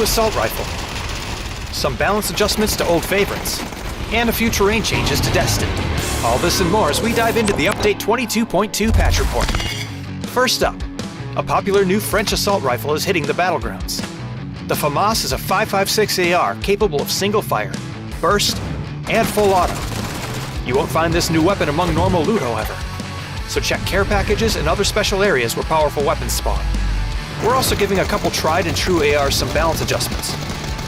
assault rifle, some balance adjustments to old favorites, and a few terrain changes to Destin. All this and more as we dive into the Update 22.2 patch report. First up, a popular new French assault rifle is hitting the battlegrounds. The FAMAS is a 5.56 AR capable of single fire, burst, and full auto. You won't find this new weapon among normal loot, however, so check care packages and other special areas where powerful weapons spawn. We're also giving a couple tried and true ARs some balance adjustments,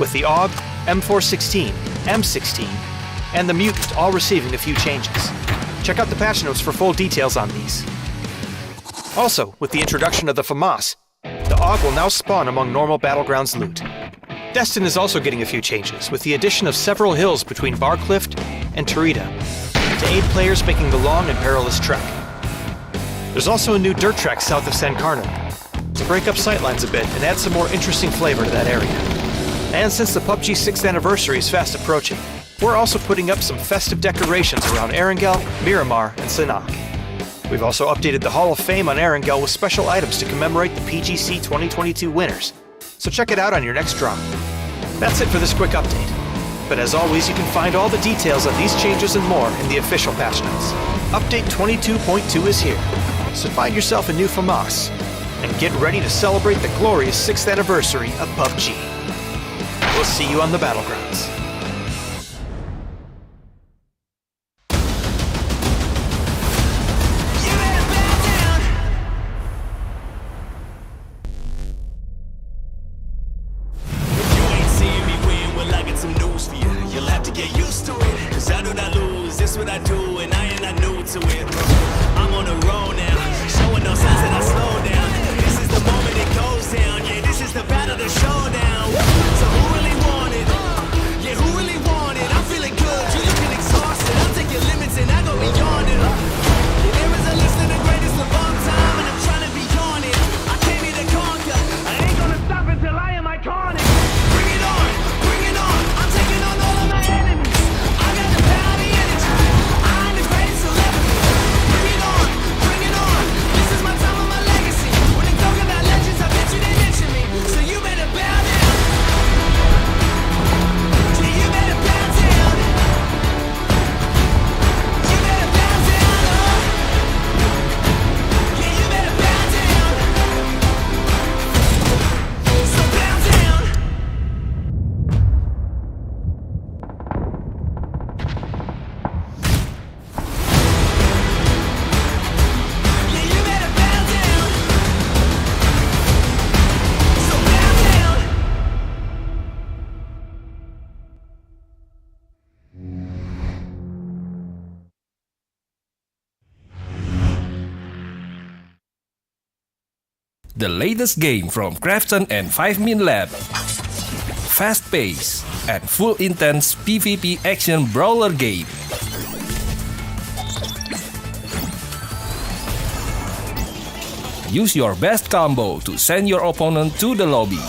with the AUG, M416, M16, and the Mutant all receiving a few changes. Check out the patch notes for full details on these. Also, with the introduction of the FAMAS, the AUG will now spawn among normal Battlegrounds loot. Destin is also getting a few changes, with the addition of several hills between Barcliff and Tarita to aid players making the long and perilous trek. There's also a new dirt track south of San Carlo to break up sightlines a bit and add some more interesting flavor to that area. And since the PUBG 6th anniversary is fast approaching, we're also putting up some festive decorations around Arkangel, Miramar, and Cicak. We've also updated the Hall of Fame on Arkangel with special items to commemorate the PGC 2022 winners, so check it out on your next drop. That's it for this quick update. But as always, you can find all the details on these changes and more in the official patch notes. Update 22.2 is here, so find yourself a new FAMAS and get ready to celebrate the glorious 6th anniversary of PUBG. We'll see you on the battlegrounds. The latest game from Krafton and 5min Lab. Fast-paced and full intense PvP action brawler game. Use your best combo to send your opponent to the lobby.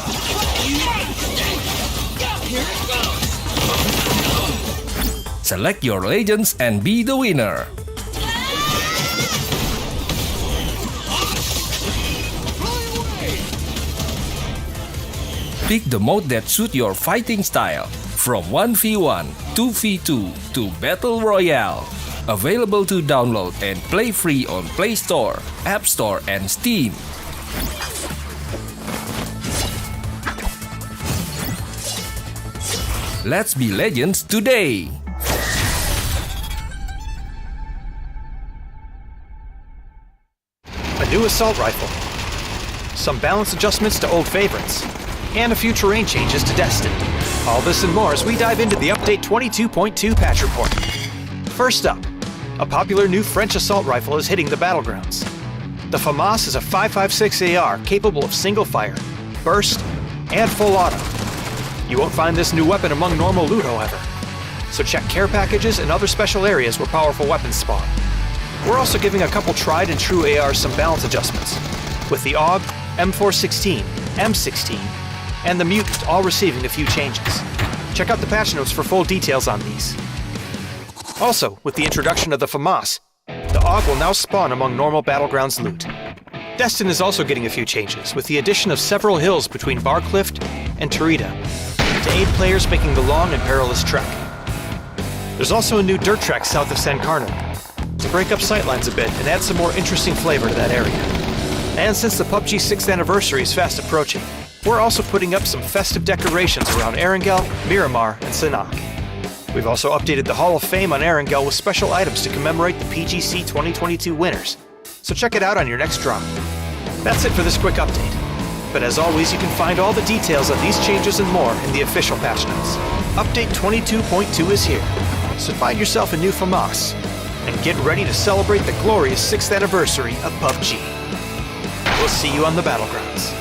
Select your legends and be the winner. Pick the mode that suits your fighting style, from 1v1, 2v2 to Battle Royale. Available to download and play free on Play Store, App Store and Steam. Let's be legends today! A new assault rifle, some balance adjustments to old favorites, and a few terrain changes to Destin. All this and more as we dive into the Update 22.2 patch report. First up, a popular new French assault rifle is hitting the battlegrounds. The FAMAS is a 5.56 AR capable of single fire, burst, and full auto. You won't find this new weapon among normal loot, however, so check care packages and other special areas where powerful weapons spawn. We're also giving a couple tried and true ARs some balance adjustments, with the AUG, M416, M16, and the Mutant all receiving a few changes. Check out the patch notes for full details on these. Also, with the introduction of the FAMAS, the AUG will now spawn among normal Battlegrounds loot. Destin is also getting a few changes, with the addition of several hills between Barcliff and Tarita to aid players making the long and perilous trek. There's also a new dirt track south of San Carlo to break up sightlines a bit and add some more interesting flavor to that area. And since the PUBG 6th anniversary is fast approaching, we're also putting up some festive decorations around Arkangel, Miramar, and Cicak. We've also updated the Hall of Fame on Arkangel with special items to commemorate the PGC 2022 winners, so check it out on your next drop. That's it for this quick update. But as always, you can find all the details on these changes and more in the official patch notes. Update 22.2 is here, so find yourself a new FAMAS and get ready to celebrate the glorious 6th anniversary of PUBG. We'll see you on the battlegrounds.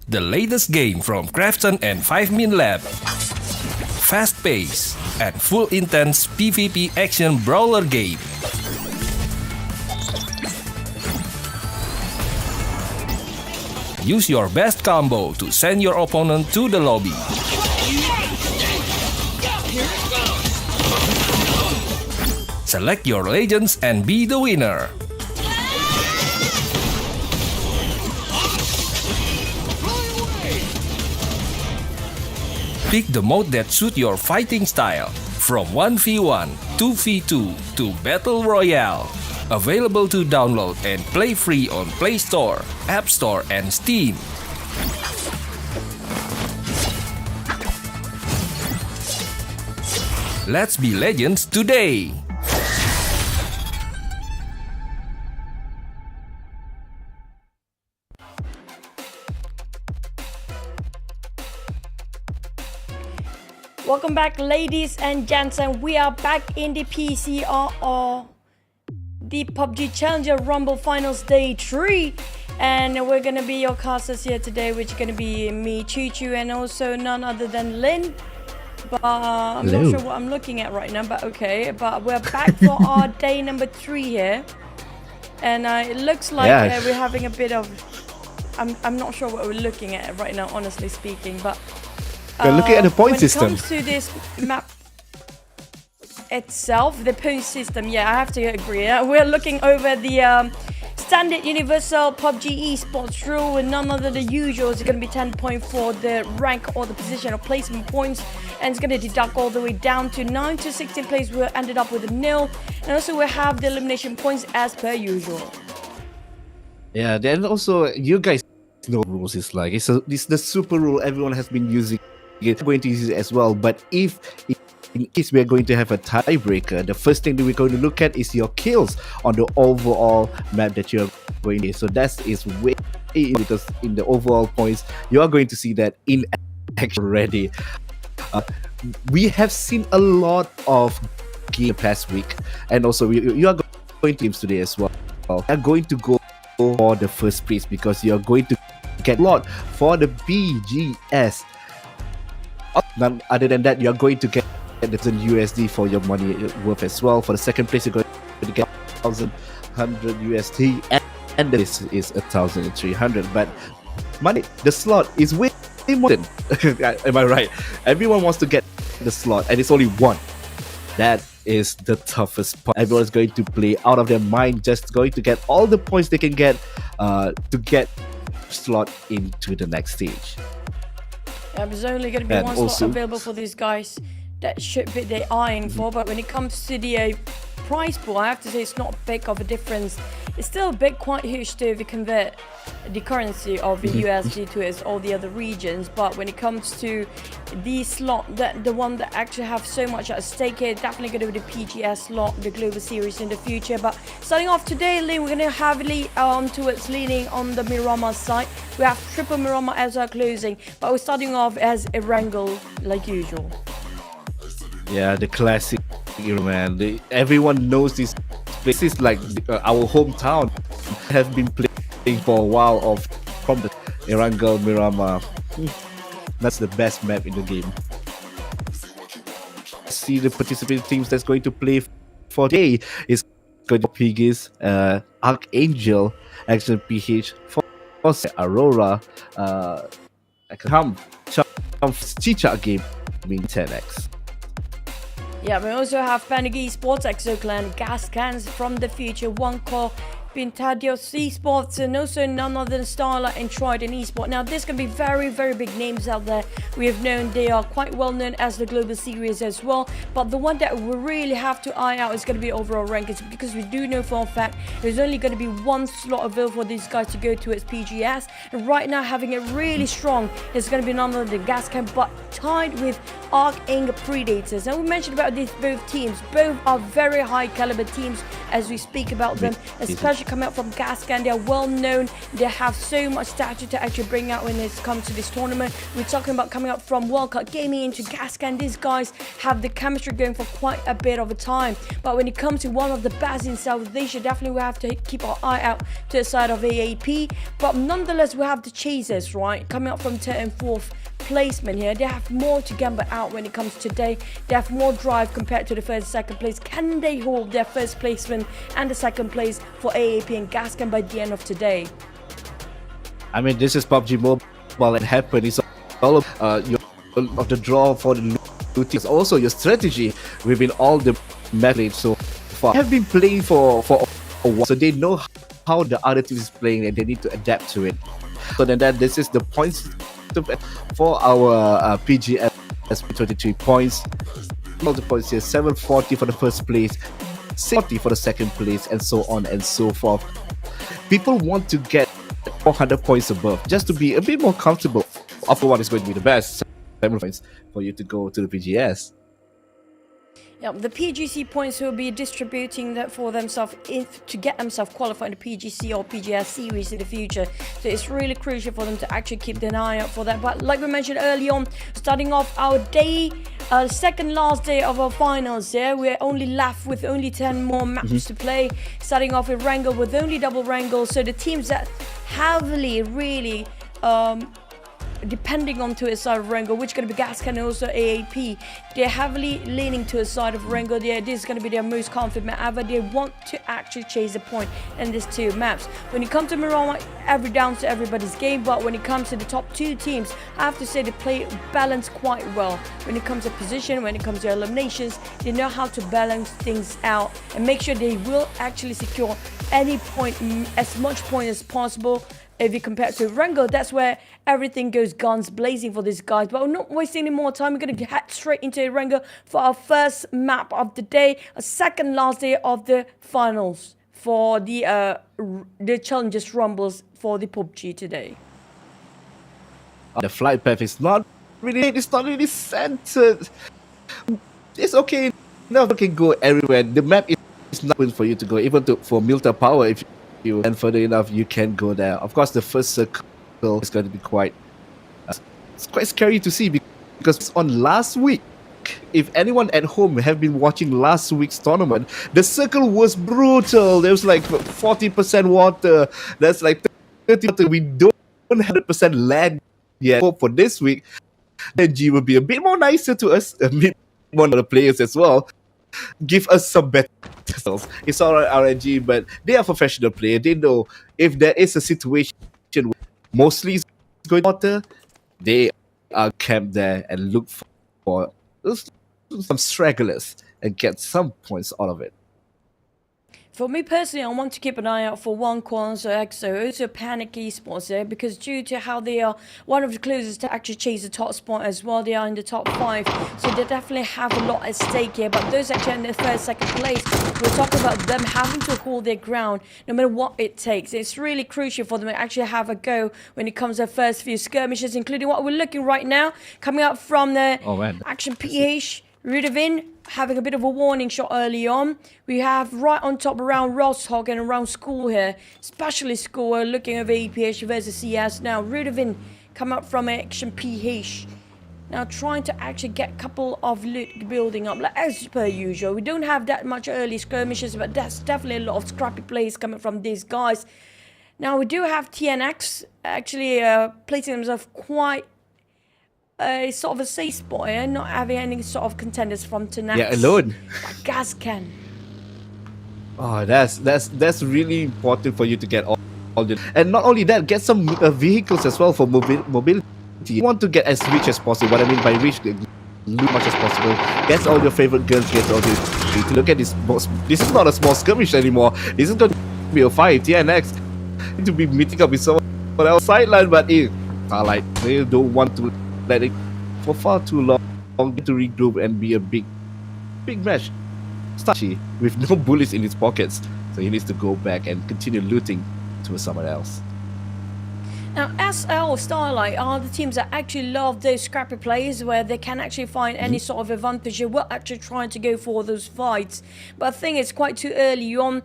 The latest game from Krafton and 5min Lab. Fast-paced and full intense PvP action brawler game. Use your best combo to send your opponent to the lobby. Select your legends and be the winner. Pick the mode that suits your fighting style, from 1v1, 2v2 to Battle Royale. Available to download and play free on Play Store, App Store and Steam. Let's be legends today! Welcome back, ladies and gents, and we are back in the PCRR, the PUBG Challenger Rumble Finals Day 3, and we're gonna be your casters here today, which are gonna be me, Choo, and also none other than Lin. But I'm not sure what I'm looking at right now, but okay. But we're back for our day number 3 here, and it looks like we're having a bit of. I'm not sure what we're looking at right now, honestly speaking, but. We're looking at the point system. When it comes to this map itself, the point system, yeah, I have to agree. We're looking over the standard universal PUBG Esports rule, and none other than the usual. It's going to be 10 points for the rank or the position or placement points, and it's going to deduct all the way down to 9 to 16 plays. We ended up with a nil, and also we have the elimination points as per usual. Yeah, then also you guys know what rules is like. It's the super rule everyone has been using. We're going to use it as well, but if in case we are going to have a tiebreaker, the first thing that we're going to look at is your kills on the overall map that you're going to. So that is way because in the overall points you are going to see that in action already. We have seen a lot of games past week, and also you are going to games today as well. We are going to go for the first place because you are going to get a lot for the BGS. Other than that, you are going to get the USD for your money worth as well. For the second place, you're going to get 1,100 USD, and this is 1,300. But money, the slot is way more than. Am I right? Everyone wants to get the slot, and it's only one. That is the toughest part. Everyone's going to play out of their mind, just going to get all the points they can get to get slot into the next stage. Yeah, there's only going to be one slot available for these guys. That should be they're eyeing for, but when it comes to the price pool, I have to say it's not big of a difference. It's still a bit quite huge to convert the currency of the USD to all the other regions, but when it comes to the slot, the one that actually have so much at stake here, definitely going to be the PGS slot, the Global Series in the future. But starting off today, we're going to heavily towards leaning on the Miramar side. We have triple Miramar as our closing, but we're starting off as a Wrangle like usual. Yeah, the classic hero, man. Everyone knows this place is like our hometown. Have been playing for a while from the Arkangel Miramar. That's the best map in the game. See the participating teams that's going to play for today is going to be Piggies, Arkangel, Action PH, Aurora, Cicak Gaming, Tenax. Yeah, we also have Pintadoes Esports, EXO Clan, Gascans from the future, One Call, Pintadoes Esports, and also none other than Starlight and Trident Esports. Now, this can be very, very big names out there. We have known they are quite well known as the Global Series as well, but the one that we really have to eye out is going to be overall rankings, because we do know for a fact there's only going to be one slot available for these guys to go to its PGS, and right now having it really strong is going to be none other than Gascans, but tied with Arkangel Predators. And we mentioned about these both teams. Both are very high caliber teams as we speak about them, especially coming out from Gascans. They are well known. They have so much stature to actually bring out when it comes to this tournament. We're talking about coming up from World Cup Gaming into Gascans. These guys have the chemistry going for quite a bit of a time. But when it comes to one of the best in South Asia, definitely we have to keep our eye out to the side of AAP. But nonetheless, we have the Chasers, right? Coming up from 3rd and 4th placement here. They have more to gamble out when it comes to today. They have more drive compared to the 1st and 2nd place. Can they hold their 1st placement and the 2nd place for AAP and Gascans by the end of today? I mean, this is PUBG Mobile, and happen. It's all of the draw for the loot teams. Also, your strategy within all the methods so far have been playing for a while, so they know how the other team is playing and they need to adapt to it. So then this is the points for our PGS 23 points. Multiple points here, 740 for the 1st place, 60 for the 2nd place, and so on and so forth. People want to get 400 points above just to be a bit more comfortable. After one is going to be the best 7 points for you to go to the PGS. Yeah, the PGC points will be distributing that for themselves to get themselves qualified in the PGC or PGS series in the future. So it's really crucial for them to actually keep an eye out for that. But like we mentioned early on, starting off our day, second last day of our finals here, we're only left with only 10 more maps to play. Starting off with Wrangle with only double Wrangle. So the teams that heavily really depending on to a side of Wrangle, which is going to be Gascans and also AAP, they're heavily leaning to a side of Wrangle. This is going to be their most confident map ever. They want to actually chase a point in these 2 maps. When it comes to Miramar, every down to everybody's game, but when it comes to the top 2 teams, I have to say they play balance quite well. When it comes to position, when it comes to eliminations, they know how to balance things out and make sure they will actually secure any point, as much point as possible. If you compare it to Wrangle, that's where everything goes guns blazing for these guys. But we're not wasting any more time. We're going to head straight into Wrangle for our first map of the day, a second last day of the finals for the Challengers Rumbles for the PUBG today. The flight path is not really centered. It's okay. No, you can go everywhere. The map is not open for you to go, even for Milta Power. If you and further enough, you can go there. Of course, the first circle is going to be quite scary to see, because on last week, if anyone at home have been watching last week's tournament, the circle was brutal. There was like 40% water. That's like 30%. Water. We don't have 100% land yet. Hope for this week, the G will be a bit more nicer to us, a bit more to the players as well. give us some better results. It's all right, RNG, but they are professional players. They know if there is a situation where mostly it's going to water, they are camped there and look for some stragglers and get some points out of it. For me personally, I want to keep an eye out for one call, so EXO, also Panic Esports there, because due to how they are one of the closest to actually chase the top spot as well, they are in the top 5, so they definitely have a lot at stake here. But those actually in the first, second place, we're talking about them having to hold their ground no matter what it takes. It's really crucial for them to actually have a go when it comes to the first few skirmishes, including what we're looking right now, coming up from the Action PH. Rudovin having a bit of a warning shot early on. We have right on top around Rosshog and around School here. Especially School looking over EPH versus CS now. Rudovin come up from Action PH. Now trying to actually get a couple of loot building up. Like as per usual. We don't have that much early skirmishes, but that's definitely a lot of scrappy plays coming from these guys. Now we do have Tenax actually placing themselves quite sort of a safe spot here, not having any sort of contenders from Tenax. Yeah, alone. Gascan. Oh, that's really important for you to get all the, and not only that, get some vehicles as well for mobility. You want to get as rich as possible. What I mean by rich, loot much as possible. Get all your favorite guns. Get all the. Look at this. This is not a small skirmish anymore. This is going to be a fight. TNX to be meeting up with someone else sideline, but Starlight, they don't want to let it for far too long to regroup and be a big match. Starchy with no bullets in his pockets, so he needs to go back and continue looting to someone else. Now, SL Starlight are the teams that actually love those scrappy plays where they can actually find any sort of advantage. They will actually trying to go for those fights. But I think it's quite too early on.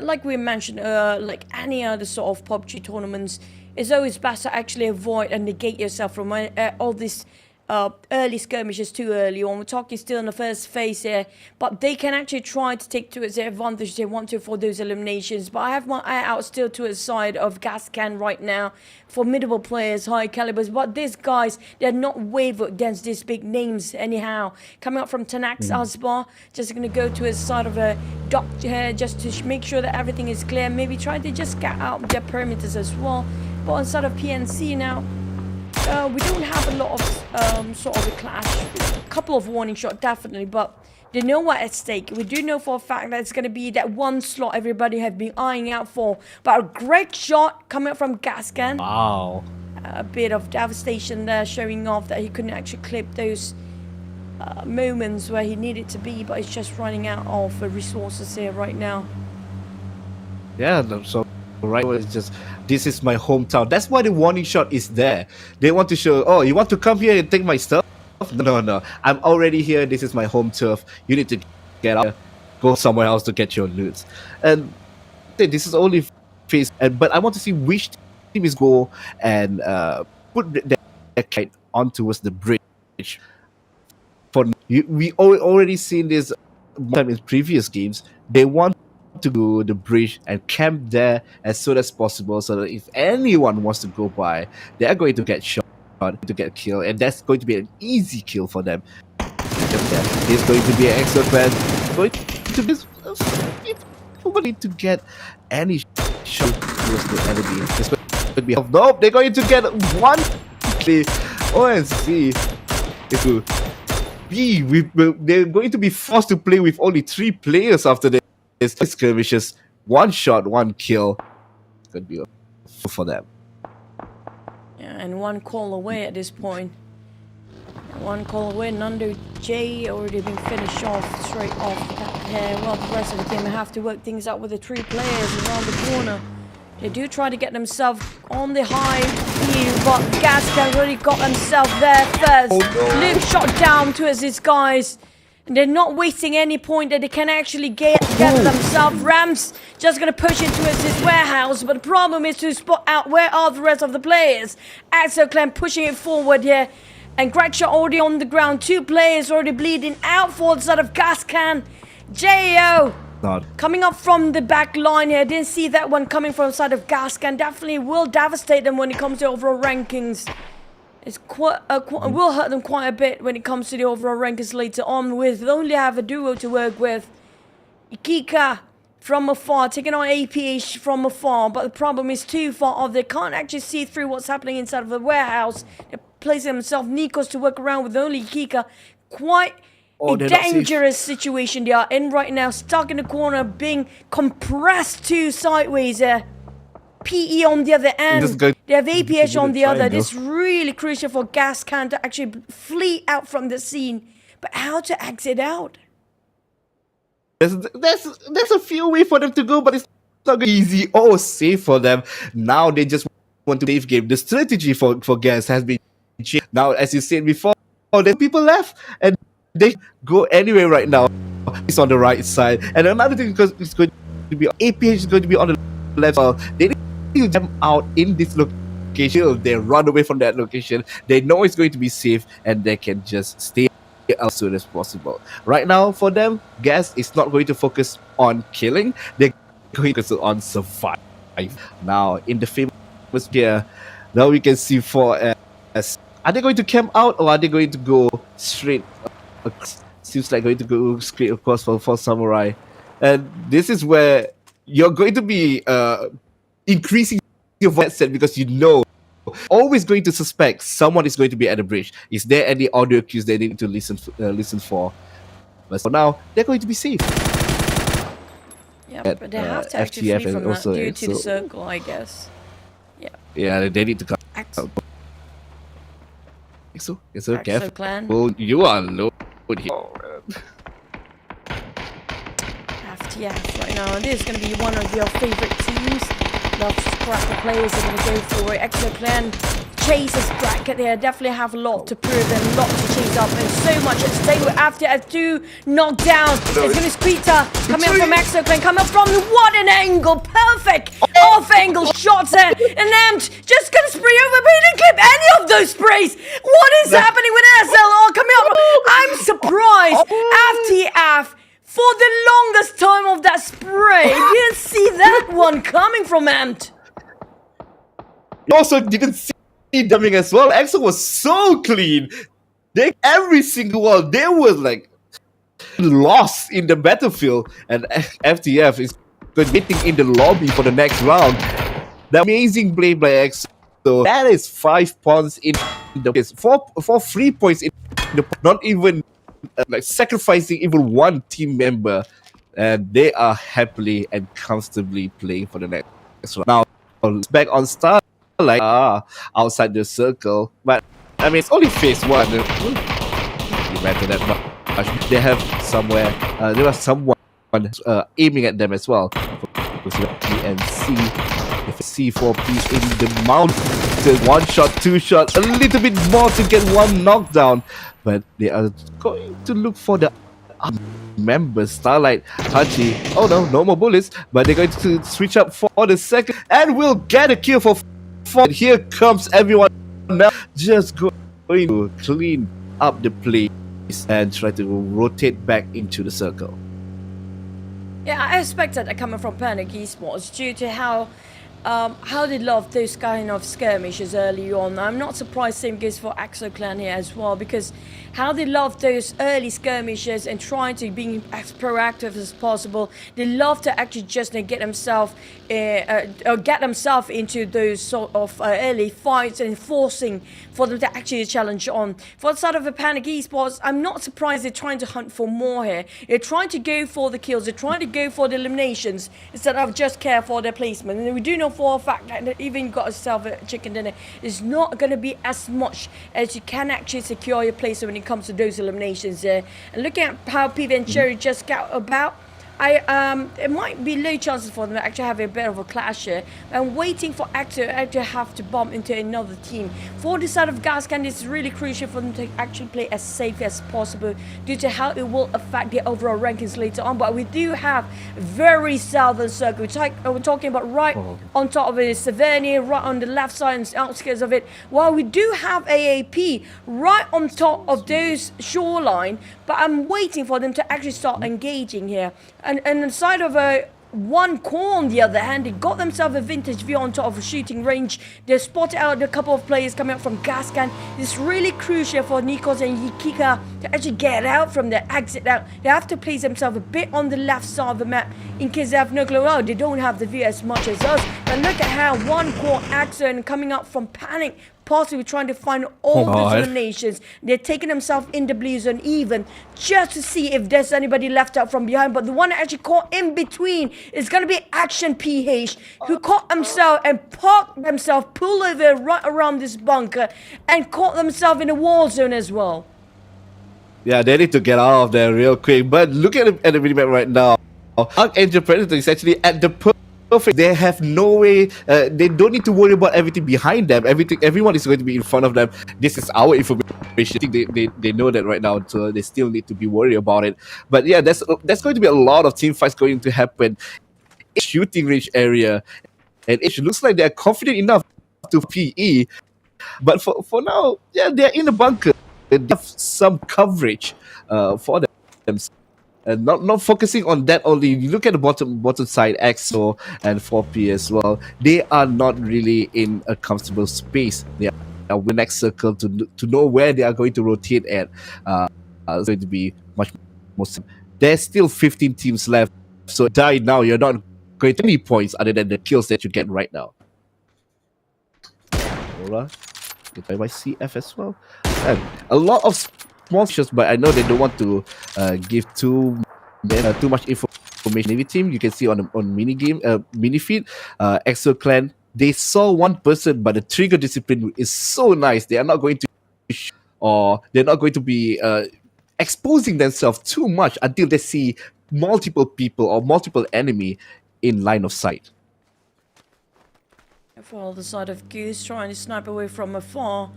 Like we mentioned, like any other sort of PUBG tournaments, it's always best to actually avoid and negate yourself from all this early skirmishes too early on. We're talking still in the first phase here, but they can actually try to take to its advantage they want to for those eliminations. But I have my eye out still to the side of Gascan right now. Formidable players, high calibers, but these guys, they're not wavered against these big names anyhow. Coming up from Tenax Asbar, just going to go to his side of a dock here just to make sure that everything is clear. Maybe try to just get out their perimeters as well. But on side of PNC now, we don't have a lot of sort of a clash. A couple of warning shots, definitely, but they know what at stake. We do know for a fact that it's going to be that one slot everybody have been eyeing out for. But a great shot coming up from Gascan. Wow. A bit of devastation there, showing off that he couldn't actually clip those moments where he needed to be, but he's just running out of resources here right now. Yeah, so right, it's just, this is my hometown. That's why the warning shot is there. They want to show, oh, you want to come here and take my stuff? No, I'm already here. This is my home turf. You need to get out, go somewhere else to get your loot. And this is only phase, but I want to see which team is go and put their kite on towards the bridge. For we already seen this time in previous games. They want to go to the bridge and camp there as soon as possible, so that if anyone wants to go by, they are going to get shot, to get killed, and that's going to be an easy kill for them. It's going to be an EXO Clan going to be nobody to get any shot towards the enemy. It's going to be nope. They're going to get one play. ONC it will be they're going to be forced to play with only 3 players after this. Skirmishes, 1 shot, 1 kill. It's gonna be a for them. Yeah, and 1 call away at this point. 1 call away. Nando J already been finished off straight off that here. Well, the rest of the team have to work things out with the 3 players around the corner. They do try to get themselves on the high view, but Gascan already got themselves there first. Luke shot down towards these guys. And they're not wasting any point that they can actually get themselves. Rams just going to push into his warehouse. But the problem is to spot out where are the rest of the players. EXO Clan pushing it forward here. And Gregshot already on the ground. 2 players already bleeding out for the side of Gascan. J.O. coming up from the back line here. Didn't see that one coming from the side of Gascan. Definitely will devastate them when it comes to overall rankings. It's will hurt them quite a bit when it comes to the overall rankings later on, with only have a duo to work with. Ikika from afar, taking on APH from afar, but the problem is too far off. They can't actually see through what's happening inside of the warehouse. They're placing themselves Nikos to work around with only Ikika. Quite a dangerous situation they are in right now, stuck in the corner, being compressed to sideways there. PE on the other end, they have APH on the other. This is really crucial for Gascans to actually flee out from the scene. But how to exit out? There's a few ways for them to go, but it's not easy or safe for them. Now they just want to save game. The strategy for Gas has been changed. Now, as you said before, there's people left and they go anywhere right now. It's on the right side. And another thing, because it's going to be APH is going to be on the left side. They need to jump out in this location. They run away from that location. They know it's going to be safe and they can just stay as soon as possible. Right now, for them, Gas is not going to focus on killing. They're going to focus on survive. Now, in the famous gear, now we can see are they going to camp out or are they going to go straight? Seems like going to go straight across for Samurai. And this is where you're going to be increasing your voice set, because you know always going to suspect someone is going to be at the bridge. Is there any audio cues they need to listen for? But for now, they're going to be safe. Yeah, but they have to actually flee from that due to the circle, I guess. Yeah. Yeah, they need to come out. EXO Clan. Well, you are low here. FTF right now. This is going to be one of your favorite teams. Lots of scrappy players are going to go for it. EXO Clan chases bracket. They definitely have a lot to prove and a lot to chase up, and so much at stake with FTF 2 knocked down. It's going to be Squeeter coming up from EXO Clan, coming up from what an angle. Perfect off angle shots there. And Amt just going to spray over, but he didn't clip any of those sprays. What is happening with SLR coming up? I'm surprised. FTF, for the longest time of that spray, didn't see that one coming from Amt. You also didn't see dumping as well. EXO was so clean. Every single one, they were like lost in the battlefield, and FTF is waiting in the lobby for the next round. The amazing play by EXO. So that is 5 points in the four 3 points in the, not even like sacrificing even one team member, and they are happily and comfortably playing for the next round. Now back on Starlight, outside the circle, but I mean it's only phase 1. You matter that much. They have somewhere. There was someone aiming at them as well. And C4P in the mountain. 1 shot, 2 shot, a little bit more to get one knockdown. But they are going to look for the members. Starlight, Hachi. Oh no more bullets. But they're going to switch up for the second, and we'll get a kill for 4. Here comes everyone now, just going to clean up the place and try to rotate back into the circle. Yeah, I expected that coming from Panic Esports due to how they love those kind of skirmishes early on. I'm not surprised same goes for EXO Clan here as well, because how they love those early skirmishes and trying to be as proactive as possible. They love to actually just get themselves into those sort of early fights and forcing for them to actually challenge on. For the side of the Panic Esports, I'm not surprised they're trying to hunt for more here. They're trying to go for the kills. They're trying to go for the eliminations instead of just care for their placement. And we do know for a fact that even you got yourself a chicken dinner, it's not going to be as much as you can actually secure your place when it comes to those eliminations there. And looking at how PV and Cherry just got about, it might be low chances for them to actually have a bit of a clash here. I'm waiting for EXO to actually have to bump into another team. For the side of Gascans, it's really crucial for them to actually play as safe as possible due to how it will affect the overall rankings later on. But we do have very southern circle. We're talking about right on top of it is Severny, right on the left side and outskirts of it. While we do have AAP right on top of those shoreline, but I'm waiting for them to actually start engaging here. And the side of one call on the other hand, they got themselves a vintage view on top of a shooting range. They spotted out a couple of players coming up from Gascans. It's really crucial for Nikos and Yikika to actually get out from there, exit out. They have to place themselves a bit on the left side of the map in case they have no clue. Oh, they don't have the view as much as us. But look at how one core action coming up from Panic, possibly trying to find all the eliminations. They're taking themselves in the blue zone even just to see if there's anybody left out from behind. But the one that actually caught in between is going to be Action PH, who caught himself and parked themselves, pulled over right around this bunker and caught themselves in a war zone as well. Yeah, they need to get out of there real quick. But look at the minimap right now. Arkangel Predator is actually at the perfect. They have no way. They don't need to worry about everything behind them. Everyone is going to be in front of them. This is our information. I think they know that right now, so they still need to be worried about it. But yeah, there's going to be a lot of team fights going to happen in shooting range area, and it looks like they're confident enough to PE. But for now, yeah, they're in the bunker. They have some coverage for them. And not focusing on that only. You look at the bottom side, EXO and 4P as well. They are not really in a comfortable space. They are in the next circle to know where they are going to rotate at. It's going to be much more. There's still 15 teams left. So die now, you're not going to get any points other than the kills that you get right now. Aurora, get by CF as well. And a lot of small shows, but I know they don't want to give too much information. Navy team, you can see on mini feed, EXO Clan, they saw one person, but the trigger discipline is so nice. They are not going to, or they're not going to be exposing themselves too much until they see multiple people or multiple enemy in line of sight. For the side of Goose trying to snipe away from afar,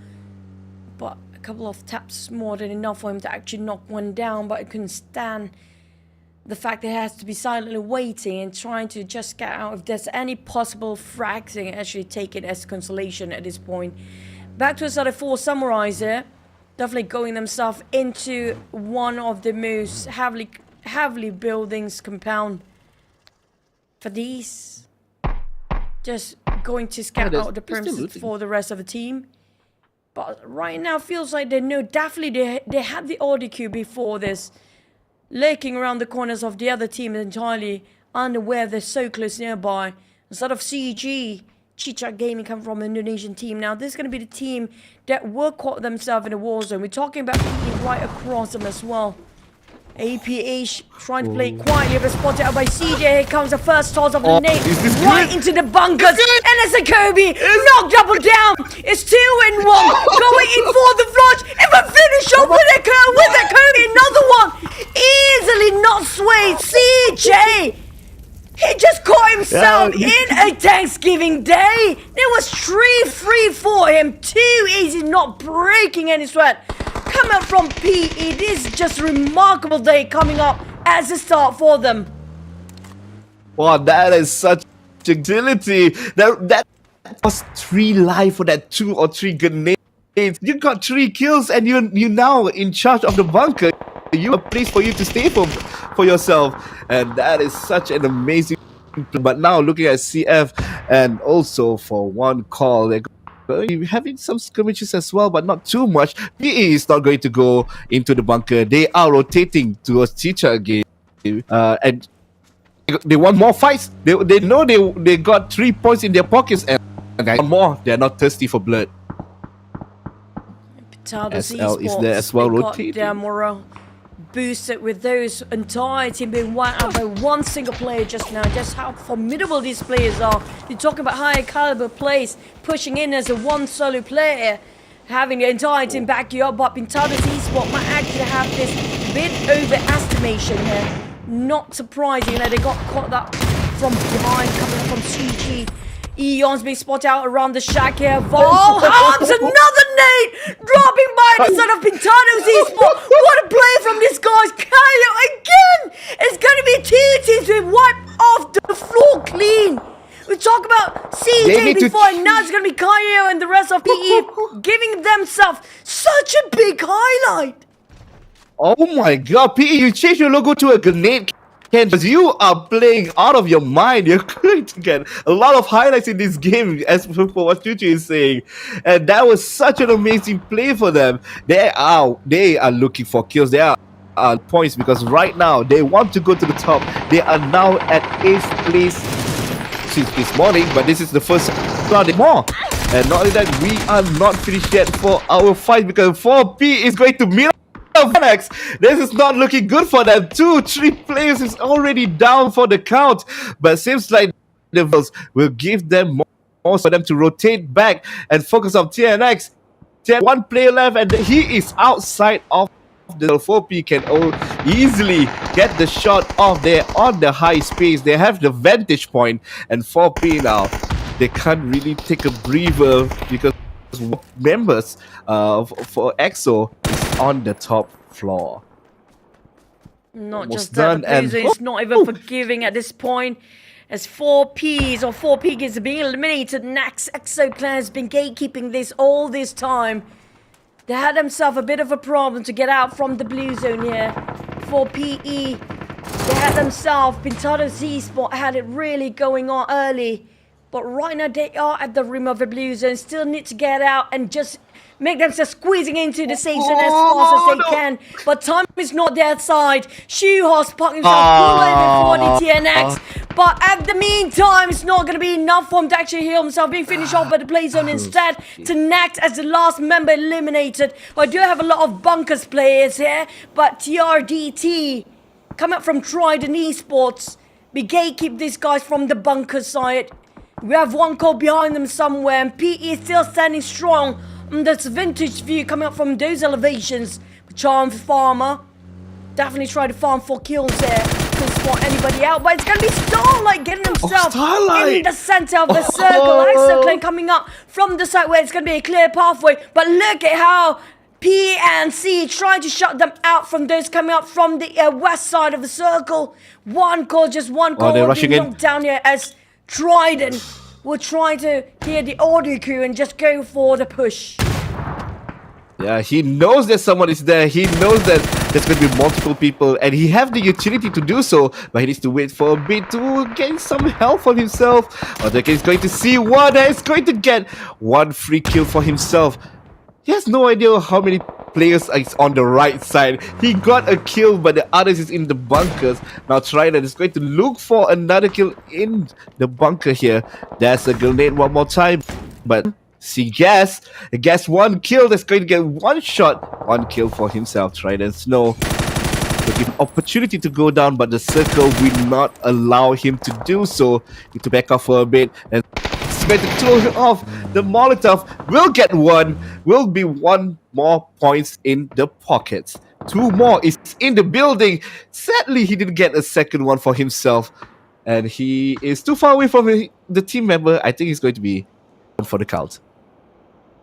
but a couple of taps more than enough for him to actually knock one down, but he couldn't stand the fact that he has to be silently waiting and trying to just get out if there's any possible frags and actually take it as consolation at this point. Back to the side of 4 Samurais here, definitely going themselves into one of the most heavily buildings compound. For these, just going to scout out the premises for the rest of the team. But right now feels like they know definitely they had the audio cue before this, lurking around the corners of the other team entirely unaware they're so close nearby. Instead of CG, Cicak Gaming come from an Indonesian team. Now this is going to be the team that will caught themselves in a war zone. We're talking about being right across them as well. APH trying to play it quietly, but spotted out by CJ. Here comes the first toss of the nade right into the bunkers. And it's a Kobe knocked double down. It's 2 in 1 going in for the flush. If I finish off with a Kobe, another one easily not swayed. CJ, he just caught himself in a Thanksgiving day. There was 3-3 for him. Too easy, not breaking any sweat. Coming up from P, it is just a remarkable day coming up as a start for them. Wow, that is such agility. That was 3 life for that 2 or 3 grenades. You got 3 kills and you now in charge of the bunker. You have a place for you to stay for yourself, and that is such an amazing. But now looking at CF and also for one call, they're having some skirmishes as well, but not too much. PE is not going to go into the bunker. They are rotating towards Cicak Gaming, and they want more fights. They know they got 3 points in their pockets, and they want more. They are not thirsty for blood. Pintadoes SL is there as well, rotating. Their morale boosted with those entire team being wiped out by one single player just now. Just how formidable these players are. You're talking about higher caliber plays, pushing in as a one solo player, having the entire team back you up, but Pintadoes Esports might actually have this bit overestimation here. Not surprising that they got caught that from behind, coming from CG. Eon's being spotted out around the shack here. Valham's another nade dropping by the side of Pintadoes Esports. What a play from this guy's Kaio again. It's going to be 2 teams being wiped off the floor clean. We talked about CJ before, and now it's going to be Kaio and the rest of PE giving themselves such a big highlight. Oh my god, PE, you changed your logo to a grenade Because you are playing out of your mind. You're going to get a lot of highlights in this game, as for what Chuchu is saying. And that was such an amazing play for them. They are looking for kills. They are points because right now they want to go to the top. They are now at 8th place since this morning, but this is the first round more. And not only that, we are not finished yet for our fight because 4P is going to meet Tenax. This is not looking good for them. 2-3 players is already down for the count, but seems like the Devils will give them more for them to rotate back and focus on Tenax. 1 player left, and he is outside of the 4P can easily get the shot off there on the high space. They have the vantage point, and 4P now they can't really take a breather because members for EXO is on the top floor. Not Almost just that, done, the and- Blues is not even forgiving at this point. As 4 Piggies are being eliminated, Nax EXO Clan has been gatekeeping this all this time. They had themselves a bit of a problem to get out from the blue zone here. 4PE, they had themselves, Pintadoes Esports had it really going on early. But right now they are at the rim of the blue zone, still need to get out and just make themselves squeezing into the safe zone as fast as they can. But time is not their side. Shuhos parked himself pull over for the TNX. But at the meantime, it's not going to be enough for him to actually heal himself, being finished off by the play zone instead. Tenax as the last member eliminated. I do have a lot of bunkers players here, but TRDT coming up from Trident Esports. We gatekeep these guys from the bunker side. We have one call behind them somewhere, and PE is still standing strong on this vintage view coming up from those elevations. Charm Farmer definitely try to farm 4 kills there. Couldn't spot anybody out, but it's going to be Starlight getting himself in the center of the circle. EXO Clan coming up from the side where it's going to be a clear pathway, but look at how P and C trying to shut them out from those coming up from the west side of the circle. Just one call they're will be rushing in. knocked down here as Trident will try to hear the audio cue and just go for the push. Yeah, he knows that someone is there. He knows that there's going to be multiple people, and he have the utility to do so, but he needs to wait for a bit to gain some help for himself. Other is going to see one, and is going to get 1 free kill for himself. He has no idea how many players is on the right side. He got a kill, but the others is in the bunkers. Now Trident is going to look for another kill in the bunker here. There's a grenade one more time, but see Gas 1 kill. That's going to get 1 shot, 1 kill for himself. Trident Snow will give an opportunity to go down, but the circle will not allow him to do so. Need to back off for a bit, and it's going to throw him off. The Molotov will get 1, will be 1 more points in the pockets. 2 more is in the building. Sadly, he didn't get a second one for himself, and he is too far away from the team member. I think he's going to be for the count.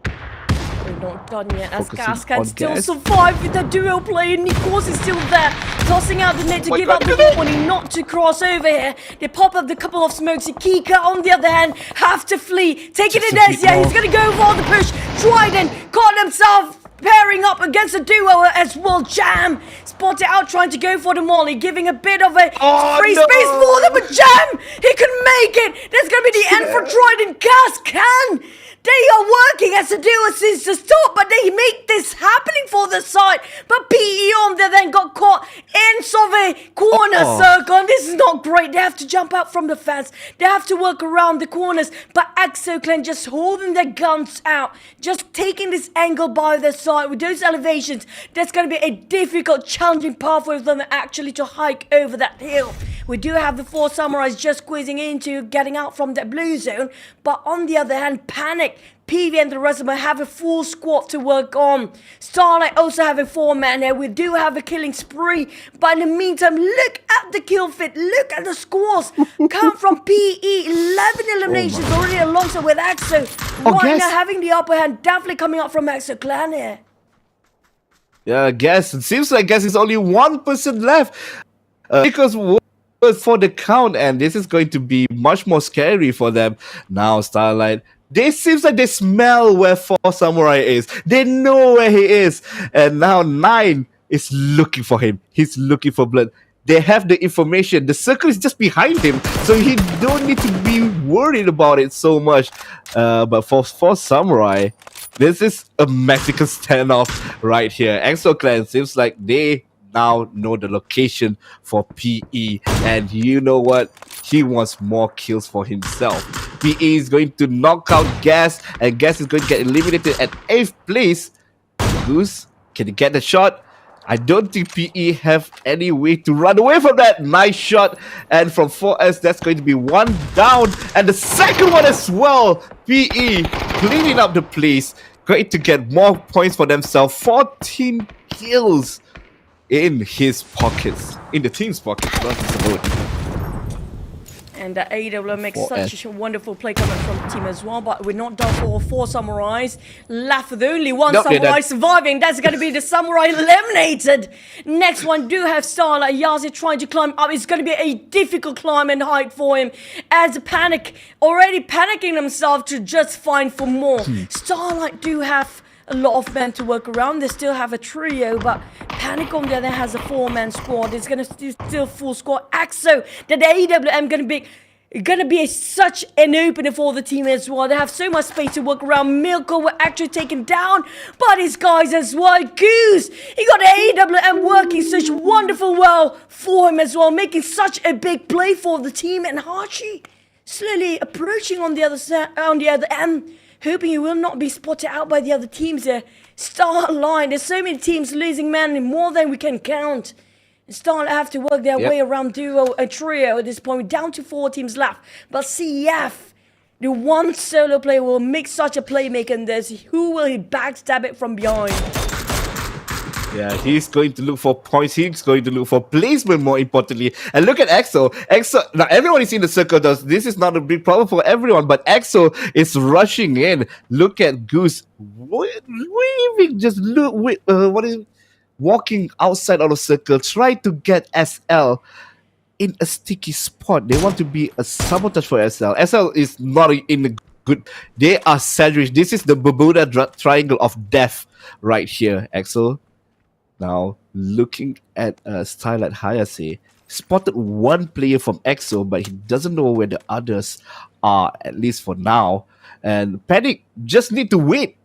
We're not done yet as Focusing on Gascans still Gas. survive with the duo play. Nikos is still there, tossing out the net to my give God, up the look at warning not to cross over here. They pop up the couple of smokes. Kika, on the other hand, have to flee. Taking Just it a as bit yeah, more. he's going to go for the push. Trident caught himself pairing up against a duo as well. Jam spotted out trying to go for the molly, giving a bit of a free no. space for them, but Jam, he can make it. That's going to be the end for Trident. Gascan, they are working as a duo since the start, but they make this happening for the side. But PE on there then got caught in a corner circle, and this is not great. They have to jump out from the fence. They have to work around the corners, but EXO Clan just holding their guns out, just taking this angle by their side with those elevations. That's going to be a difficult, challenging pathway for them actually to hike over that hill. We do have the 4 samurais just squeezing into getting out from that blue zone, but on the other hand, Panic, PV and the rest of them have a full squad to work on. Starlight also having 4 men here. We do have a killing spree, but in the meantime, look at the kill fit, look at the scores. Come from PE, 11 eliminations already alongside with EXO. Right now having the upper hand, definitely coming up from EXO Clan here. Yeah, Gas. It seems like Gas is only 1% left. Because for the count, and this is going to be much more scary for them. Now, Starlight, they seems like they smell where 4 Samurai is. They know where he is. And now 9 is looking for him. He's looking for blood. They have the information. The circle is just behind him, so he don't need to be worried about it so much. But for Samurai, this is a Mexican standoff right here. EXO Clan seems like they now know the location for PE, and you know what? He wants more kills for himself. PE is going to knock out Gas, and Gas is going to get eliminated at 8th place. Goose, can he get the shot? I don't think PE have any way to run away from that. Nice shot. And from 4S, that's going to be one down. And the second one as well. PE cleaning up the place. Great to get more points for themselves. 14 kills in his pockets. In the team's pockets, not his own. And the AW makes such a wonderful play coming from the team as well, but we're not done for 4 Samurais. Left with only one Samurai surviving. That's going to be the Samurai eliminated. Next one, do have Starlight. Yazi trying to climb up. It's going to be a difficult climb and height for him. As Panic, already panicking himself to just find for more. Starlight do have a lot of men to work around. They still have a trio, but Panic on the other has a 4-man squad. It's gonna still full squad. EXO, that the AWM gonna be such an opener for the team as well. They have so much space to work around. Milko were actually taken down, but his guys as well. Goose, he got the AWM working such wonderful well for him as well, making such a big play for the team. And Hachi slowly approaching on the other side, on the other end, hoping he will not be spotted out by the other teams there. Starlight, there's so many teams losing men, more than we can count. Starlight have to work their way around duo and trio at this point. We're down to 4 teams left. But CF, the one solo player, will make such a playmaker in this. Who will he backstab it from behind? Yeah, he's going to look for points. He's going to look for placement, more importantly. And look at EXO. EXO, now everyone is in the circle. This is not a big problem for everyone, but EXO is rushing in. Look at Goose weaving, just look, walking outside of the circle, trying to get SL in a sticky spot. They want to be a sabotage for SL. SL is not in a good. They are sandwiched. This is the Bermuda Triangle of death right here. EXO. Now, looking at Starlight Hayase, spotted one player from EXO, but he doesn't know where the others are, at least for now. And Panic just need to wait.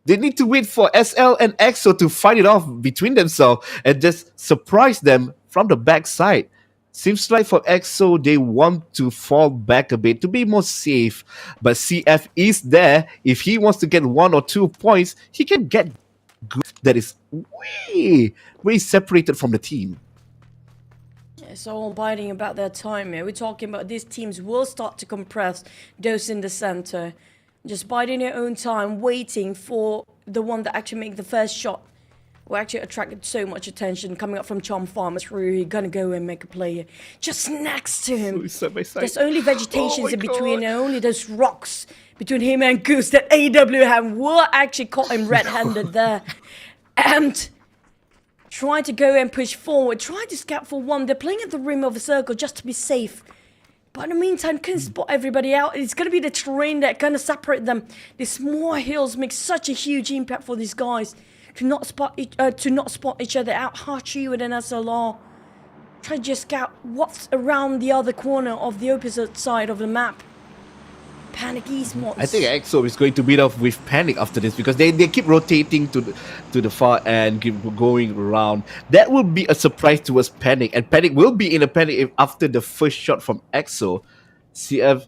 They need to wait for SL and EXO to fight it off between themselves and just surprise them from the backside. Seems like for EXO, they want to fall back a bit to be more safe. But CF is there. If he wants to get 1 or 2 points, he can get that is way separated from the team. It's all biting about their time here. We're talking about these teams will start to compress those in the center. Just biding their own time, waiting for the one that actually make the first shot. Will actually attracted so much attention coming up from Charm Farmers. Really gonna go and make a play just next to him. There's only vegetations in between, and only those rocks between him and Goose that AWM were actually caught him red-handed there. And trying to go and push forward, trying to scout for one. They're playing at the rim of a circle just to be safe. But in the meantime, couldn't spot everybody out. It's going to be the terrain that kind of separate them. These small hills make such a huge impact for these guys to not spot each other out. Hachi with an SLR. Try to just scout what's around the other corner of the opposite side of the map. Panic Esports. I think EXO is going to beat off with Panic after this because they keep rotating to the far end, keep going around. That will be a surprise towards Panic, and Panic will be in a panic after the first shot from EXO. CF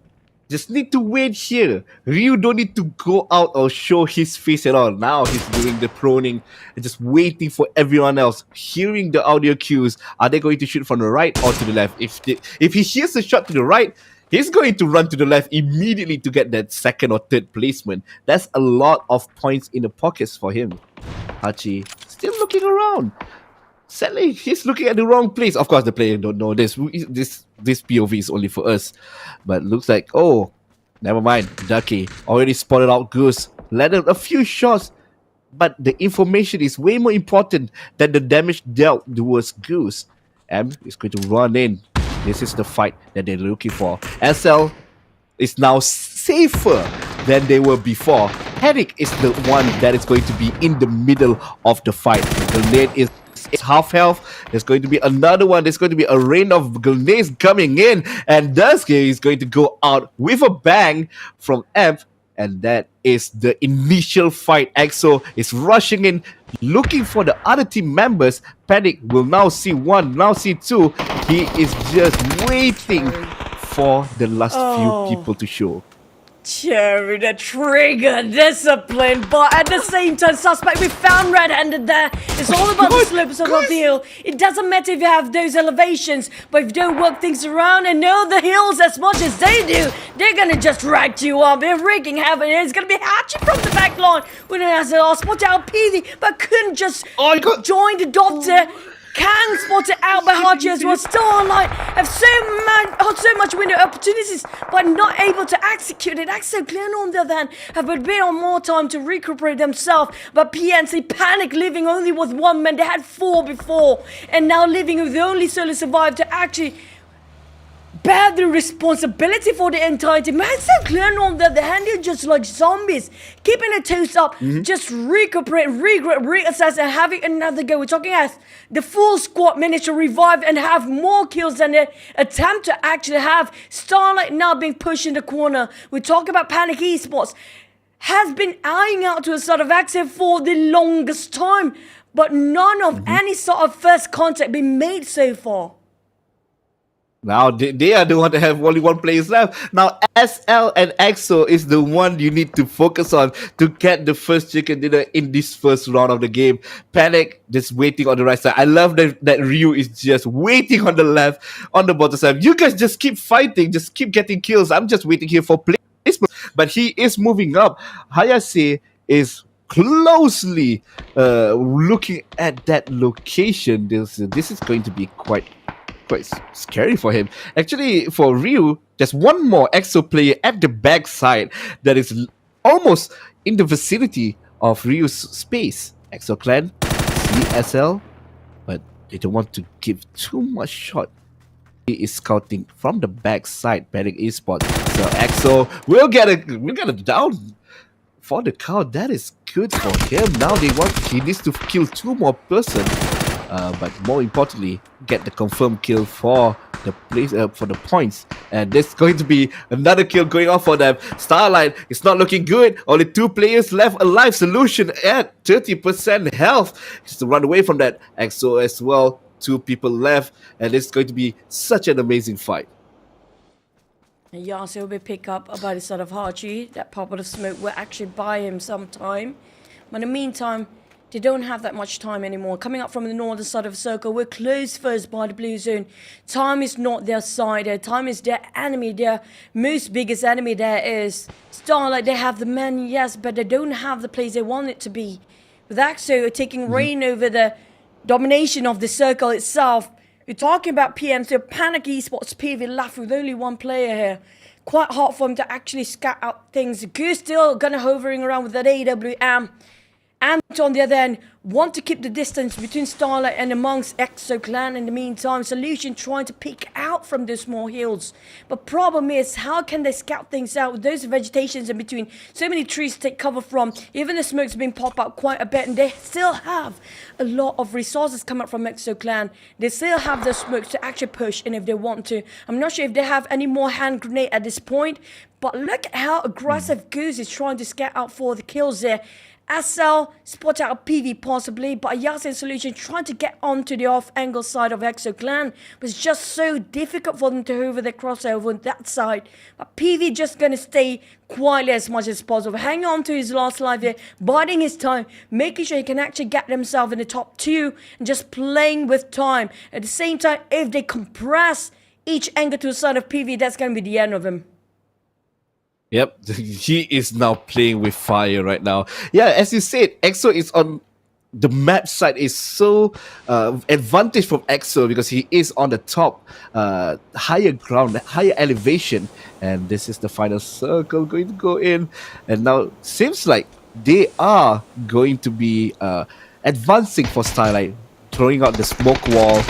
just need to wait here. Ryu don't need to go out or show his face at all. Now he's doing the proning and just waiting for everyone else, hearing the audio cues. Are they going to shoot from the right or to the left? If he hears the shot to the right, he's going to run to the left immediately to get that 2nd or 3rd placement. That's a lot of points in the pockets for him. Hachi still looking around. Sadly, he's looking at the wrong place. Of course, the player don't know this. This POV is only for us. But looks like, oh, never mind. Ducky already spotted out Goose. Landed a few shots. But the information is way more important than the damage dealt towards Goose. M is going to run in. This is the fight that they're looking for. SL is now safer than they were before. Panic is the one that is going to be in the middle of the fight. The grenade is It's half health. There's going to be another one. There's going to be a rain of grenades coming in, and Duske is going to go out with a bang from Amp. And that is the initial fight. EXO is rushing in, looking for the other team members. Panic will now see one, now see two. He is just waiting for the last few people to show. Cherry, the trigger, discipline, but at the same time, suspect, we found red-handed there. It's all about the slopes of the hill. It doesn't matter if you have those elevations, but if you don't work things around and know the hills as much as they do, they're gonna just drag you up. They're wreaking havoc. It's gonna be Hatchy from the back line. When it has a spot out PV, but couldn't just join the doctor. Can spot it out by Hachi as well. Starlight have so much window opportunities, but not able to execute it. EXO Clan on the other hand have a bit more time to recuperate themselves, but PNC Panic living only with one man. They had 4 before, and now living with the only solo survivor to actually bear the responsibility for the entire team. EXO Clan on the other hand, they're just like zombies, keeping their toes up, just recuperate, regroup, reassess, and having another go. We're talking as the full squad managed to revive and have more kills than they attempt to actually have. Starlight now being pushed in the corner. We're talking about Panic Esports has been eyeing out to a sort of EXO for the longest time, but none of any sort of first contact been made so far. Now they are the one that have only one player left. Now SL and EXO is the one you need to focus on to get the first chicken dinner in this first round of the game. Panic just waiting on the right side. I love that Ryu is just waiting on the left, on the bottom side. You guys just keep fighting, just keep getting kills. I'm just waiting here for placement. But he is moving up. Hayase is closely looking at that location. This is going to be quite scary for him. Actually, for Ryu, there's one more EXO player at the backside that is almost in the vicinity of Ryu's space. EXO Clan, CSL, but they don't want to give too much shot. He is scouting from the backside, Panic Esports. So EXO will get a down for the count. That is good for him. Now he needs to kill 2 more person. But more importantly, get the confirmed kill for the place for the points, and there's going to be another kill going on for them. Starlight is not looking good. Only 2 players left alive. Solution at 30% health. Just to run away from that. EXO as well. 2 people left, and it's going to be such an amazing fight. And Yase will be picked up by the side of Hachi. That pop of smoke will actually buy him some time, but in the meantime, they don't have that much time anymore. Coming up from the northern side of the circle, we're close first by the blue zone. Time is not their side. Time is their enemy. Their most biggest enemy there is Starlight. They have the men, yes, but they don't have the place they want it to be. With EXO taking reign over the domination of the circle itself. We're talking about PMC, Panic Esports, PV left with only 1 player here. Quite hard for him to actually scout out things. Goose still gonna hovering around with that AWM. And on the other end, want to keep the distance between Starlight and amongst EXO Clan. In the meantime, Solution trying to peek out from those small hills. But problem is, how can they scout things out with those vegetations in between? So many trees to take cover from. Even the smoke's been popped up quite a bit, and they still have a lot of resources coming up from EXO Clan. They still have the smokes to actually push in if they want to. I'm not sure if they have any more hand grenade at this point, but look at how aggressive Goose is trying to scout out for the kills there. SL spot out a PV possibly, but Ayase Solution trying to get onto the off-angle side of EXO Clan, but it's just so difficult for them to hover their crossover on that side. But PV just going to stay quietly as much as possible, hang on to his last life here, biding his time, making sure he can actually get himself in the top 2, and just playing with time. At the same time, if they compress each angle to the side of PV, that's going to be the end of him. Yep, he is now playing with fire right now. Yeah, as you said, EXO is on the map side is so advantage from EXO because he is on the top, higher ground, higher elevation, and this is the final circle going to go in. And now seems like they are going to be advancing for Starlight, throwing out the smoke wall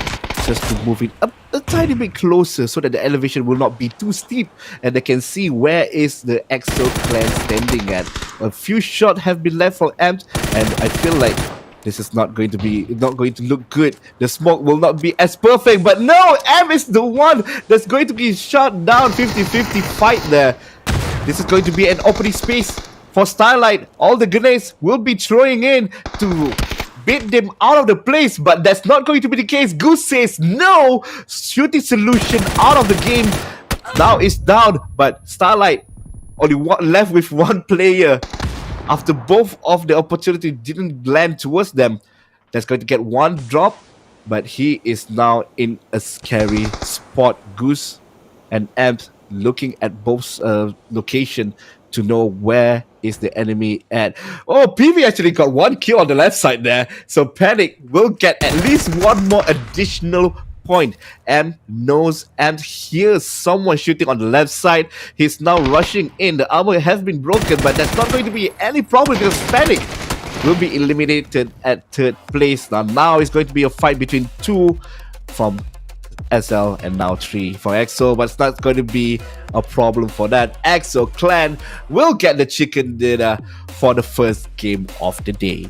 just to move it up a tiny bit closer so that the elevation will not be too steep and they can see where is the EXO Clan standing at. A few shots have been left from Amps, and I feel like this is not going to look good. The smoke will not be as perfect, but no, M is the one that's going to be shot down. 50-50 fight there. This is going to be an opening space for Starlight. All the grenades will be throwing in to beat them out of the place, but that's not going to be the case. Goose says no. Shooting solution out of the game. Now it's down, but Starlight only left with one player. After both of the opportunity didn't land towards them, that's going to get one drop, but he is now in a scary spot. Goose and Amp looking at both location to know where is the enemy at. Oh, PV actually got one kill on the left side there, so Panic will get at least one more additional point. Am knows and hears someone shooting on the left side. He's now rushing in. The armor has been broken, but that's not going to be any problem because Panic will be eliminated at third place. Now it's going to be a fight between two from SL and now 3 for EXO, but it's not going to be a problem for that. EXO Clan will get the chicken dinner for the first game of the day.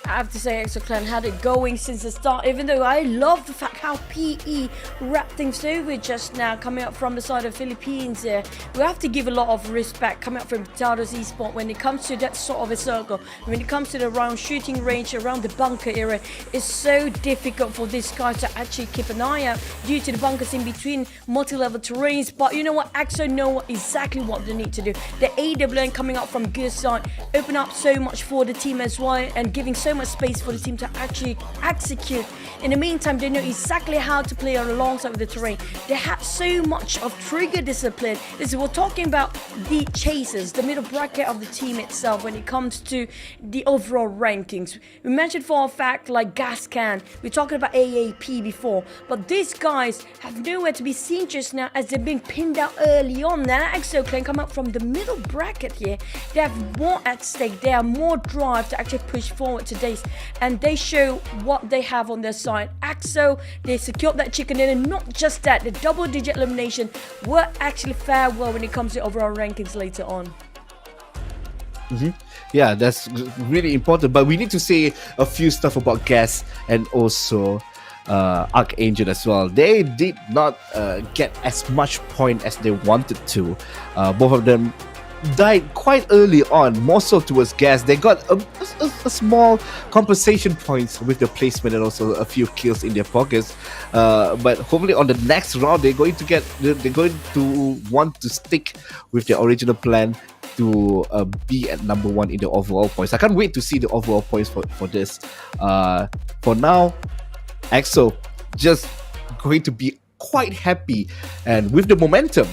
I have to say EXO Clan had it going since the start, even though I love the fact how PE wrapped things over just now, coming up from the side of Philippines here. We have to give a lot of respect coming up from Pintadoes Esports when it comes to that sort of a circle. When it comes to the round shooting range around the bunker area, it's so difficult for this guy to actually keep an eye out due to the bunkers in between multi-level terrains. But you know what, EXO know exactly what they need to do. The AWN coming up from good side open up so much for the team as well, and giving so much space for the team to actually execute. In the meantime, they know exactly how to play alongside with the terrain. They have so much of trigger discipline. We're talking about the chasers, the middle bracket of the team itself when it comes to the overall rankings. We mentioned for a fact like Gascans, we're talking about AAP before, but these guys have nowhere to be seen just now as they've been pinned out early on. Now EXO Clan come up from the middle bracket here. They have more at stake. They have more drive to actually push forward today, and they show what they have on their side. EXO, they secured that chicken dinner. Not just that, the double-digit elimination will actually fare well when it comes to overall rankings later on. Yeah, that's really important, but we need to say a few stuff about Gas and also Arkangel as well. They did not get as much point as they wanted to. Both of them died quite early on, more so towards Gas. They got a small compensation points with the placement and also a few kills in their pockets. But hopefully on the next round they're going to want to stick with their original plan to be at number 1 in the overall points. I can't wait to see the overall points for this. For now, EXO just going to be quite happy, and with the momentum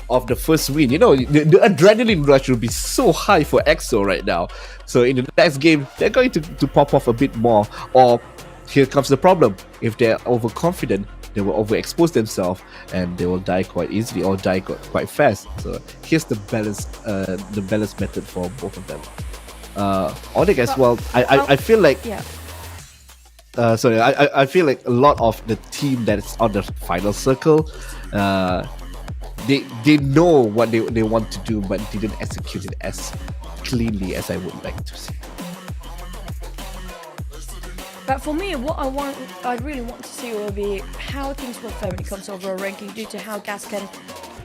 of the first win, you know, the adrenaline rush will be so high for EXO right now. So in the next game, they're going to pop off a bit more. Or here comes the problem: if they're overconfident, they will overexpose themselves and they will die quite easily or die quite fast. So here's the balance method for both of them. Onik as well. I feel like I feel like a lot of the team that is on the final circle, they know what they want to do, but didn't execute it as cleanly as I would like to see. But for me, what I really want to see will be how things will fare when it comes to overall ranking, due to how Gascans,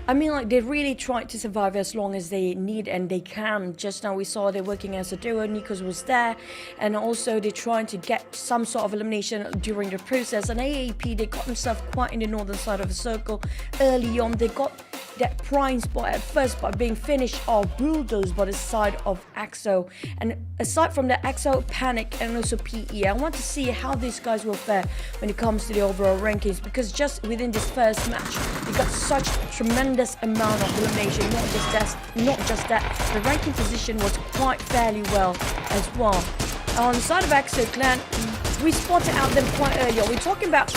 I mean, like, they really tried to survive as long as they need and they can. Just now we saw they're working as a duo. Nikos was there, and also they're trying to get some sort of elimination during the process. And AAP, they got themselves quite in the northern side of the circle early on. They got that prime spot at first by being finished or bulldozed by the side of EXO. And aside from the EXO, Panic and also PE, I want to see how these guys will fare when it comes to the overall rankings, because just within this first match we got such a tremendous amount of elimination. Not just that, the ranking position was quite fairly well as well. On the side of EXO Clan, we spotted out them quite early on. We're talking about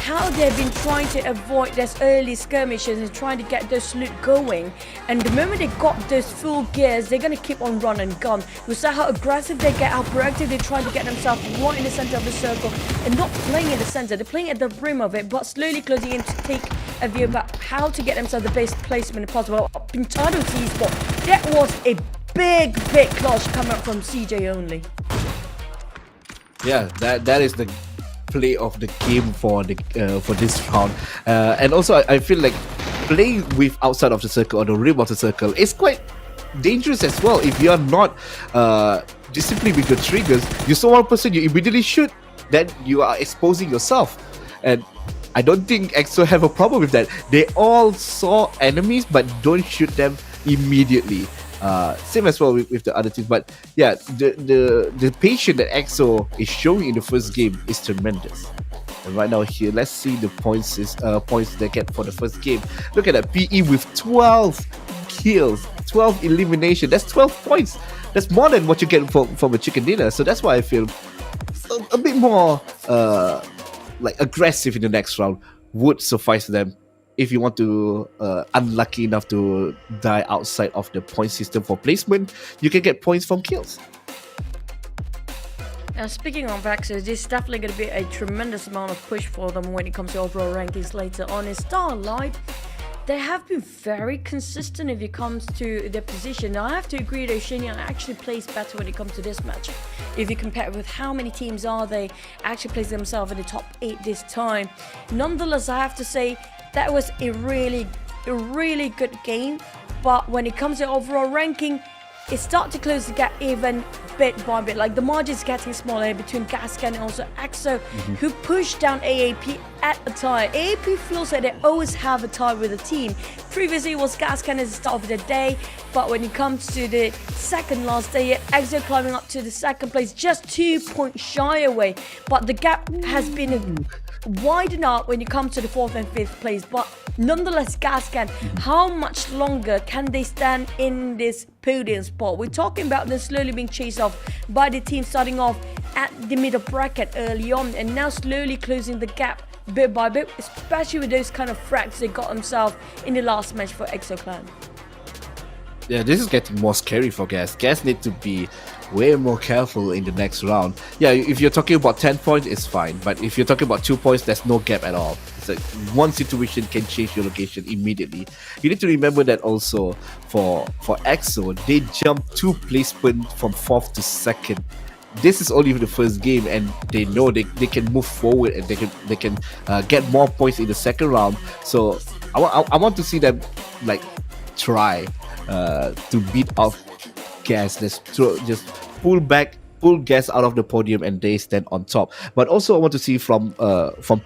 how they've been trying to avoid those early skirmishes and trying to get those loot going. And the moment they got those full gears, they're going to keep on run and gun. We saw how aggressive they get, how proactive they try to get themselves right in the center of the circle, and not playing in the center, they're playing at the rim of it, but slowly closing in to take a view about how to get themselves the best placement possible. Pintadoes Esports, that was a big clutch coming up from CJ only. Yeah, that is the play of the game for this round, and also I feel like playing with outside of the circle or the rim of the circle is quite dangerous as well. If you are not disciplined with your triggers, you saw one person, you immediately shoot, then you are exposing yourself. And I don't think EXO have a problem with that. They all saw enemies but don't shoot them immediately. Same as well with the other teams. But yeah, the patience that EXO is showing in the first game is tremendous. And right now here, let's see the points they get for the first game. Look at that, PE with 12 kills, 12 elimination. That's 12 points. That's more than what you get from a chicken dinner. So that's why I feel a bit more like aggressive in the next round would suffice them. If you want to unlucky enough to die outside of the point system for placement, you can get points from kills. Speaking of Axis, this is definitely going to be a tremendous amount of push for them when it comes to overall rankings later on. In Starlight, they have been very consistent if it comes to their position. Now, I have to agree that Shenyang actually plays better when it comes to this match. If you compare it with how many teams are they actually place themselves in the top 8 this time. Nonetheless, I have to say that was a really good game. But when it comes to overall ranking, it starts to close the gap even bit by bit. Like the margin is getting smaller between Gascans and also EXO, who pushed down AAP at a tie. AAP feels like they always have a tie with the team. Previously it was Gascans at the start of the day, but when it comes to the second last day, EXO climbing up to the second place, just 2 points shy away. But the gap has been widen out when you come to the 4th and 5th place. But nonetheless, Gascans, how much longer can they stand in this podium spot? We're talking about them slowly being chased off by the team starting off at the middle bracket early on and now slowly closing the gap bit by bit, especially with those kind of frags they got themselves in the last match for EXO Clan. Yeah, this is getting more scary for Gas. Gas need to be way more careful in the next round. Yeah, if you're talking about 10 points, it's fine. But if you're talking about 2 points, there's no gap at all. It's like one situation can change your location immediately. You need to remember that also for EXO, they jumped 2 placements from 4th to 2nd. This is only the first game, and they know they can move forward and they can get more points in the second round. So I want to see them like try to beat off Gas. Just pull Gas out of the podium and they stand on top. But also I want to see from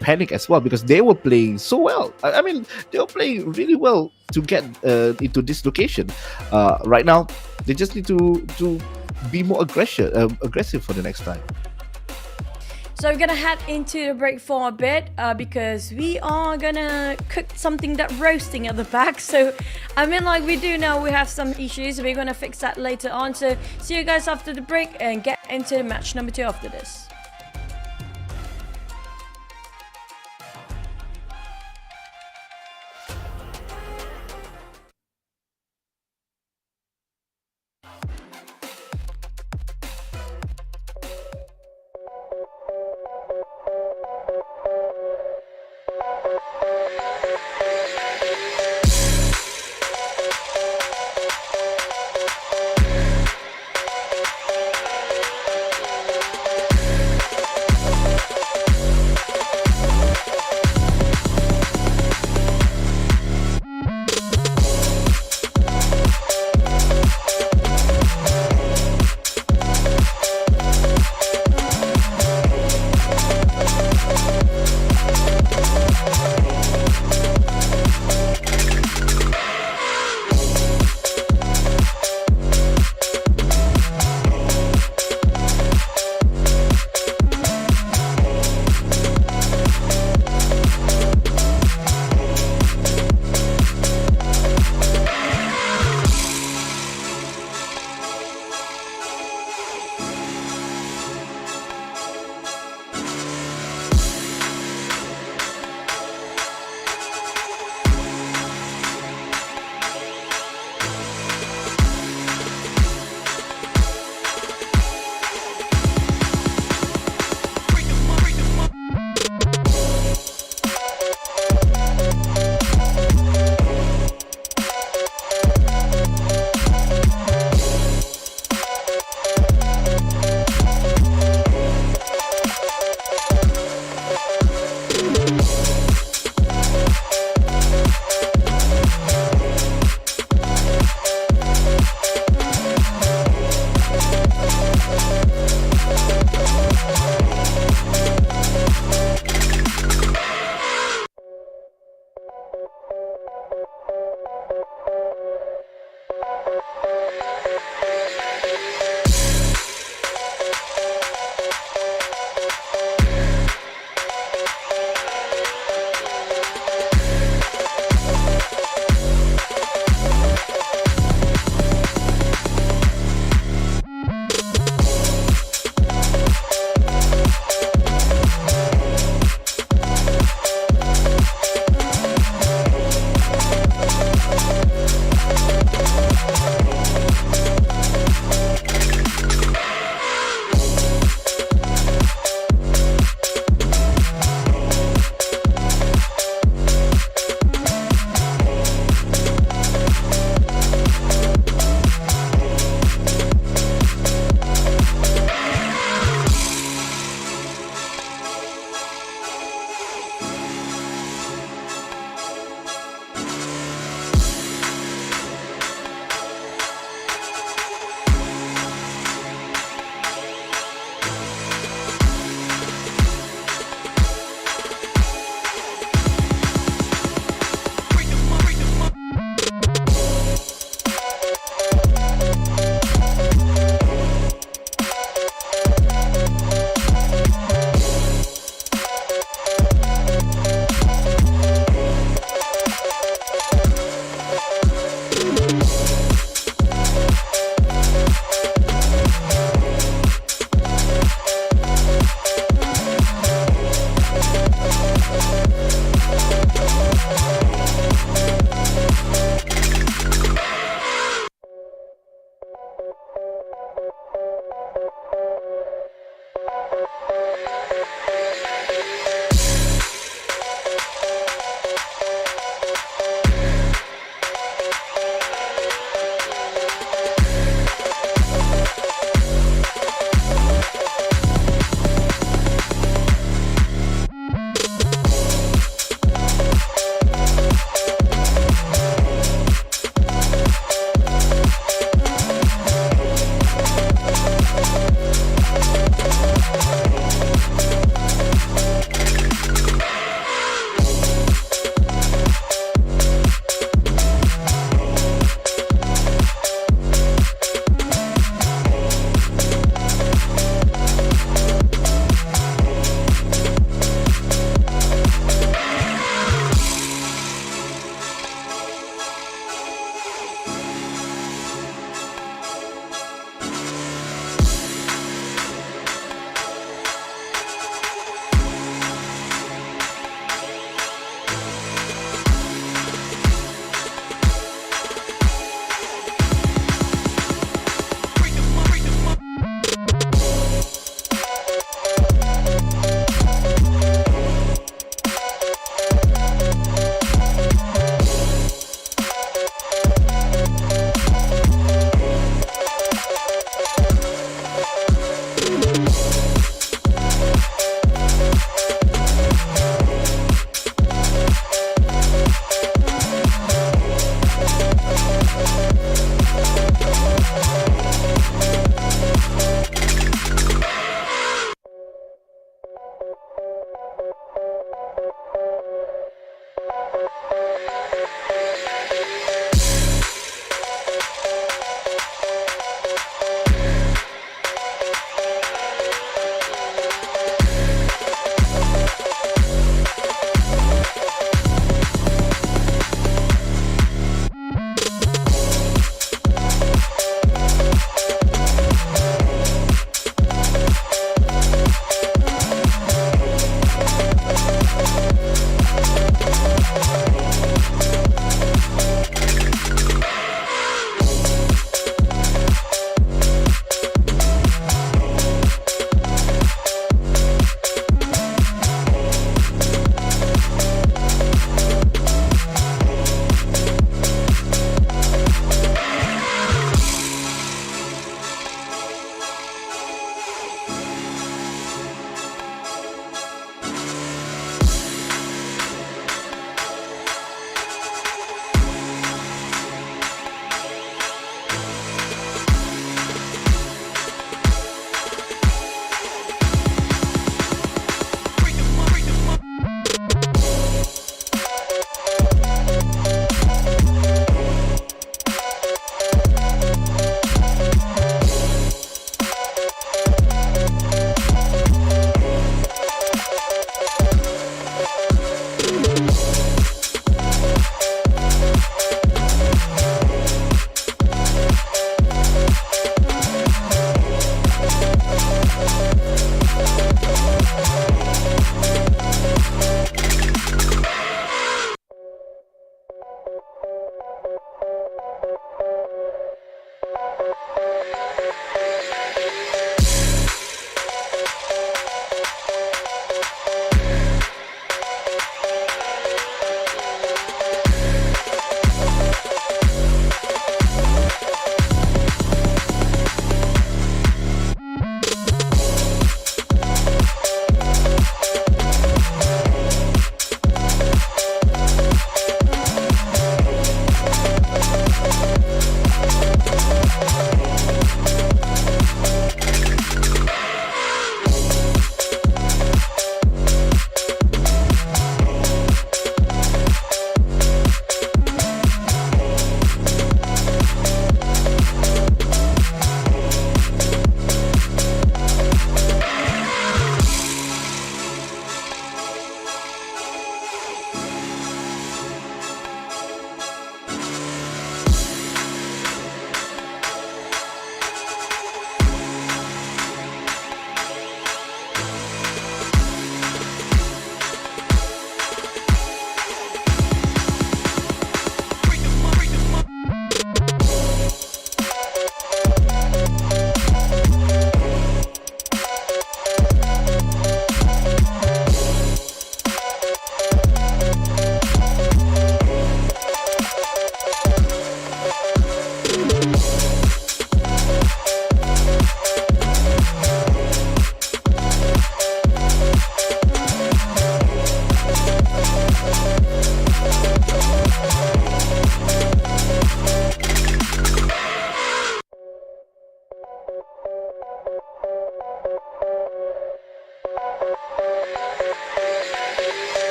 Panic as well, because they were playing so well. I mean, they were playing really well to get into this location. Right now they just need to be more aggressive for the next time. So we're gonna head into the break for a bit because we are gonna cook something that roasting at the back. So I mean, like we do now, we have some issues. We're gonna fix that later on. So see you guys after the break and get into the match number 2 after this.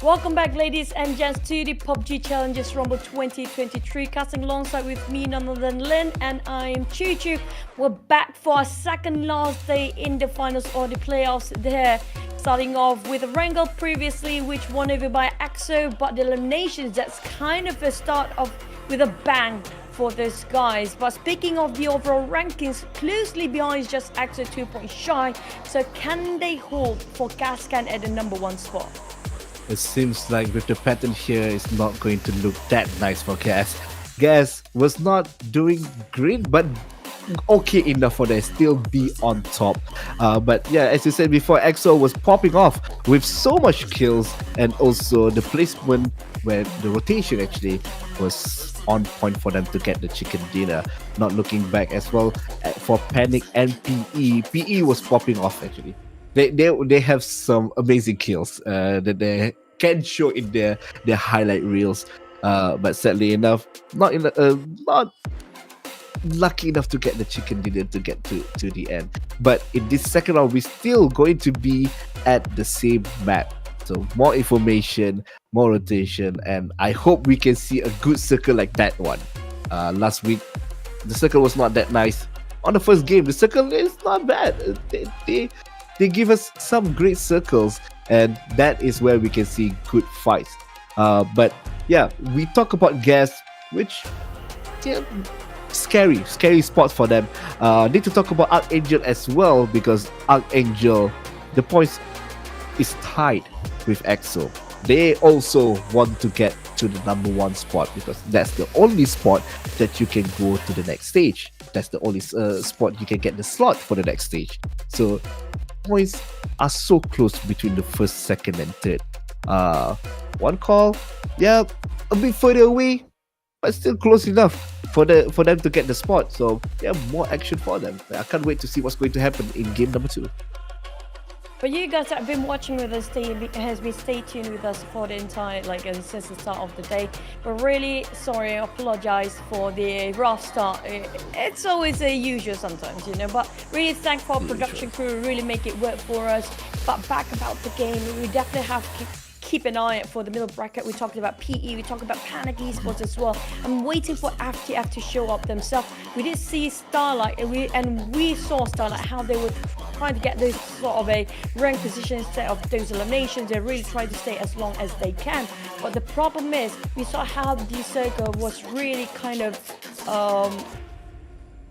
Welcome back, ladies and gents, to the PUBG Challengers Rumble 2023. Casting alongside with me, none other than Lynn, and I'm Choo Choo. We're back for our second last day in the finals or the playoffs there. Starting off with Arkangel previously, which won over by EXO, but the eliminations, that's kind of a start of with a bang for those guys. But speaking of the overall rankings, closely behind is just EXO 2 points shy. So can they hold for Gascans at the #1 spot? It seems like with the pattern here, it's not going to look that nice for Gas. Gas was not doing great, but okay enough for them still be on top. But yeah, as you said before, EXO was popping off with so much kills, and also the placement where the rotation actually was on point for them to get the chicken dinner. Not looking back as well for Panic and PE. PE was popping off actually. They have some amazing kills that they can show in their highlight reels, but sadly enough, not lucky enough to get the chicken dinner to get to the end. But in this second round, we're still going to be at the same map. So more information, more rotation, and I hope we can see a good circle like that one. Last week, the circle was not that nice. On the first game, the circle is not bad. They give us some great circles, and that is where we can see good fights. But yeah, we talk about Gas, which scary spots for them. Need to talk about Arkangel as well, because Arkangel, the points is tied with EXO. They also want to get to the #1 spot, because that's the only spot that you can go to the next stage. That's the only spot you can get the slot for the next stage. So points are so close between the first, second, and third. One call, yeah, a bit further away, but still close enough for them to get the spot. So yeah, more action for them. I can't wait to see what's going to happen in game #2. For you guys that have been watching with us, stay tuned with us for the entire, since the start of the day. We're really sorry, I apologize for the rough start. It's always a usual sometimes, but really thank for our production crew, really make it work for us. But back about the game, we definitely have to keep an eye out for the middle bracket. We talked about PE, we talked about Trident Esports as well. I'm waiting for FTF to show up themselves. We did see Starlight, and we saw Starlight, how they were trying to get those sort of a ranked position instead of those eliminations. They're really trying to stay as long as they can. But the problem is, we saw how the circle was really kind of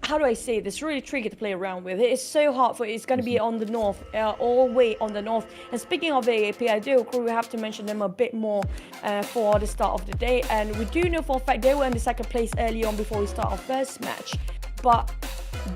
how do I say this? Really tricky to play around with. It is so hard for it's going to be on the north, all the way on the north. And speaking of AAP, I do agree we have to mention them a bit more for the start of the day. And we do know for a fact they were in the second place early on before we start our first match. But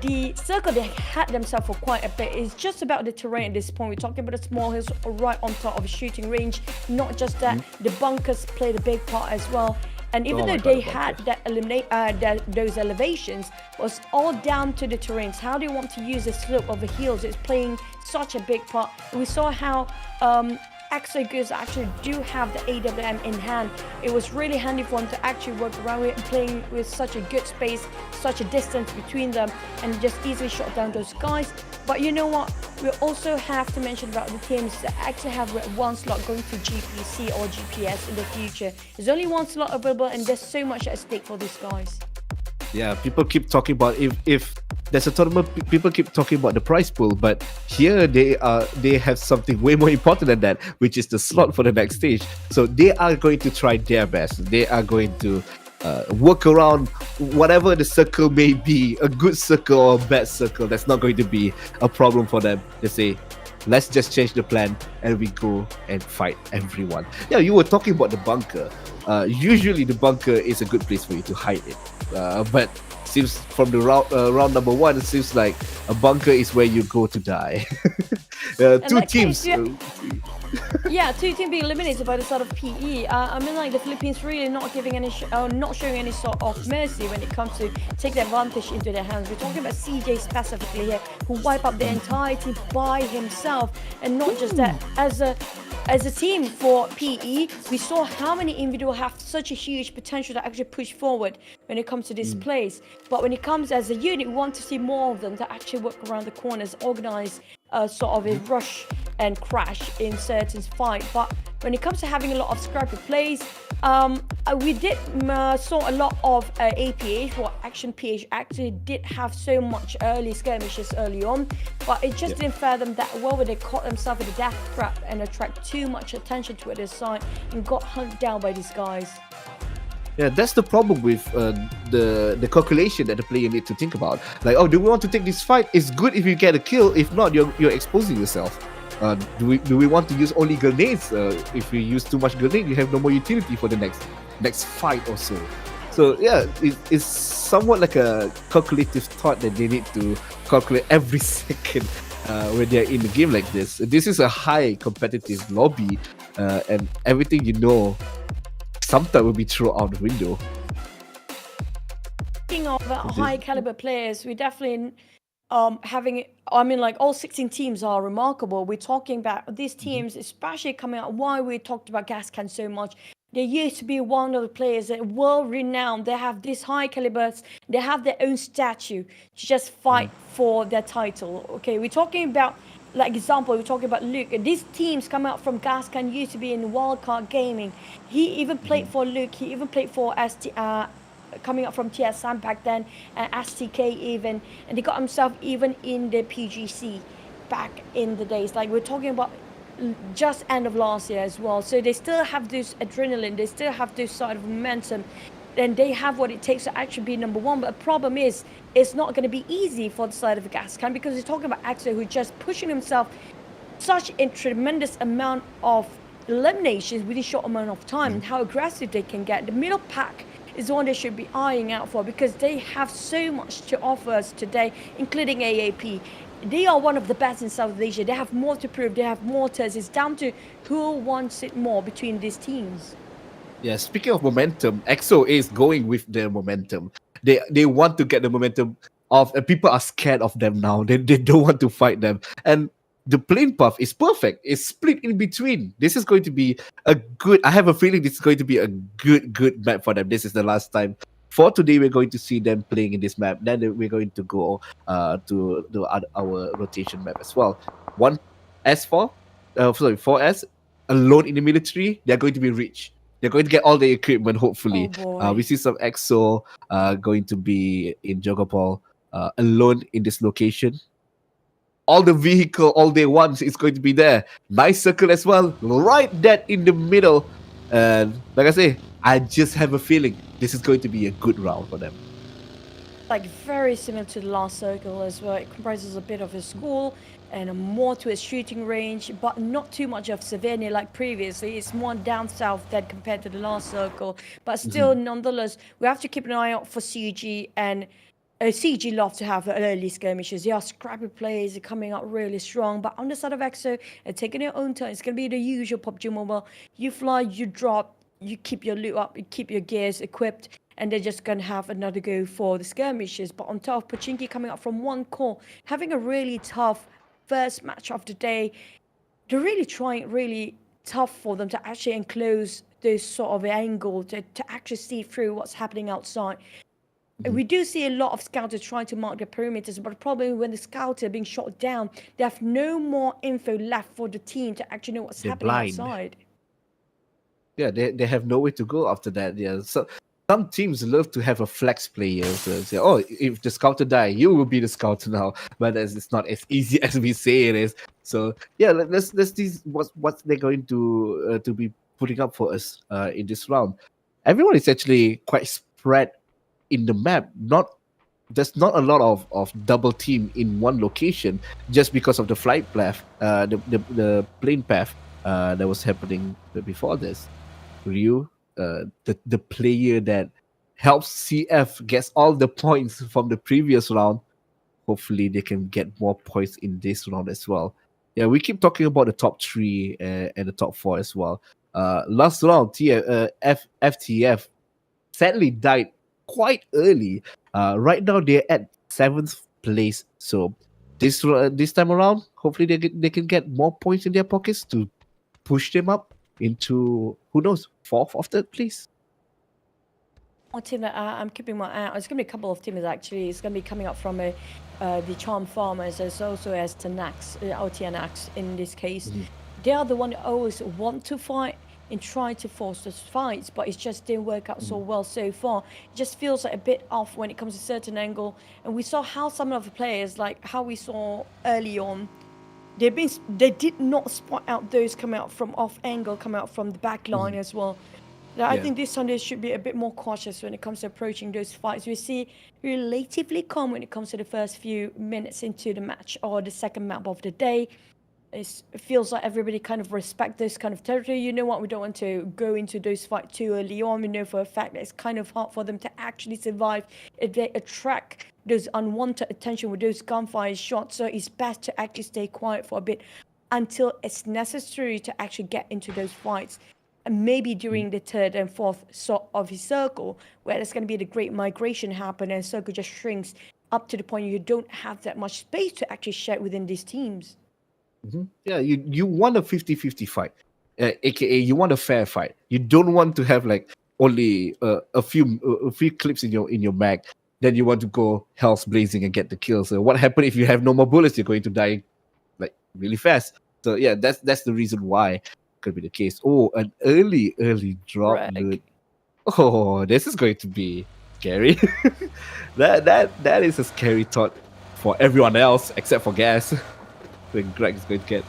the circle they had themselves for quite a bit is just about the terrain at this point. We're talking about the small hills right on top of a shooting range. Not just that, the bunkers played a big part as well. And even though they had that those elevations, was all down to the terrains. How do you want to use the slope of the hills? It's playing such a big part. And we saw how EXO Goose actually do have the AWM in hand. It was really handy for them to actually work around with, playing with such a good space, such a distance between them, and just easily shot down those guys. But you know what? We also have to mention about the teams that actually have one slot going to GPC or GPS in the future. There's only one slot available, and there's so much at stake for these guys. Yeah, people keep talking about if there's a tournament, people keep talking about the prize pool, but here they have something way more important than that, which is the slot for the next stage. So they are going to try their best. They are going to work around whatever the circle may be, a good circle or a bad circle. That's not going to be a problem for them. They say, let's just change the plan and we go and fight everyone. Yeah, you were talking about the bunker. Usually the bunker is a good place for you to hide it, but seems from the round #1, it seems like a bunker is where you go to die. Two teams. Yeah, two teams being eliminated by the side of PE. I mean, the Philippines really not giving any, not showing any sort of mercy when it comes to take the advantage into their hands. We're talking about CJ specifically here, who wiped up the entire team by himself, and not just that. As a team for PE, we saw how many individuals have such a huge potential to actually push forward when it comes to this place. But when it comes as a unit, we want to see more of them to actually work around the corners, organize sort of a rush and crash in certain fight. But when it comes to having a lot of scrappy plays, we did saw a lot of APH, or Action PH actually did have so much early skirmishes early on, but it just didn't fare them that well when they caught themselves in a death trap and attract too much attention to their side and got hunted down by these guys. Yeah, that's the problem with the calculation that the player need to think about. Like, oh, do we want to take this fight? It's good if you get a kill. If not, you're exposing yourself. Do we want to use only grenades? If we use too much grenade, you have no more utility for the next fight or so. So yeah, it's somewhat like a calculative thought that they need to calculate every second when they're in the game like this. This is a high competitive lobby, and everything you know sometimes will be thrown out the window. Speaking of high caliber players, we definitely having, I mean, like all 16 teams are remarkable. We're talking about these teams, especially coming out, why we talked about Gascans so much. They used to be one of the players that world renowned. They have these high calibers. They have their own statue to just fight for their title. Okay, we're talking about, like example, we're talking about Luke. These teams come out from Gascan, used to be in Wildcard Gaming. He even played for Luke. He even played for coming up from TSM back then, and STK even, and he got himself even in the PGC back in the days. Like we're talking about just end of last year as well. So they still have this adrenaline, they still have this side of momentum, and they have what it takes to actually be number one. But the problem is, it's not going to be easy for the side of Gascan, because he's talking about EXO, who's just pushing himself such a tremendous amount of eliminations within a short amount of time, and how aggressive they can get. The middle pack is the one they should be eyeing out for, because they have so much to offer us today, including AAP. They are one of the best in South Asia. They have more to prove. They have more tests. It's down to who wants it more between these teams. Yeah, speaking of momentum, EXO is going with their momentum. They want to get the momentum of, and people are scared of them now. They don't want to fight them. And the plane path is perfect. It's split in between. This is going to be I have a feeling this is going to be a good map for them. This is the last time. For today, we're going to see them playing in this map. Then we're going to go to our rotation map as well. 4S, alone in the military, they're going to be rich. They're going to get all the equipment, hopefully. We see some EXO going to be in Jogopol, alone in this location. All the vehicle, all they want is going to be there. Nice circle as well, right dead in the middle. And like I say, I just have a feeling this is going to be a good round for them. Like very similar to the last circle as well. It comprises a bit of a school and more to a shooting range, but not too much of Savannah like previously. It's more down south than compared to the last circle. But still, nonetheless, we have to keep an eye out for CG, and CG love to have early skirmishes. They are scrappy players, they're coming out really strong. But on the side of EXO, they're taking their own turn. It's going to be the usual PUBG Mobile. You fly, you drop, you keep your loot up, you keep your gears equipped, and they're just going to have another go for the skirmishes. But on top, Pachinki coming up from one core, having a really tough first match of the day. They're really trying really tough for them to actually enclose this sort of angle to actually see through what's happening outside. We do see a lot of scouters trying to mark the perimeters, but the problem is when the scouts are being shot down, they have no more info left for the team to actually know what's happening outside. Yeah, they have nowhere to go after that. Yeah, so some teams love to have a flex player. So say, oh, if the scouter die, you will be the scouter now. But it's not as easy as we say it is. So yeah, let's see what they're going to be putting up for us in this round. Everyone is actually quite spread in the map. There's not a lot of double team in one location just because of the flight path, the plane path that was happening before this. Ryu, the player that helps CF gets all the points from the previous round. Hopefully they can get more points in this round as well. Yeah, we keep talking about the top 3 and the top 4 as well. Last round, FTF sadly died quite early. Right now they're at 7th place. So this time around, hopefully they can get more points in their pockets to push them up into, who knows, 4th or 3rd place. one team that I'm keeping my eye on. It's going to be a couple of teams actually. It's going to be coming up from the Charm Farmers as also as Tenax, Tenax in this case. They are the one that always want to fight and try to force those fights, but it just didn't work out so well so far. It just feels like a bit off when it comes to certain angle. And we saw how some of the players, like how we saw early on, they did not spot out those coming out from off angle, coming out from the back line as well. I think this Sunday should be a bit more cautious when it comes to approaching those fights. We see relatively calm when it comes to the first few minutes into the match or the second map of the day. It feels like everybody kind of respect this kind of territory. You know what? We don't want to go into those fights too early on. We know for a fact that it's kind of hard for them to actually survive if they attract those unwanted attention with those gunfire shots. So it's best to actually stay quiet for a bit until it's necessary to actually get into those fights. And maybe during the third and fourth sort of his circle, where there's going to be the great migration happen and circle just shrinks up to the point you don't have that much space to actually share within these teams. Yeah, you want a 50-50 fight, aka you want a fair fight. You don't want to have like only a few clips in your mag. Then you want to go hell's blazing and get the kill. So what happens if you have no more bullets? You're going to die like really fast. So yeah, that's the reason why could be the case. Oh, an early drop, dude. Oh, this is going to be scary. that is a scary thought for everyone else except for Gas. When Greg is going to get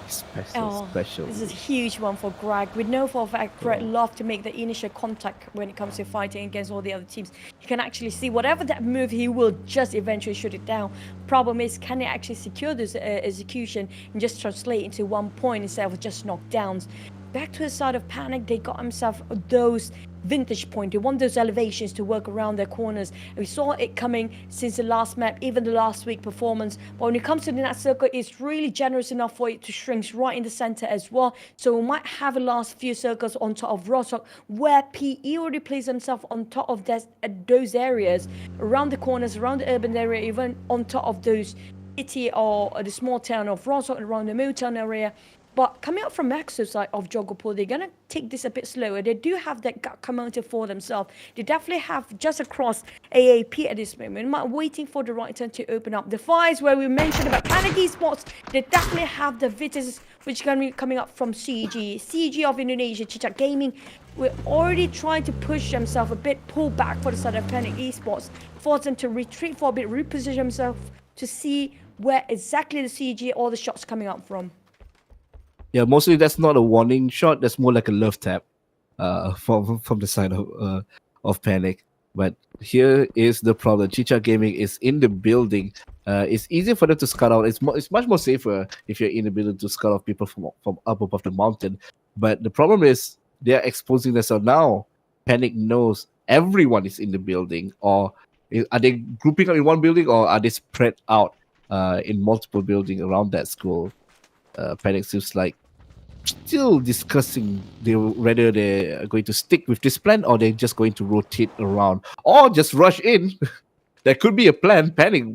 special. This is a huge one for Greg. We know for a fact Greg loves to make the initial contact when it comes to fighting against all the other teams. You can actually see whatever that move, he will just eventually shoot it down. Problem is, can he actually secure this execution and just translate into 1 point instead of just knockdowns? Back to the side of Panic, they got himself those vintage point. They want those elevations to work around their corners. And we saw it coming since the last map, even the last week performance. But when it comes to the net circle, it's really generous enough for it to shrink right in the center as well. So we might have the last few circles on top of Rostock, where PE already placed himself on top of those areas, around the corners, around the urban area, even on top of those city or the small town of Rostock, around the mill town area. But coming out from Exo's side of Jogopur, they're going to take this a bit slower. They do have that gut commander for themselves. They definitely have just across AAP at this moment, waiting for the right turn to open up. The fires where we mentioned about Trident Esports, they definitely have the Vitis, which are going to be coming up from CG of Indonesia, Cicak Gaming. We're already trying to push themselves a bit, pull back for the side of Trident Esports, force them to retreat for a bit, reposition themselves to see where exactly the CG or the shots coming up from. Yeah, mostly that's not a warning shot. That's more like a love tap, from the side of Panic. But here is the problem. Cicak Gaming is in the building. It's easier for them to scout out. It's much more safer if you're in the building to scout out people from up above the mountain. But the problem is they're exposing themselves now. Panic knows everyone is in the building, or are they grouping up in one building, or are they spread out in multiple buildings around that school? Panic seems like still discussing whether they're going to stick with this plan or they're just going to rotate around or just rush in. There could be a plan. Panic,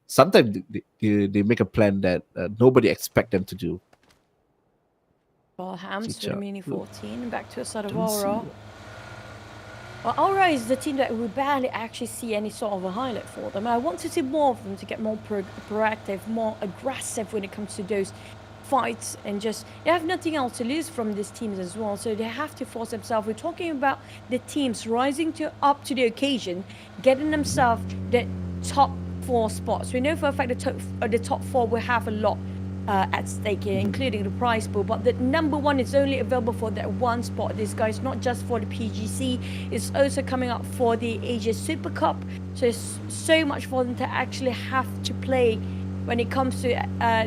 sometimes they make a plan that nobody expect them to do. Well, Hams with a mini 14, back to a side of Aurora. Well, Aurora is the team that we barely actually see any sort of a highlight for them. I want to see more of them to get more proactive, more aggressive when it comes to those fights, and just they have nothing else to lose from these teams as well, so they have to force themselves. We're talking about the teams rising up to the occasion, getting themselves the top 4 spots. We know for a fact the top 4 will have a lot at stake here, including the prize pool, but the number 1 is only available for that one spot. This guy's not just for the PGC, it's also coming up for the Asia Super Cup, so it's so much for them to actually have to play when it comes to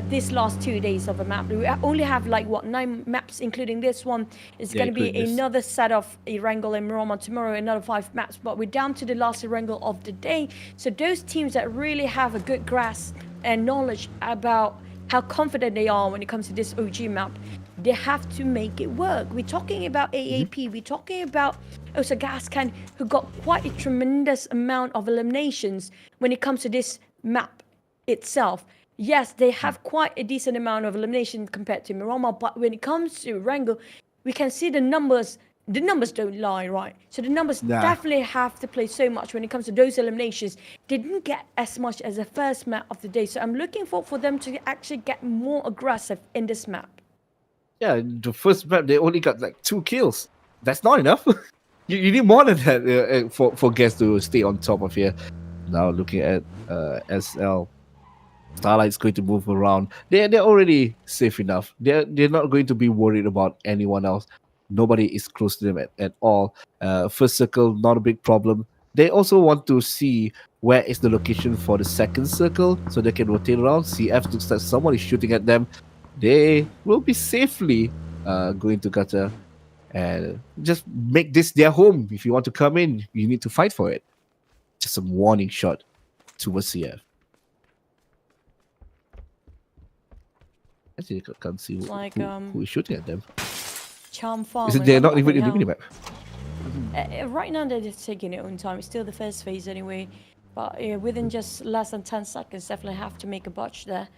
this last 2 days of a map. We only have like 9 maps, including this one. It's going to be another set of Erangel and Miroma tomorrow, another 5 maps, but we're down to the last Erangel of the day. So those teams that really have a good grasp and knowledge about how confident they are when it comes to this OG map, they have to make it work. We're talking about AAP, we're talking about also Gascans, who got quite a tremendous amount of eliminations when it comes to this map itself. Yes, they have quite a decent amount of elimination compared to Miroma, but when it comes to Erangel, we can see the numbers the numbers don't lie, right? So the numbers Nah. definitely have to play so much when it comes to those eliminations. They didn't get as much as the first map of the day. So I'm looking for them to actually get more aggressive in this map. Yeah, the first map they only got like 2 kills. That's not enough. you need more than that for Gas to stay on top of here. Now looking at SL, Starlight's going to move around. They're already safe enough. They're not going to be worried about anyone else. Nobody is close to them at all. First circle, not a big problem. They also want to see where is the location for the second circle so they can rotate around. CF looks like someone is shooting at them. They will be safely going to gutter and just make this their home. If you want to come in, you need to fight for it. Just a warning shot towards CF. Actually, I can't see who is shooting at them. Charm Farm. Is it they're not even in the minimap? Right now they're just taking their own time. It's still the first phase anyway. But within just less than 10 seconds, definitely have to make a botch there.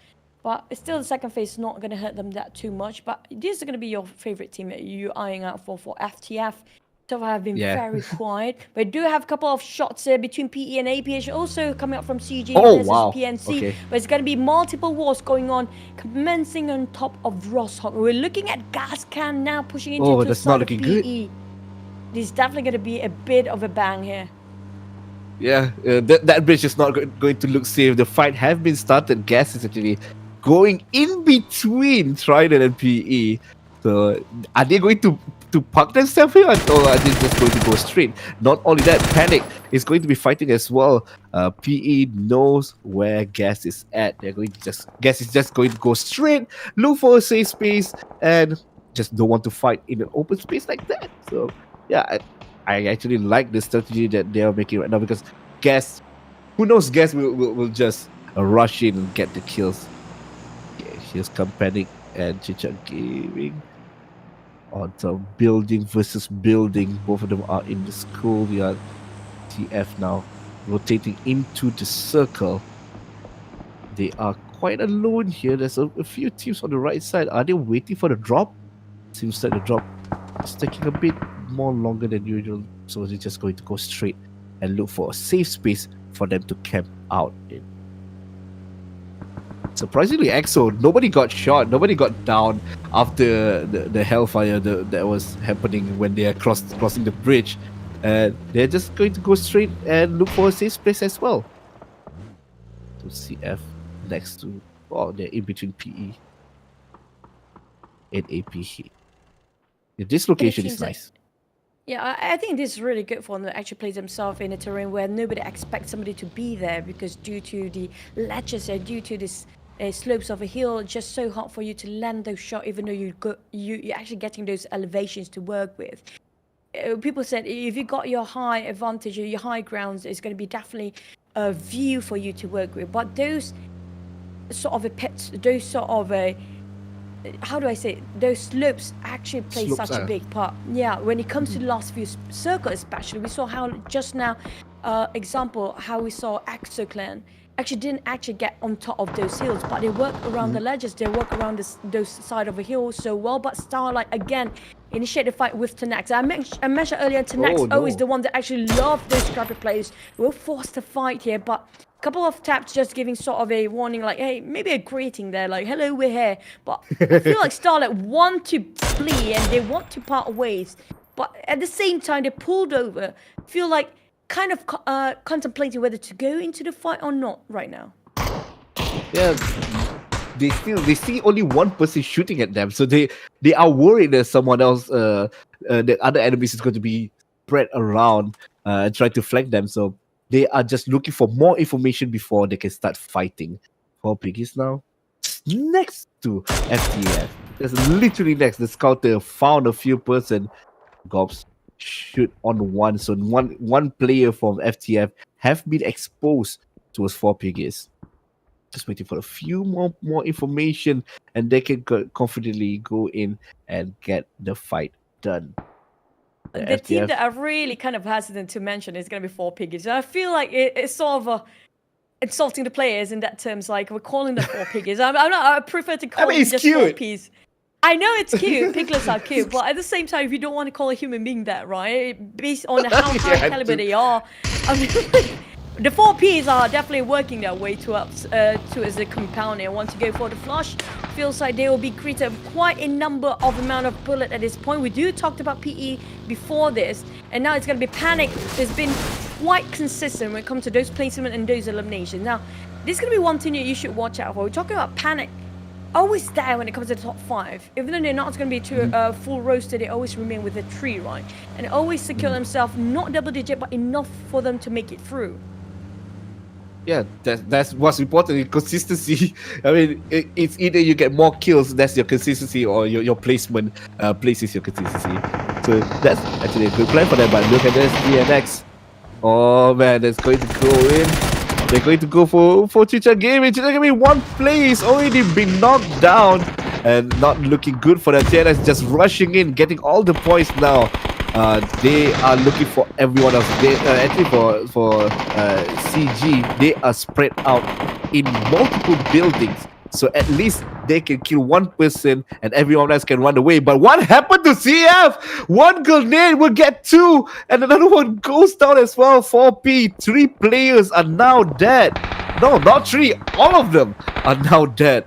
But it's still the second phase is not going to hurt them that too much. But these are going to be your favorite team that you're eyeing out for FTF. So far have been very quiet. But I do have a couple of shots between PE and APH also coming up from CG versus PNC. Okay. But it's going to be multiple wars going on, commencing on top of Rosshawk. We're looking at Gascan now pushing into the side of PE. Good. This is definitely going to be a bit of a bang here. Yeah, that bridge is not going to look safe. The fight have been started. Gas is actually going in between Trident and PE. So are they going to park themselves here, or are they just going to go straight? Not only that, Panic is going to be fighting as well. PE knows where Gas is at. They're going to Gas is just going to go straight, look for a safe space, and just don't want to fight in an open space like that. So yeah, I actually like the strategy that they are making right now, because Gas, who knows, Gas will just rush in and get the kills. Okay, here's come Panic and Cicak Gaming. On some building versus building. Both of them are in the school. We are TF now rotating into the circle. They are quite alone here. There's a few teams on the right side. Are they waiting for the drop? Seems like the drop is taking a bit more longer than usual. So they're just going to go straight and look for a safe space for them to camp out in. Surprisingly, EXO, nobody got shot, nobody got down after the hellfire that was happening when they are crossing the bridge. And they're just going to go straight and look for a safe place as well. So CF next to, they're in between PE and APH. This location is nice. Yeah, I think this is really good for them to actually place themselves in a terrain where nobody expects somebody to be there, because due to the ledges and due to this slopes of a hill, it's just so hard for you to land those shots, even though you're actually getting those elevations to work with. People said if you got your high advantage or your high grounds, it's going to be definitely a view for you to work with. But those sort of pits, those sort of how do I say it? Those slopes actually play such a big part. Yeah, when it comes to the last few circles especially, we saw how just now, example, how we saw EXO Clan actually didn't actually get on top of those hills, but they work around the ledges, they work around those side of a hill so well. But Starlight again initiate the fight with Tenax. I mentioned earlier, Tenax is the one that actually loved those scrappy players. We're forced to fight here, but a couple of taps just giving sort of a warning, like, hey, maybe a greeting there, like, hello, we're here. But I feel like Starlight want to flee and they want to part ways, but at the same time they pulled over. Feel like kind of contemplating whether to go into the fight or not right now. Yeah, they see only one person shooting at them, so they are worried that someone else, the other enemies is going to be spread around and try to flank them. So they are just looking for more information before they can start fighting. For Piggies now, next to FTF, there's literally next. The scouter found a few person. Gobs shoot on one, so one player from FTF have been exposed towards 4 Piggies. Just waiting for a few more information, and they can confidently go in and get the fight done. The team that I'm really kind of hesitant to mention is going to be 4 Piggies. I feel like it's sort of insulting the players in that terms. Like, we're calling them 4 Piggies. I prefer to call them just cute. 4 Ps. I know it's cute, piglets are cute, but at the same time, if you don't want to call a human being that, right? Based on how high caliber they are, I mean, the 4Ps are definitely working their way towards the compounder. Once you go for the flush, feels like they will be creating quite a number of amount of bullet at this point. We do talked about PE before this, and now it's going to be Panic. It's been quite consistent when it comes to those placement and those eliminations. Now, this is going to be one thing that you should watch out for. We're talking about Panic. Always there when it comes to the top 5. Even though they're not going to be to full roster, they always remain with a 3, right? And always secure themselves, not double digit, but enough for them to make it through. Yeah, that's what's important. Consistency. I mean, it's either you get more kills, that's your consistency, or your placement places your consistency. So that's actually a good plan for them. But look at this, Tenax. Oh man, that's going to go in. They're going to go for Cicak Gaming. Cicak Gaming, one play is already been knocked down and not looking good for them. Tenax just rushing in, getting all the points now. They are looking for everyone else. They actually for CG, they are spread out in multiple buildings. So at least they can kill one person and everyone else can run away. But what happened to CF? One grenade will get 2 and another one goes down as well. 4P, 3 players are now dead. No, not 3. All of them are now dead.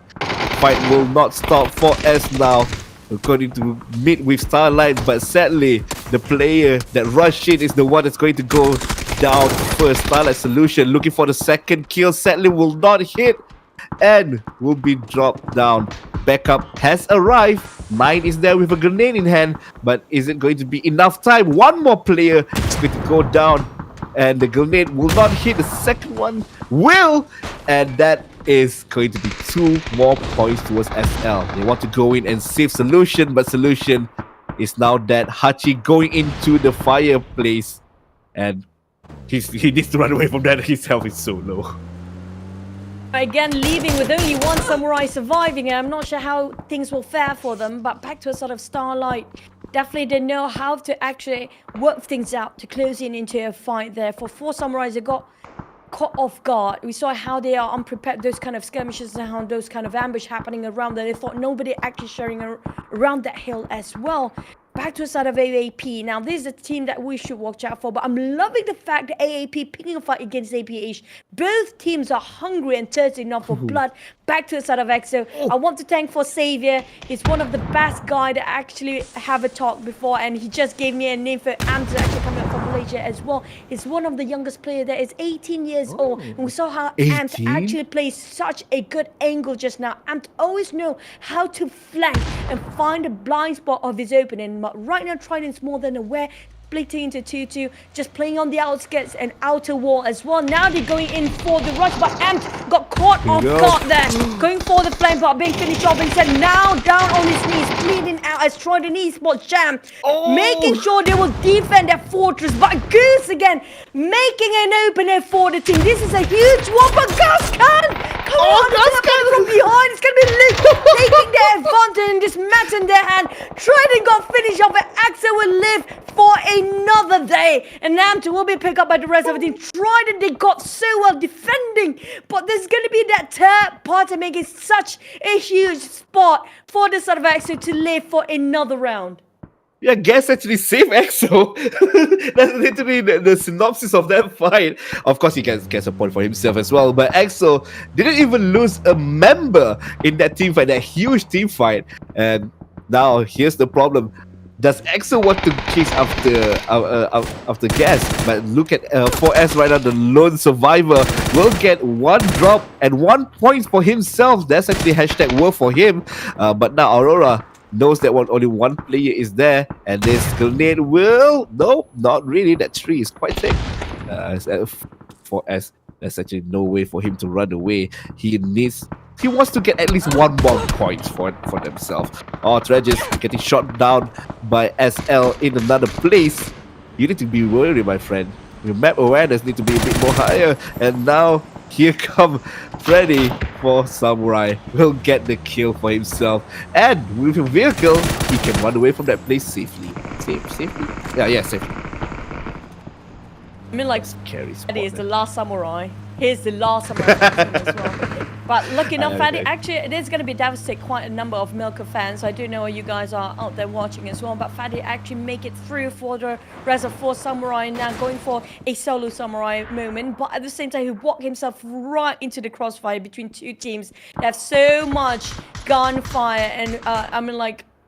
Fight will not stop for S now. According to meet with Starlight, but sadly, the player that rushed in is the one that's going to go down first. Starlight Solution looking for the second kill. Sadly, will not hit and will be dropped down. Backup has arrived. 9 is there with a grenade in hand, but is it going to be enough time? One more player is going to go down, and the grenade will not hit. The second one will, and that is going to be 2 more points towards SL. They want to go in and save Solution, but Solution is now dead. Hachi going into the fireplace, and he needs to run away from that. His health is so low. Again, leaving with only one samurai surviving, and I'm not sure how things will fare for them, but back to a sort of Starlight. Definitely they know how to actually work things out to close in into a fight there. For 4 samurais, they got caught off guard. We saw how they are unprepared, those kind of skirmishes and how those kind of ambush happening around there. They thought nobody actually sharing around that hill as well. Back to the side of AAP. Now, this is a team that we should watch out for, but I'm loving the fact that AAP picking a fight against APH. Both teams are hungry and thirsty enough for blood. Back to the side of EXO. I want to thank for Xavier. He's one of the best guys that actually have a talk before, and he just gave me a name for Am's actually coming up from Malaysia as well. He's one of the youngest players that is 18 years old, and we saw how Ant actually plays such a good angle just now. Ant always know how to flank and find a blind spot of his opening. But right now, Trident's more than aware. Splitting into 2-2, just playing on the outskirts and outer wall as well. Now they're going in for the rush, but Ant got caught off guard there. Going for the flame, but being finished off instead. Now down on his knees, bleeding out as Trident Esports jam. Making sure they will defend their fortress, but Goose again, making an opener for the team. This is a huge one, but Gascan! Come on, Gascan from behind. It's going to be Luke taking their advantage and just matching their hand. Trident got finished off, and Axel will live for another day, and Namtu will be picked up by the rest of the team. Trident, they got so well defending, but there's going to be that third party making such a huge spot for the sort of EXO to live for another round. Yeah, Gas actually saved EXO. That's literally the synopsis of that fight. Of course, he gets a point for himself as well, but EXO didn't even lose a member in that team fight, that huge team fight. And now, here's the problem. Does EXO want to chase after Gas? But look at 4S right now, the lone survivor will get 1 drop and 1 point for himself. That's actually hashtag worth for him. But now Aurora knows that only 1 player is there, and this grenade will... No, not really. That tree is quite thick. 4S, there's actually no way for him to run away. He wants to get at least 1 more point for themselves. Oh, Treasures getting shot down by SL in another place. You need to be worried, my friend. Your map awareness need to be a bit more higher. And now, here come Freddy for Samurai. Will get the kill for himself. And with a vehicle, he can run away from that place safely. Safely? Yeah, safely. I mean, like, Carry Freddy is the last samurai. Here's the last samurai as well. But lucky enough, Fatty, actually, it is going to be devastating quite a number of Milka fans. I do know you guys are out there watching as well, but Fatty actually make it through for the rest of 4 Samurai, now going for a solo Samurai moment. But at the same time, he walked himself right into the crossfire between 2 teams. They have so much gunfire and,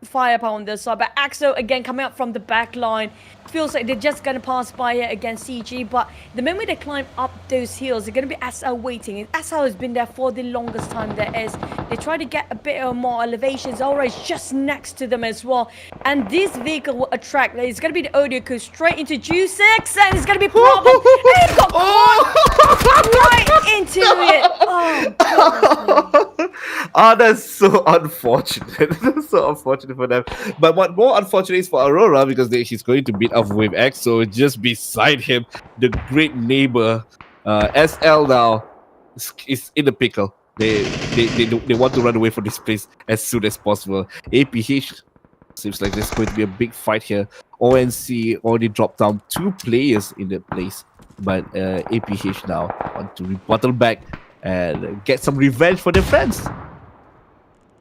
firepower on this side. But EXO, again, coming up from the back line. Feels like they're just going to pass by it against CG, but the moment they climb up those hills, they're going to be SL waiting. SL has been there for the longest time there is. They try to get a bit more elevations. Aurora is just next to them as well. And this vehicle will attract, it's going to be the Odioku straight into G6, and it's going to be problem. And he got caught right into it. Oh, goodness. Oh, that's so unfortunate. That's so unfortunate for them. But what more unfortunate is for Aurora, because she's going to beat up with EXO just beside him. The great neighbor, SL now is in the pickle. They want to run away from this place as soon as possible. APH seems like there's going to be a big fight here. ONC already dropped down 2 players in the place, but APH now want to rebuttal back and get some revenge for their friends.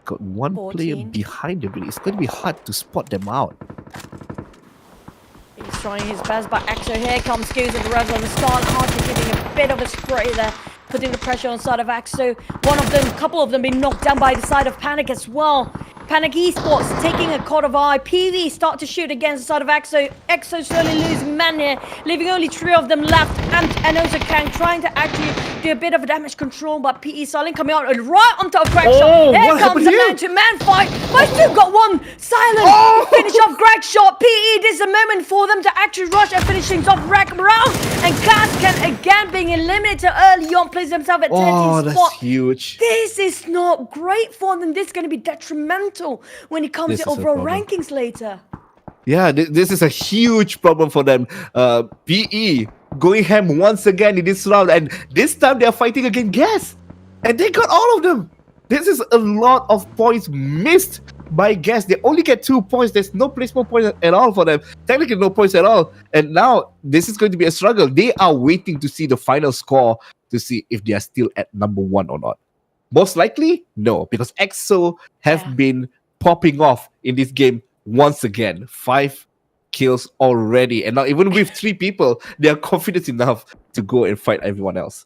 Got 1 player behind them. It's going to be hard to spot them out. He's trying his best, but EXO here comes Skills of the rest on the start. Hardly giving a bit of a spray there, putting the pressure on the side of EXO. Couple of them being knocked down by the side of Panic as well. Panic Esports taking a court of eye. PV start to shoot against the side of EXO. EXO slowly losing men here, leaving only 3 of them left. And also Kang trying to actually do a bit of a damage control, but PE Silent coming out and right on top of Greg Shot. Here comes the man-to-man fight, but still got 1 Silent finish off Greg Shot. PE, this is a moment for them to actually rush and finish things off Rack around. And Gascans again being eliminated early on, places themselves at 10th spot. That's huge. This is not great for them. This is going to be detrimental when it comes to overall rankings later. Yeah, this is a huge problem for them. PE going ham once again in this round, and this time they are fighting against Gas, and they got all of them. This is a lot of points missed by Gas. They only get 2 points. There's no placement points at all for them. Technically no points at all. And now this is going to be a struggle. They are waiting to see the final score to see if they are still at number 1 or not. Most likely, no, because EXO have been popping off in this game once again. 5 kills already, and now even with 3 people, they are confident enough to go and fight everyone else.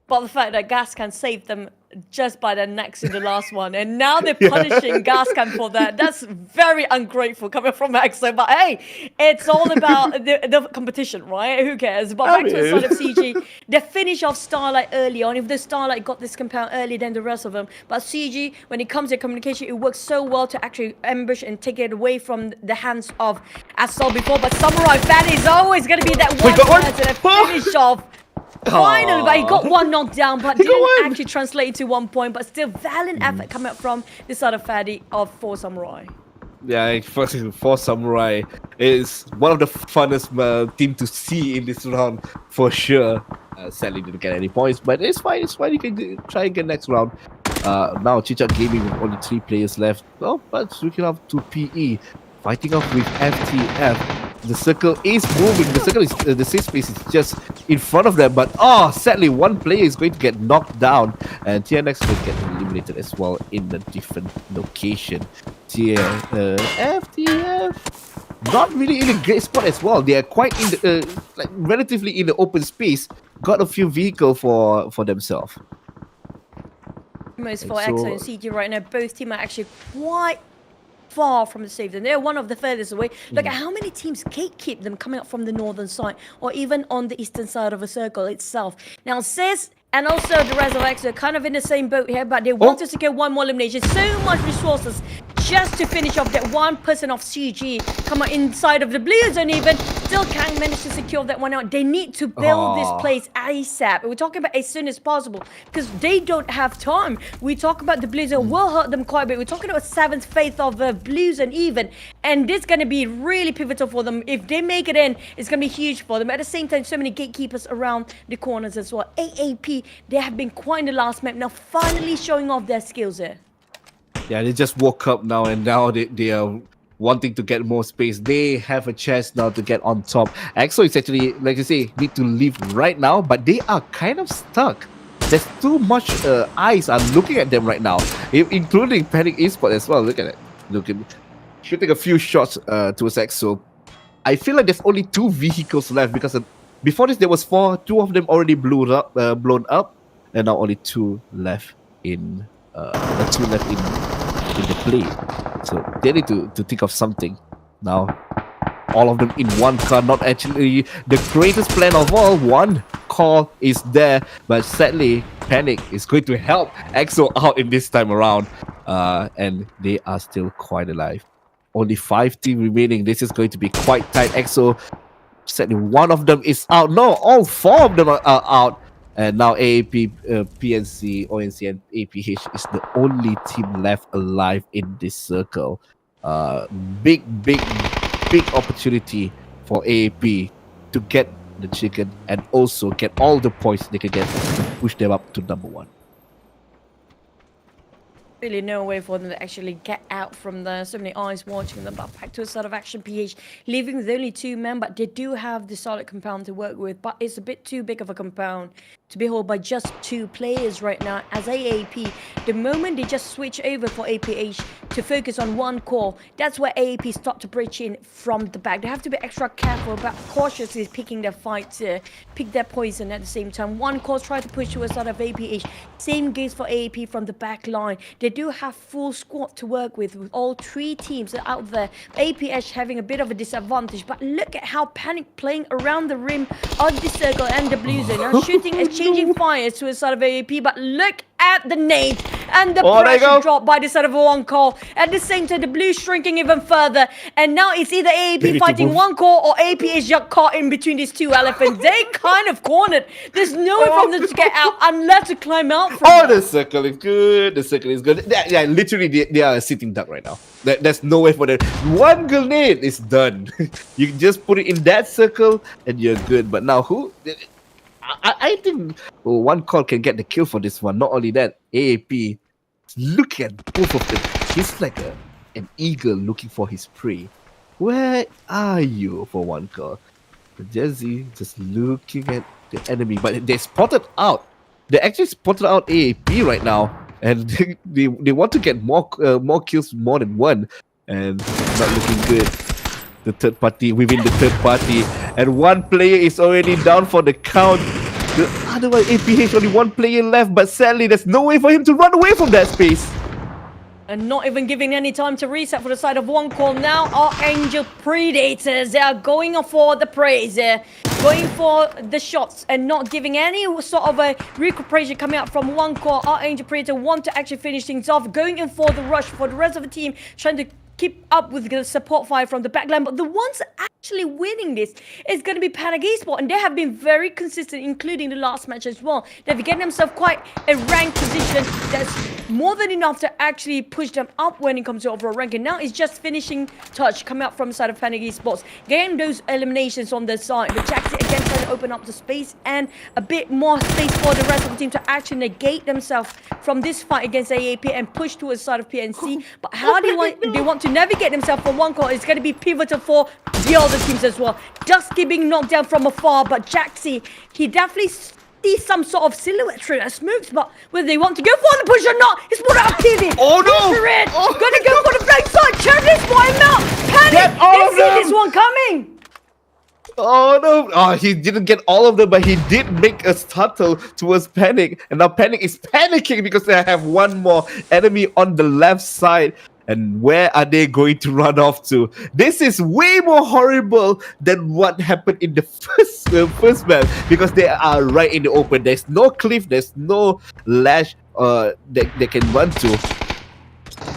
But the fact that Gascan saved them just by their necks in the last one, and now they're punishing Gascan for that. That's very ungrateful coming from EXO. But hey, it's all about the competition, right? Who cares? But back to the side of CG, they finish off Starlight early on. If the Starlight got this compound earlier than the rest of them, but CG, when it comes to communication, it works so well to actually ambush and take it away from the hands of, as saw before. But Samurai Fatty is always going to be that one person to finish off. Finally, but he got 1 knocked down, but didn't actually translate into 1 point. But still, valiant effort coming up from this side of Fatty of 4 Samurai. Yeah, first 4 Samurai is one of the funnest team to see in this round for sure. Sadly, didn't get any points, but it's fine. It's fine. You can try again next round. Now, Cicak Gaming with only 3 players left. Oh, but looking up to PE, fighting off with FTF. The circle is moving. The circle is the safe space is just in front of them. But sadly, 1 player is going to get knocked down, and Tenax will get eliminated as well in a different location. FTF not really in a great spot as well. They are quite in the relatively in the open space. Got a few vehicles for themselves. Most for EXO and CG right now, both teams are actually quite far from the safe zone. They're one of the furthest away. Look at how many teams gatekeep them coming up from the northern side or even on the eastern side of a circle itself. Now, Sis and also the rest of EXO are kind of in the same boat here, but they want to secure 1 more elimination. So much resources just to finish off that 1 person of CG. Come on, inside of the blue zone even. Still can't manage to secure that one out. They need to build this place ASAP. We're talking about as soon as possible because they don't have time. We talk about the blue zone will hurt them quite a bit. We're talking about 7th faith of the blue zone even. And this is going to be really pivotal for them. If they make it in, it's going to be huge for them. At the same time, so many gatekeepers around the corners as well. AAP, they have been quite in the last map. Now finally showing off their skills here. Yeah, they just woke up now, and now they are wanting to get more space. They have a chance now to get on top. EXO is actually, like you say, need to leave right now, but they are kind of stuck there's too much eyes are looking at them right now, including Panic Esports as well. Look at it. Look at shooting a few shots towards EXO. I feel like there's only 2 vehicles left because before this there was 4. 2 of them already blown up, and now only 2 left in the play. So they need to think of something now. All of them in one car, not actually the greatest plan of all. One call is there, but sadly, Panic is going to help EXO out in this time around, and they are still quite alive. Only 5 teams remaining. This is going to be quite tight. EXO, sadly, one of them is out. No, all 4 of them are out. And now AAP, PNC, ONC, and APH is the only team left alive in this circle. Big opportunity for AAP to get the chicken and also get all the points they can get to push them up to number 1. Really no way for them to actually get out from there. So many eyes watching them, but back to a sort of action. PH leaving with only 2 men, but they do have the solid compound to work with, but it's a bit too big of a compound to be held by just 2 players right now as AAP. The moment they just switch over for APH to focus on one core, that's where AAP start to breach in from the back. They have to be extra careful about cautiously picking their fights, pick their poison at the same time. One core try to push towards sort of APH. Same goes for AAP from the back line. They do have full squad to work with all 3 teams out there. APH having a bit of a disadvantage, but look at how Panic playing around the rim of the circle and the blue zone. Now shooting exchanging fires to a side of AAP, but look at the nade and the pressure drop by the side of one call. At the same time, the blue shrinking even further, and now it's either AAP fighting one core or APH just caught in between these 2 elephants. They kind of cornered. There's no way for them to get out unless to climb out from that. The circle is good. The circle is good. Yeah, literally they are a sitting duck right now. There's no way for them. One grenade is done. You just put it in that circle and you're good. But now who? I think one call can get the kill for this one. Not only that, AAP, look at both of them. He's like an eagle looking for his prey. Where are you for one call? Jazzy just looking at the enemy, but they spotted out. They actually spotted out AAP right now, and they want to get more kills, more than 1, and it's not looking good. The third party within the third party, and 1 player is already down for the count. Otherwise, APH only 1 player left, but sadly, there's no way for him to run away from that space. And not even giving any time to reset for the side of one call. Now Arkangel Predators, they are going for the praise, going for the shots and not giving any sort of a recuperation coming out from one call. Arkangel Predator want to actually finish things off, going in for the rush for the rest of the team, trying to keep up with the support fire from the backline. But the ones actually winning this is going to be Panic Esports, and they have been very consistent, including the last match as well. They've getting themselves quite a ranked position that's more than enough to actually push them up when it comes to overall ranking. Now it's just finishing touch coming out from the side of Panic Esports, getting those eliminations on their side. But Jackson again trying to open up the space and a bit more space for the rest of the team to actually negate themselves from this fight against AAP and push towards the side of PNC. But how do they want to navigate themselves from one call? It's going to be pivotal for the other teams as well. Dusky being knocked down from afar, but Jaxi, he definitely sees some sort of silhouette through that smokes, but whether they want to go for the push or not, it's put out TV. Oh no! Gonna go for the flank side. Check this one out. Panic! Didn't see this one coming. Oh no! Oh, he didn't get all of them, but he did make a startle towards Panic, and now Panic is panicking because they have 1 more enemy on the left side. And where are they going to run off to? This is way more horrible than what happened in the first match, because they are right in the open. There's no cliff, there's no ledge they can run to.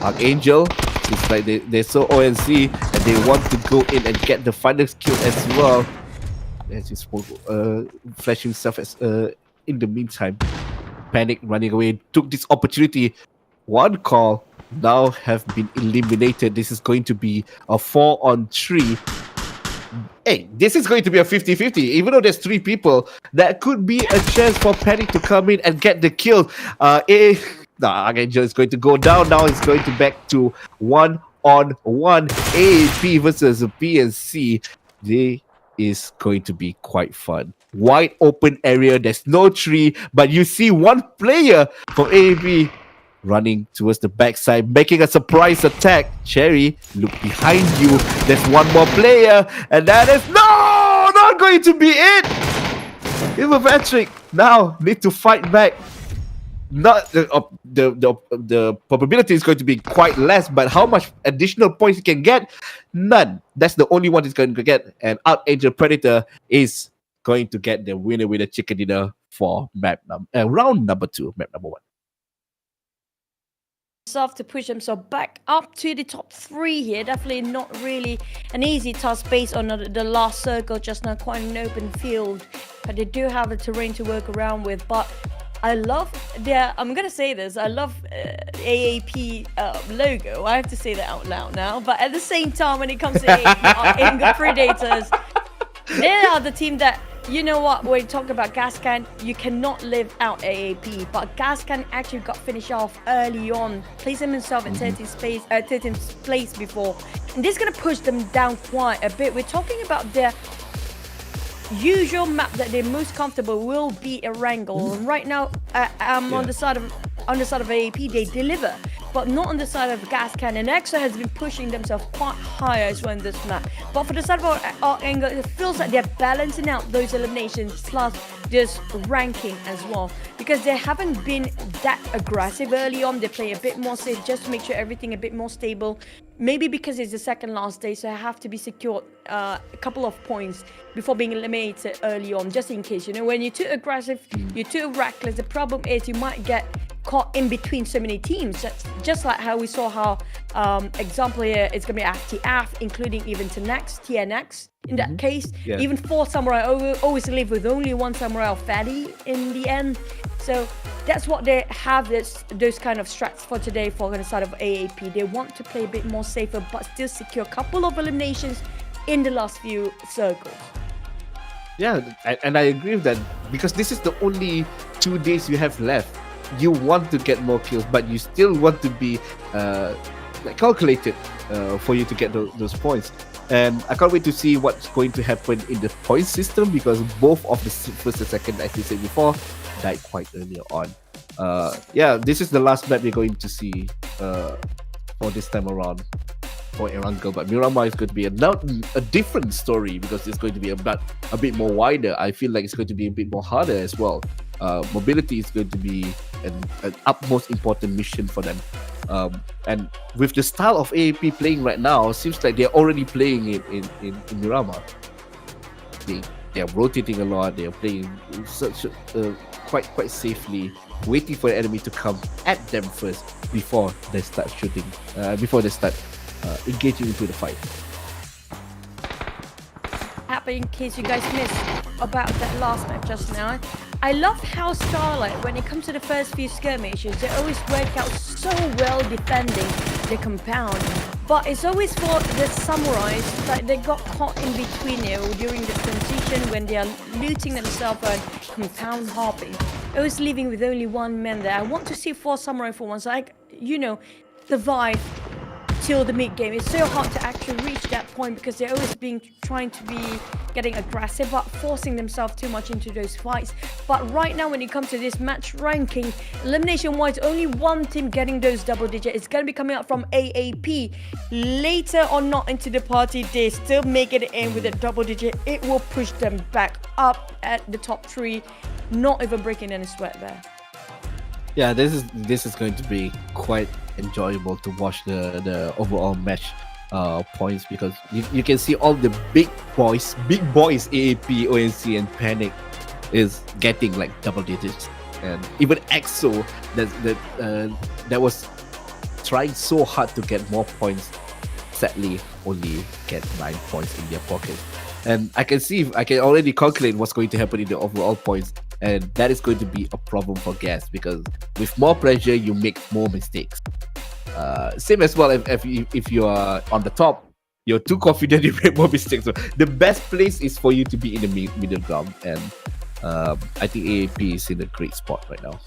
Arkangel, it's like they saw ONC and they want to go in and get the final kill as well. As he spoke, Flash himself as in the meantime. Panic running away, took this opportunity. 1 call now have been eliminated. This is going to be a 4-on-3. Hey, this is going to be a 50-50. Even though there's 3 people, that could be a chance for Panic to come in and get the kill. Arkangel is going to go down. Now it's going to back to 1-on-1. AAP versus PNC. They is going to be quite fun. wide open area. There's no tree, but you see one player from AAP running towards the backside, making a surprise attack. Cherry, look behind you. There's one more player, and that is not going to be it. Even Patrick now need to fight back. Not the probability is going to be quite less, but how much additional points he can get? None. That's the only one he's going to get. And Arkangel Predator is going to get the winner with a chicken dinner for round number 2, map number 1. To push themselves back up to the top 3 here. Definitely not really an easy task based on the last circle just now, quite an open field, but they do have the terrain to work around with. But I love I'm gonna say this, I love AAP logo. I have to say that out loud now, but at the same time, when it comes to AAP Arkangel Predators, they are the team that, you know what, when you talk about Gascan, you cannot live out AAP, but Gascan actually got finished off early on, placing himself in 13th place before, and this is going to push them down quite a bit. We're talking about their usual map that they're most comfortable will be Arkangel, and right now on the side of AAP they deliver, but not on the side of Gascan, and EXO has been pushing themselves quite high as well in this map. But for the side of Arkangel, it feels like they're balancing out those eliminations plus just ranking as well, because they haven't been that aggressive early on. They play a bit more safe just to make sure everything a bit more stable. Maybe because it's the second last day, so I have to be secured a couple of points before being eliminated early on, just in case. You know, when you're too aggressive, you're too reckless, the problem is you might get caught in between so many teams. That's just like how we saw how example here it's gonna be FTF, including even Tenax in that case. Even 4 samurai always live with only 1 samurai fatty in the end. So that's what they have, those kind of strats for today for the side of AAP. They want to play a bit more safer but still secure a couple of eliminations in the last few circles. Yeah, and I agree with that, because this is the only 2 days you have left. You want to get more kills, but you still want to be calculated for you to get those points. And I can't wait to see what's going to happen in the point system, because both of the first and second, as we said before, died quite earlier on. This is the last map we're going to see for this time around for Arkangel, but Miramar is going to be a different story, because it's going to be a bit more wider. I feel like it's going to be a bit more harder as well. Mobility is going to be an utmost important mission for them. And with the style of AAP playing right now, seems like they're already playing it in Miramar. They're rotating a lot. They're playing quite safely, waiting for the enemy to come at them first before they start shooting. Before they start engaging into the fight. In case you guys missed about that last map just now, I love how Starlight, when it comes to the first few skirmishes, they always work out so well defending the compound, but it's always for the samurais that they got caught in between during the transition when they are looting themselves and compound hopping, always leaving with only 1 man there. I want to see 4 samurai for once, like, you know, survive till the mid game. It's so hard to actually reach that point because they're always trying to be getting aggressive but forcing themselves too much into those fights. But right now, when it comes to this match ranking, elimination wise, only 1 team getting those double digits. It's going to be coming out from AAP. Later on, not into the party, they still make it in with a double digit. It will push them back up at the top 3, not even breaking any sweat there. Yeah, this is going to be quite enjoyable to watch the overall match points, because you can see all the big boys AAP, ONC and Panic is getting like double digits, and even EXO that was trying so hard to get more points, sadly only get 9 points in their pocket. And I can already calculate what's going to happen in the overall points, and that is going to be a problem for Gas, because with more pressure you make more mistakes. Same as well if you are on the top, you're too confident, you make more mistakes. So the best place is for you to be in the middle ground, and I think AAP is in a great spot right now.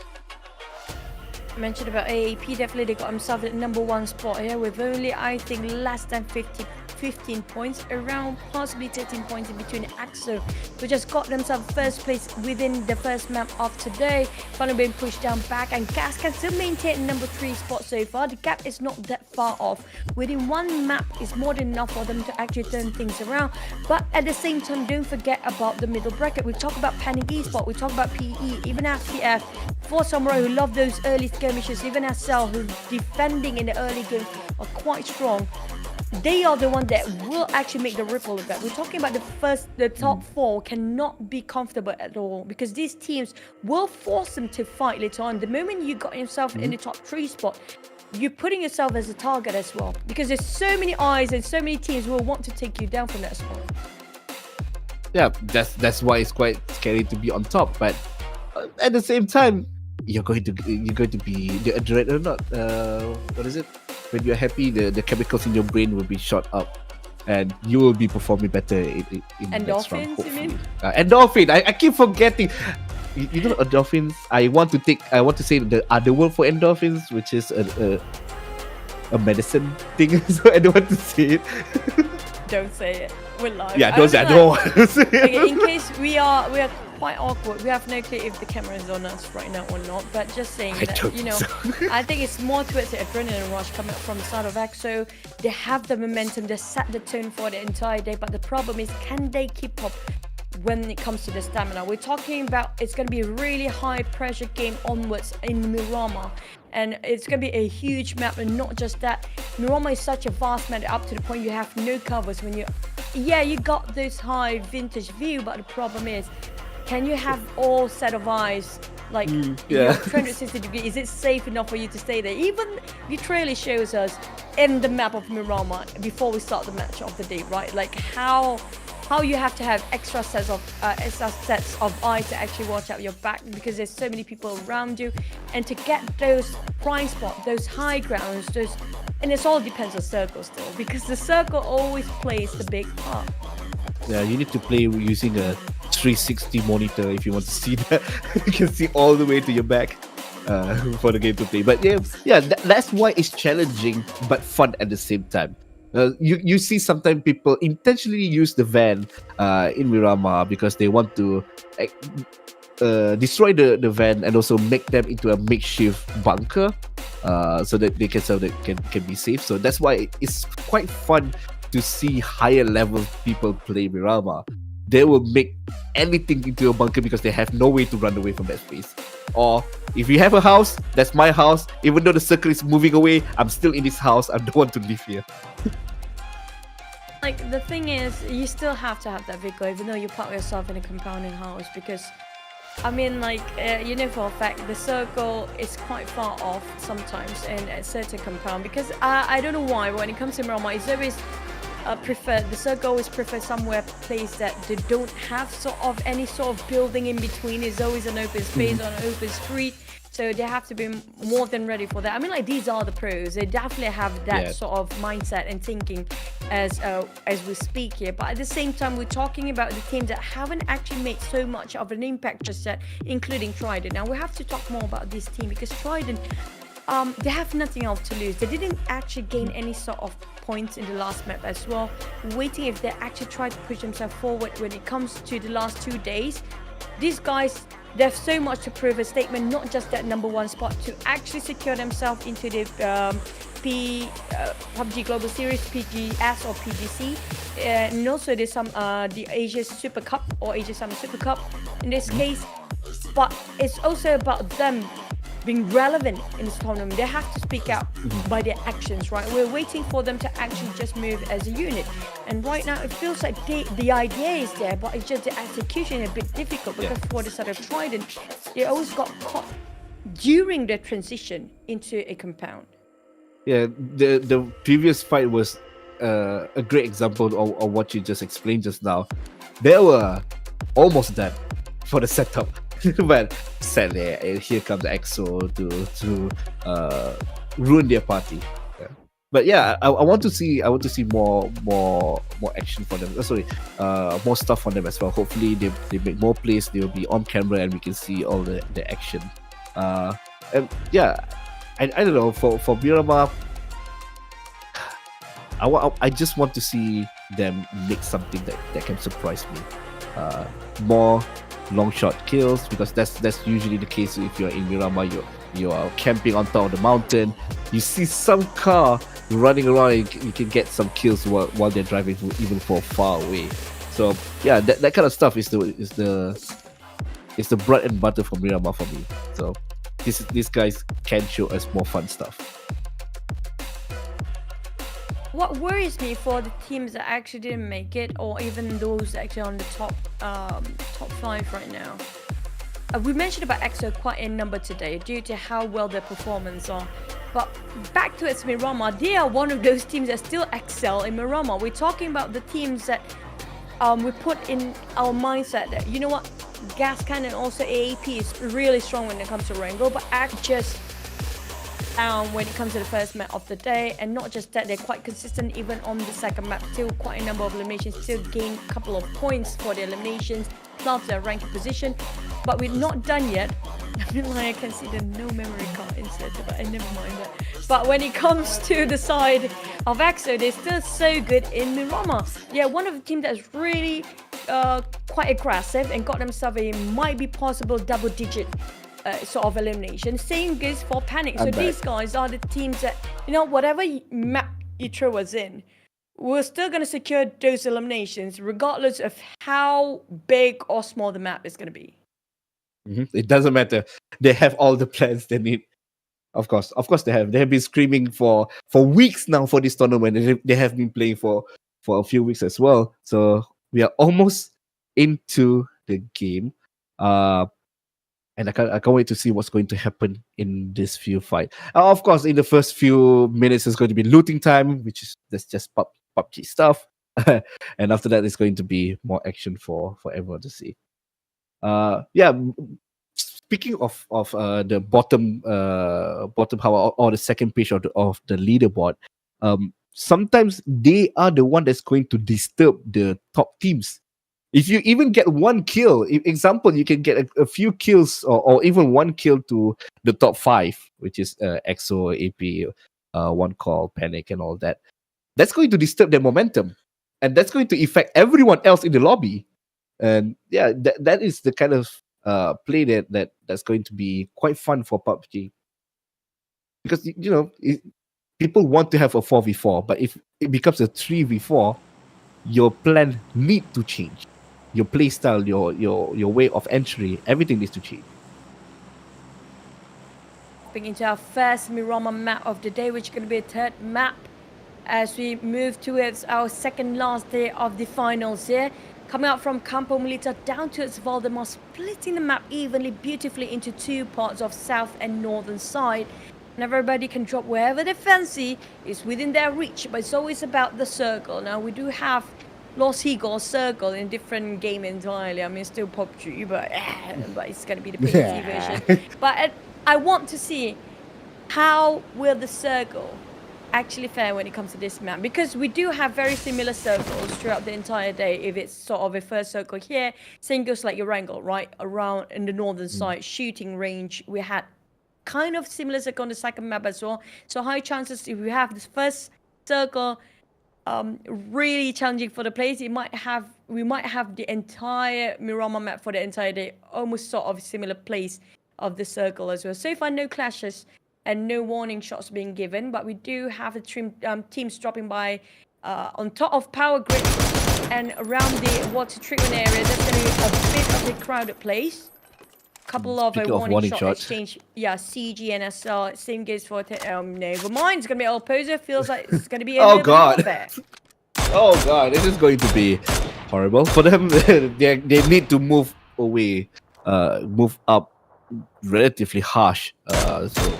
mentioned about AAP, definitely they got himself at number 1 spot here with only, I think, less than 15 points, around possibly 13 points in between EXO, who just got themselves first place within the first map of today. Finally being pushed down back, and Gascans still maintain number 3 spot so far. The gap is not that far off. Within one map is more than enough for them to actually turn things around. But at the same time, don't forget about the middle bracket. We talk about Trident Esports, we talk about PE, even FTF, for Samurai who love those early skirmishes, even SL who defending in the early game are quite strong. They are the one that will actually make the ripple effect. We're talking about the top 4 cannot be comfortable at all, because these teams will force them to fight later on. The moment you got yourself in the top 3 spot, you're putting yourself as a target as well, because there's so many eyes and so many teams who will want to take you down from that spot. Yeah, that's why it's quite scary to be on top. But at the same time, you're going to be the adrenaline, not what is it? When you're happy, the chemicals in your brain will be shot up, and you will be performing better in the next round. Endorphins, you mean? Endorphin. I keep forgetting. You know endorphins. I want to say the other word for endorphins, which is a medicine thing. So I don't want to say it. Don't say it. We're live. Yeah, don't say. I don't want to say it. Okay, in case we are quite awkward. We have no clue if the camera is on us right now or not. But just saying that, you know, I think it's more towards the adrenaline rush coming up from the side of EXO. They have the momentum. They set the tone for the entire day. But the problem is, can they keep up when it comes to the stamina? We're talking about it's going to be a really high pressure game onwards in Miramar. And it's going to be a huge map, and not just that. Miramar is such a vast map up to the point you have no covers when you... Yeah, you got this high vintage view, but the problem is, can you have all set of eyes, like, you know, 360 degrees? Is it safe enough for you to stay there? Even the trailer shows us in the map of Miramar before we start the match of the day, right? Like how you have to have extra sets of eyes to actually watch out your back, because there's so many people around you, and to get those prime spots, those high grounds, those, and it all depends on circle still, because the circle always plays the big part. Yeah, you need to play using a 360 monitor if you want to see that. You can see all the way to your back for the game to play. But that's why it's challenging but fun at the same time. You see sometimes people intentionally use the van in Miramar because they want to destroy the van and also make them into a makeshift bunker so that they can be safe. So that's why it's quite fun to see higher level people play Miramar. They will make anything into a bunker because they have no way to run away from that space. Or if you have a house, that's my house. Even though the circle is moving away, I'm still in this house. I don't want to live here. Like, the thing is, you still have to have that vehicle, even though you park yourself in a compounding house, because, I mean, like, you know for a fact, the circle is quite far off sometimes in a certain compound, because I don't know why, when it comes to Miramar, it's always the circle always prefer somewhere place that they don't have sort of any sort of building in between. It's always an open space on an open street, so they have to be more than ready for that. I mean, like, these are the pros. They definitely have that sort of mindset and thinking as we speak here. But at the same time, we're talking about the teams that haven't actually made so much of an impact just yet, including Trident. Now we have to talk more about this team, because Trident, they have nothing else to lose. They didn't actually gain any sort of points in the last map as well. Waiting if they actually try to push themselves forward when it comes to the last 2 days. These guys, they have so much to prove. A statement, not just that number 1 spot, to actually secure themselves into the PUBG Global Series, PGS or PGC, and also there's some the Asia Super Cup or Asia Summer Super Cup in this case. But it's also about them being relevant in this tournament. They have to speak out by their actions, right? We're waiting for them to actually just move as a unit, and right now it feels like the idea is there, but it's just the execution is a bit difficult, because for the side of Trident, they always got caught during the transition into a compound. Yeah, the previous fight was a great example of what you just explained just now. They were almost done for the setup. But sadly, here comes EXO to ruin their party. Yeah. But yeah, I want to see more action for them. More stuff on them as well. Hopefully they make more plays. They'll be on camera and we can see all the action. And yeah, I don't know, for Miramar, I just want to see them make something that can surprise me. More long shot kills, because that's usually the case if you're in Miramar. You are camping on top of the mountain. You see some car running around, and you can get some kills while they're driving even for far away. So yeah, that kind of stuff is the bread and butter for Miramar for me. So these guys can show us more fun stuff. What worries me for the teams that actually didn't make it, or even those actually on the top 5 right now. We mentioned about EXO quite a number today due to how well their performance are. But back to its Miramar, they are one of those teams that still excel in Miramar. We're talking about the teams that we put in our mindset that, you know what, Gascans and also AAP is really strong when it comes to Wrangle, but act just when it comes to the first map of the day. And not just that, they're quite consistent even on the second map. Still quite a number of eliminations, still gain a couple of points for the eliminations, plus their ranking position. But we're not done yet. I feel like I can see the no memory card instead, but never mind that. But when it comes to the side of EXO, they're still so good in Miramar. Yeah, one of the teams that's really quite aggressive and got themselves a might be possible double-digit sort of elimination. Same goes for Panic. So these guys are the teams that, you know, whatever map you throw us in, we're still going to secure those eliminations regardless of how big or small the map is going to be. It doesn't matter. They have all the plans they need. Of course they have. They have been screaming for weeks now for this tournament. They have been playing for a few weeks as well. So we are almost into the game. And I can't wait to see what's going to happen in this few fight. Of course, in the first few minutes, it's going to be looting time, that's just PUBG stuff. And after that, it's going to be more action for everyone to see. Yeah. Speaking of the bottom power, or the second page of the leaderboard, sometimes they are the one that's going to disturb the top teams. If you even get one kill, example, you can get a few kills or even one kill to the top 5, which is EXO, AP, One Call, Panic, and all that. That's going to disturb their momentum, and that's going to affect everyone else in the lobby. And yeah, that is the kind of play that's going to be quite fun for PUBG, because people want to have a 4v4, but if it becomes a 3v4, your plan need to change. Your play style, your way of entry, everything needs to change. Jumping into our first Miramar map of the day, which is going to be a third map as we move towards our second last day of the finals here. Coming out from Campo Militar down towards Valdemar, splitting the map evenly, beautifully into 2 parts of south and northern side. And everybody can drop wherever they fancy, is within their reach, but it's always about the circle. Now we do have Lost Eagle Circle in different game entirely. I mean, still PUBG, but it's going to be the PGC version. But I want to see how will the circle actually fare when it comes to this map, because we do have very similar circles throughout the entire day. If it's sort of a first circle here, same goes like your Wrangle, right? Around in the northern side, shooting range, we had kind of similar circle on the second map as well. So high chances if we have this first circle really challenging for the players, we might have the entire Miramar map for the entire day, almost sort of similar place of the circle as well. So far, no clashes and no warning shots being given, but we do have the teams dropping by on top of power grid and around the water treatment area. That's going to be a bit of a crowded place. Couple of warning shot exchange. Yeah, CG and SL. Same goes for never mind. It's gonna be all poser. Feels like it's gonna be a oh god. This is going to be horrible for them. they need to move away, move up relatively harsh. So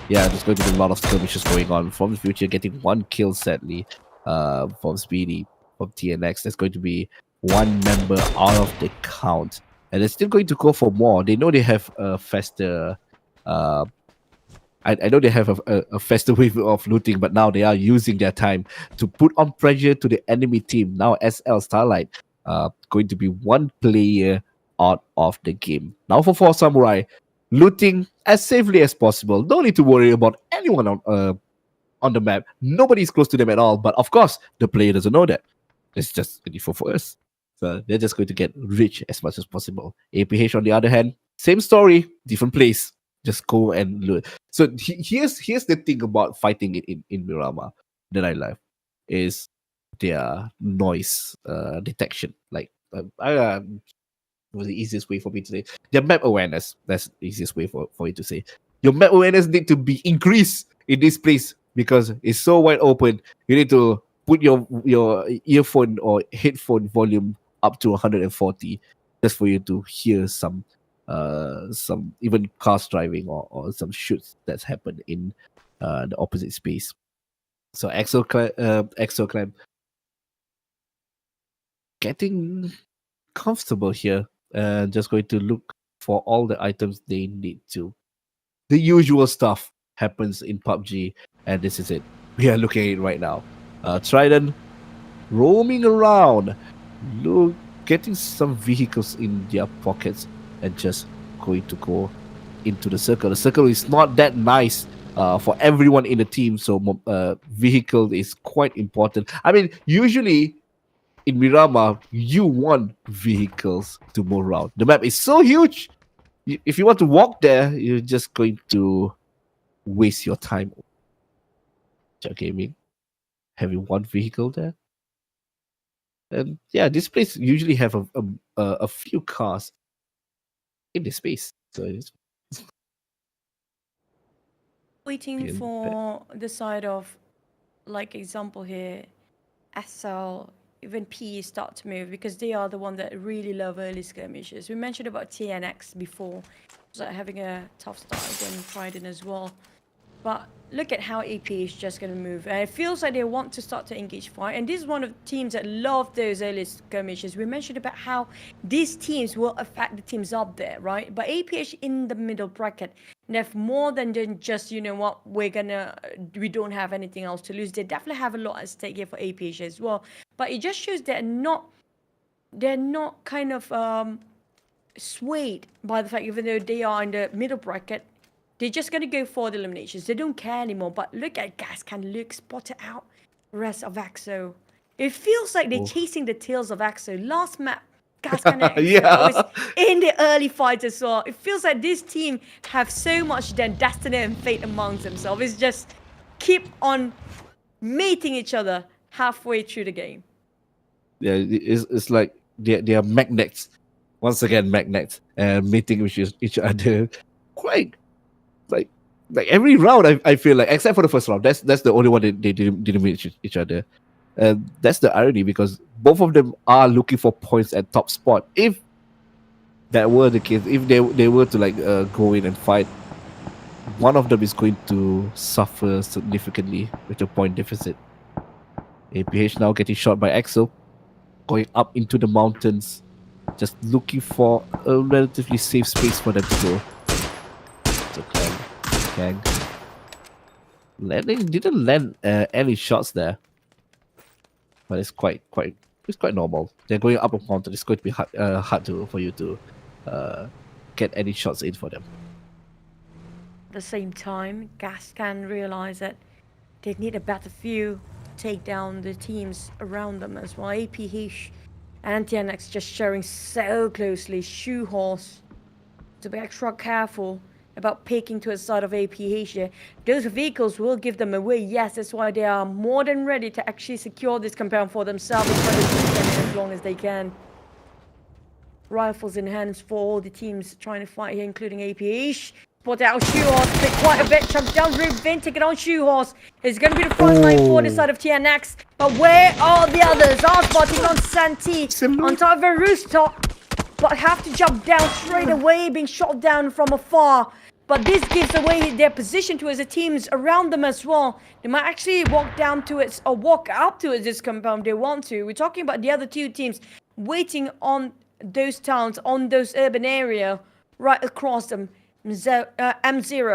yeah, there's going to be a lot of skirmishes going on. From the future, getting 1 kill sadly. From Speedy, from TNX. There's going to be 1 member out of the count. And they're still going to go for more. They know they have a faster... I know they have a faster wave of looting, but now they are using their time to put on pressure to the enemy team. Now SL Starlight going to be 1 player out of the game. Now for 4 Samurai, looting as safely as possible. No need to worry about anyone on the map. Nobody is close to them at all. But of course, the player doesn't know that. It's just 24 for us. So they're just going to get rich as much as possible. APH, on the other hand, same story, different place. Just go and loot. So here's the thing about fighting it in Miramar that I love is their noise detection. Like was the easiest way for me to say. Their map awareness. That's the easiest way for you to say. Your map awareness need to be increased in this place because it's so wide open. You need to put your earphone or headphone volume up to 140 just for you to hear some even cars driving or some shoots that's happened in the opposite space. So EXO Clan getting comfortable here and just going to look for all the items they need to. The usual stuff happens in PUBG, and this is it. We are looking at it right now. Trident roaming around, getting some vehicles in their pockets and just going to go into the circle. The circle is not that nice for everyone in the team, so vehicle is quite important. I mean, usually in Miramar, you want vehicles to move around. The map is so huge. If you want to walk there, you're just going to waste your time. Cicak Gaming having one vehicle there. And yeah, this place usually have a few cars in this space. So it's Waiting for the side of, like example here, SL, even P start to move because they are the one that really love early skirmishes. We mentioned about Tenax before, so having a tough start against Trident as well. But look at how AP is just going to move. And it feels like they want to start to engage fight. And this is one of the teams that love those early skirmishes. We mentioned about how these teams will affect the teams up there, right? But APH in the middle bracket, they have more than just, you know what, we don't have anything else to lose. They definitely have a lot at stake here for APH as well. But it just shows they're not kind of swayed by the fact, even though they are in the middle bracket, they're just going to go for the eliminations. They don't care anymore. But look at Gascans. Look, spotted out rest of EXO. It feels like they're chasing the tails of EXO. Last map, Gascans and EXO was in the early fight as well. It feels like this team have so much then destiny and fate amongst themselves. It's just keep on mating each other halfway through the game. Yeah, it's like they are magnets. Once again, magnets and mating with each other. Quite like every round, I feel like, except for the first round, that's the only one they didn't meet each other. And that's the irony because both of them are looking for points at top spot. If that were the case, if they were to like go in and fight, one of them is going to suffer significantly with a point deficit. APH now getting shot by EXO, going up into the mountains, just looking for a relatively safe space for them to go. So Kang didn't land any shots there, but it's quite normal. They're going up a mountain. It's going to be hard for you to get any shots in for them. At the same time, Gascans realize that they need a better view to take down the teams around them as well. APH and Tenax just sharing so closely. Shoe horse to be extra careful about peeking to the side of APH here. Those vehicles will give them away. Yes, that's why they are more than ready to actually secure this compound for themselves as long as they can. Rifles in hands for all the teams trying to fight here, including APH. Spot out Shoe Horse, take quite a bit, jump down Vin, take it on Shoe Horse. It's going to be the front line for the side of TNX. But where are the others? Are spotting on Santi, on top of a rooftop. But have to jump down straight away, being shot down from afar. But this gives away their position to the teams around them as well. They might actually walk down to it or walk up to this compound if they want to. We're talking about the other two teams waiting on those towns, on those urban area, right across them. M0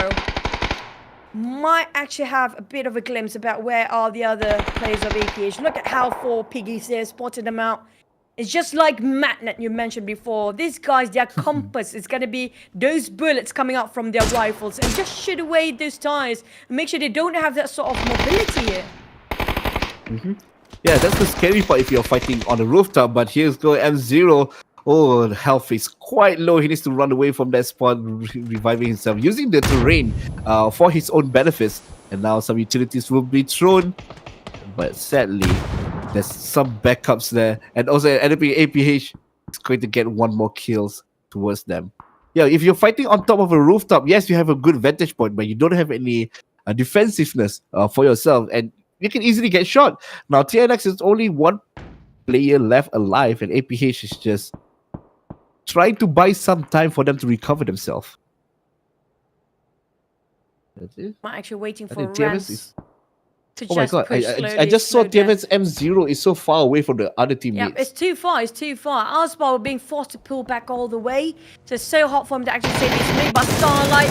might actually have a bit of a glimpse about where are the other players of APH. Look at how 4 Piggies there spotted them out. It's just like Magnet you mentioned before. These guys, their compass is going to be those bullets coming out from their rifles and just shoot away those tires and make sure they don't have that sort of mobility here. Yeah, that's the scary part if you're fighting on a rooftop. But here's go M0. Oh, the health is quite low. He needs to run away from that spot, reviving himself, using the terrain for his own benefits. And now some utilities will be thrown. But sadly, there's some backups there. And also enemy APH is going to get one more kills towards them. Yeah, if you're fighting on top of a rooftop, yes, you have a good vantage point, but you don't have any defensiveness for yourself. And you can easily get shot. Now, Tenax is only one player left alive, and APH is just trying to buy some time for them to recover themselves. That's it. I'm actually waiting I for think TMS Rams is. to Oh my just god! push I slowly, just saw slow down. TMS M0 is so far away from the other Yeah, teammates. it's too far. It's too far. Arsbar were being forced to pull back all the way. So it's so hot for him to actually say it's made by Starlight.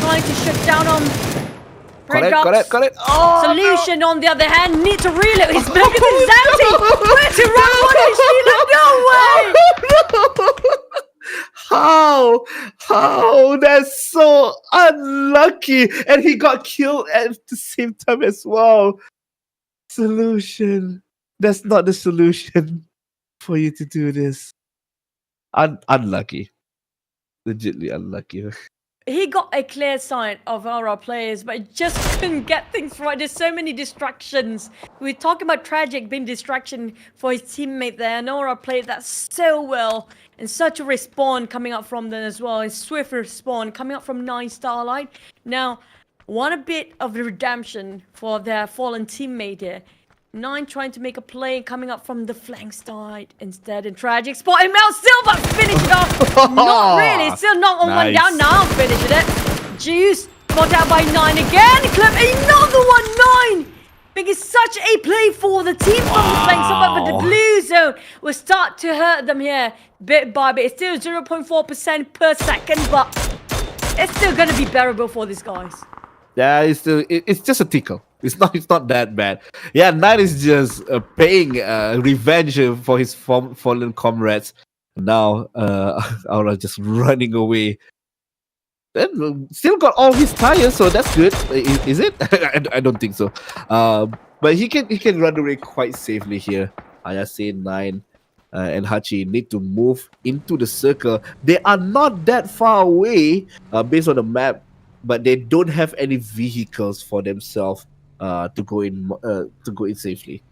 Trying to shut down on Got it. Oh, Solution, on the other hand, need to reload. His bucket is empty. Where to run? What is she? No way! How? That's so unlucky. And he got killed at the same time as well. Solution. That's not the solution for you to do this. Unlucky. Legitly unlucky. He got a clear sign of our players, but he just couldn't get things right. There's so many distractions. We're talking about Tragic being distraction for his teammate there. Aurora played that so well. And such a respawn coming up from them as well. And swift respawn coming up from 9 Starlight. Now, want a bit of the redemption for their fallen teammate here. 9 trying to make a play coming up from the flank side instead. And Tragic spot him out still, but finish it off. Not really. Still not on one Nice. down. Now finishing it. Juice spot out by 9 again. Clip another one. 9. Making such a play for the team from the flank side, but the blue zone will start to hurt them here bit by bit. It's still 0.4% per second, but it's still going to be bearable for these guys. Yeah, it's just a tickle. It's not that bad. Yeah, 9 is just paying revenge for his fallen comrades. Now, Aurora just running away. Then still got all his tires, so that's good. Is it? I don't think so. But he can run away quite safely here. Ayase, 9, and Hachi need to move into the circle. They are not that far away based on the map, but they don't have any vehicles for themselves to go in safely.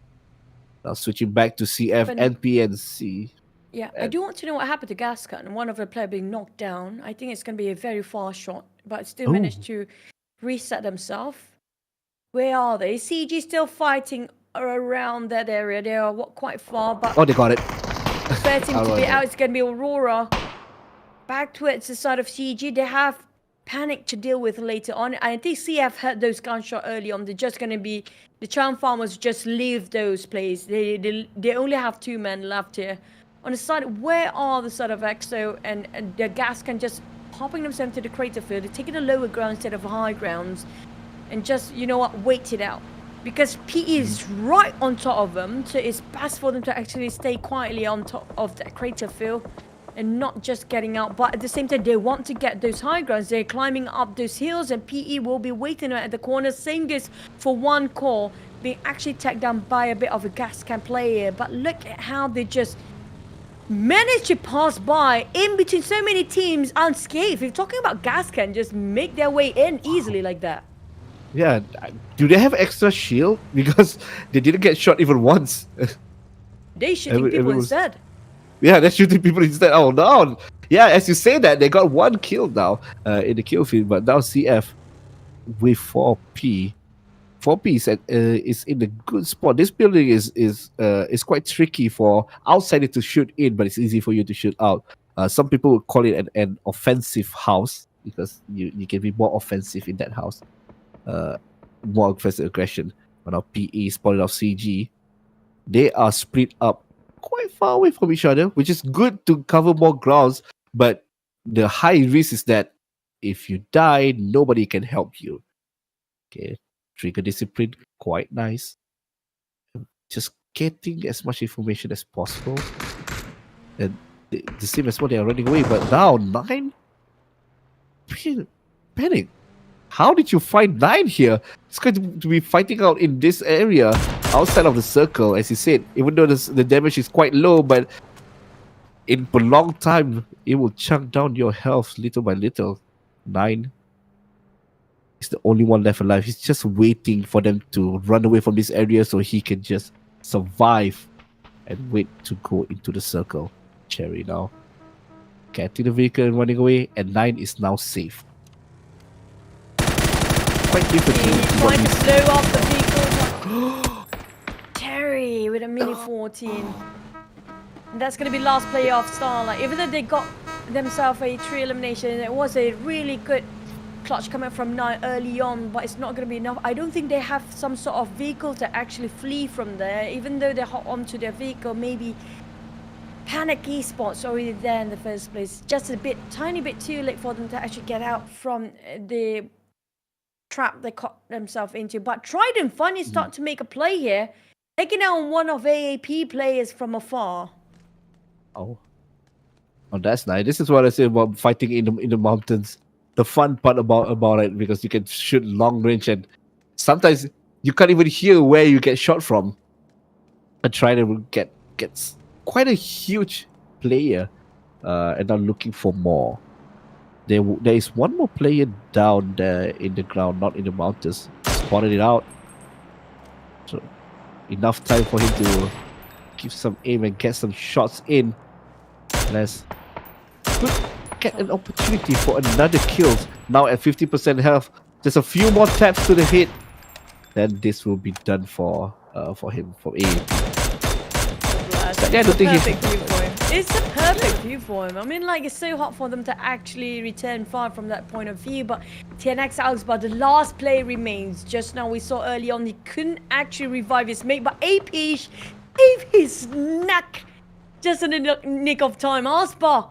Now switching back to CF, NP, and C. Yeah, I do want to know what happened to Gascan. One of the players being knocked down. I think it's going to be a very far shot, but still managed to reset themselves. Where are they? CG still fighting around that area. They are quite far, but Oh, they got it. fair team to be out. It's going to be Aurora. Back towards the side of CG. They have panic to deal with later on. I think CF had those gunshots early on. They're just going to be... The Charm Farmers just leave those plays. They only have 2 men left here. On the side, where are the sort of EXO and the Gascan just popping themselves to the crater field? They're taking the lower ground instead of high grounds. And just, you know what, wait it out. Because PE is right on top of them. So it's best for them to actually stay quietly on top of that crater field. And not just getting out. But at the same time, they want to get those high grounds. They're climbing up those hills. And PE will be waiting at the corner. Same goes for one core. Being actually tagged down by a bit of a Gascan player. But look at how they just... managed to pass by in between so many teams unscathed. If you're talking about Gascan, just make their way in easily like that. Yeah, do they have extra shield? Because they didn't get shot even once. They shooting people instead. Yeah, they're shooting people instead. Oh no! Yeah, as you say that, they got 1 kill now in the kill field, but now CF with 4P. 4P is in a good spot. This building is quite tricky for outsiders to shoot in, but it's easy for you to shoot out. Some people would call it an offensive house because you can be more offensive in that house. More offensive aggression. But now PE spotted off CG. They are split up quite far away from each other, which is good to cover more grounds. But the high risk is that if you die, nobody can help you. Okay. Trigger discipline, quite nice. Just getting as much information as possible. And the same as what they are running away, but now 9? Panic. How did you find 9 here? It's going to be fighting out in this area outside of the circle, as you said. Even though the damage is quite low, but in prolonged time, it will chunk down your health little by little. 9 is the only one left alive. He's just waiting for them to run away from this area so he can just survive and wait to go into the circle. Cherry now getting the vehicle and running away, and 9 is now safe. Quite different to He's what trying we to slow up the vehicle. Terry with a mini 14. And that's going to be last play of Starlight. Even though they got themselves a 3 elimination, it was a really good clutch coming from 9 early on, but it's not going to be enough. I don't think they have some sort of vehicle to actually flee from there. Even though they hop onto their vehicle, maybe Panic Esports already there in the first place. Just a bit, tiny bit too late for them to actually get out from the trap they caught themselves into. But Trident finally start to make a play here, taking out one of AAP players from afar. Oh, that's nice. This is what I say about fighting in the mountains. The fun part about it, because you can shoot long range, and sometimes you can't even hear where you get shot from. And Trident gets quite a huge player, and I'm looking for more. There is one more player down there in the ground, not in the mountains. Spotted it out. So enough time for him to give some aim and get some shots in. Let's get an opportunity for another kill. Now at 50% health. Just a few more taps to the head. Then this will be done for him, for A. It's a perfect view for him. It's a perfect view for him. I mean, like, it's so hard for them to actually return fire from that point of view. But Tenax Augsburg, the last player remains. Just now we saw early on he couldn't actually revive his mate, but AP gave his neck just in the nick of time. Augsburg,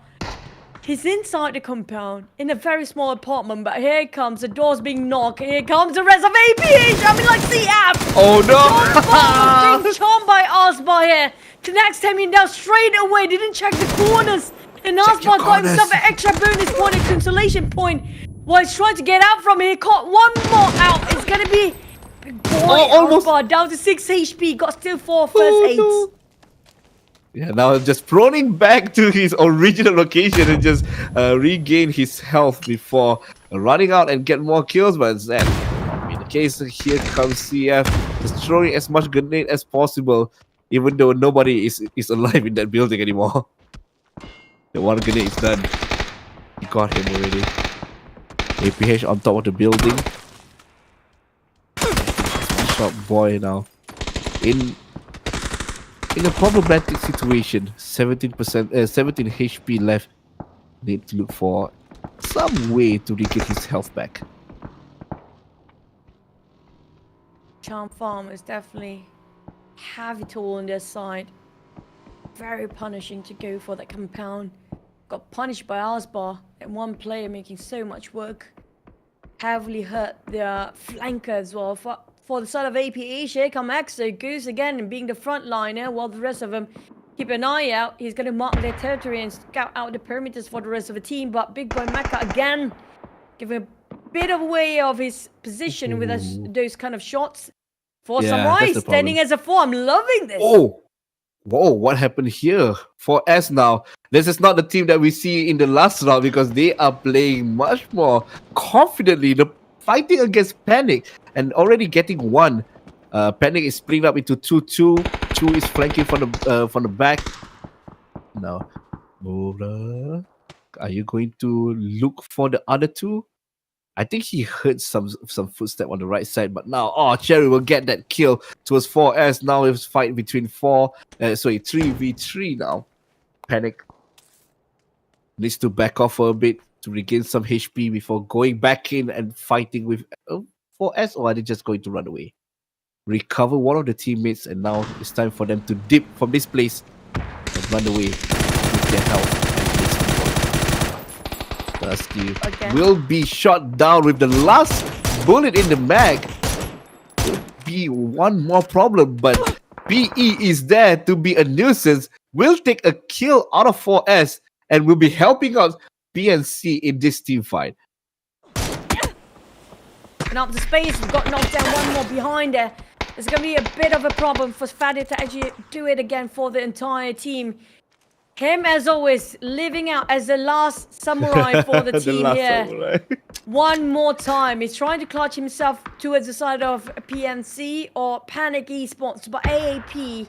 he's inside the compound in a very small apartment, but here comes the doors being knocked. Here comes the rest of APH. I mean, like, CF. Oh no! Being charmed by Augsburg here. Tenax coming down straight away. Didn't check the corners. And Augsburg got himself an extra bonus point, a consolation point. While he's trying to get out from here. Caught one more out. It's going to be... Boy, almost. Augsburg down to 6 HP. Got still 4 first aids. Yeah, now just proning back to his original location and just regain his health before running out and get more kills. But then, in the case, here comes CF, just throwing as much grenade as possible, even though nobody is alive in that building anymore. The one grenade is done. He got him already. APH on top of the building. Shot boy now. In a problematic situation, 17 HP left. Need to look for some way to regain his health back. Charm Farm is definitely heavy toll on their side. Very punishing to go for that compound. Got punished by Augsburg and one player making so much work. Heavily hurt their flanker as well. For the side of APH, here come EXO, Goose again and being the front liner, while the rest of them keep an eye out. He's going to mark their territory and scout out the perimeters for the rest of the team. But Big Boy Mecha again giving a bit of way of his position with those kind of shots. For Samurai standing as a 4. I'm loving this. Oh, whoa! What happened here? For S now, this is not the team that we see in the last round, because they are playing much more confidently. The fighting against Panic and already getting one. Panic is split up into 2-2. 2 is flanking from the back. Now, Brawler, are you going to look for the other 2? I think he heard some footstep on the right side, but now, Cherry will get that kill towards 4S. Now it's fight between 3v3 now. Panic needs to back off for a bit to regain some HP before going back in and fighting with 4S, or are they just going to run away? Recover one of the teammates, and now it's time for them to dip from this place and run away with their health. Dusty will be shot down with the last bullet in the mag. Could be one more problem, but PE is there to be a nuisance, will take a kill out of 4S and will be helping out PNC in this team fight. And up the space, we've got knocked down, one more behind there. It's going to be a bit of a problem for Faddy to actually do it again for the entire team. Him, as always, living out as the last samurai for the team here. Samurai. One more time. He's trying to clutch himself towards the side of PNC or Panic Esports, but AAP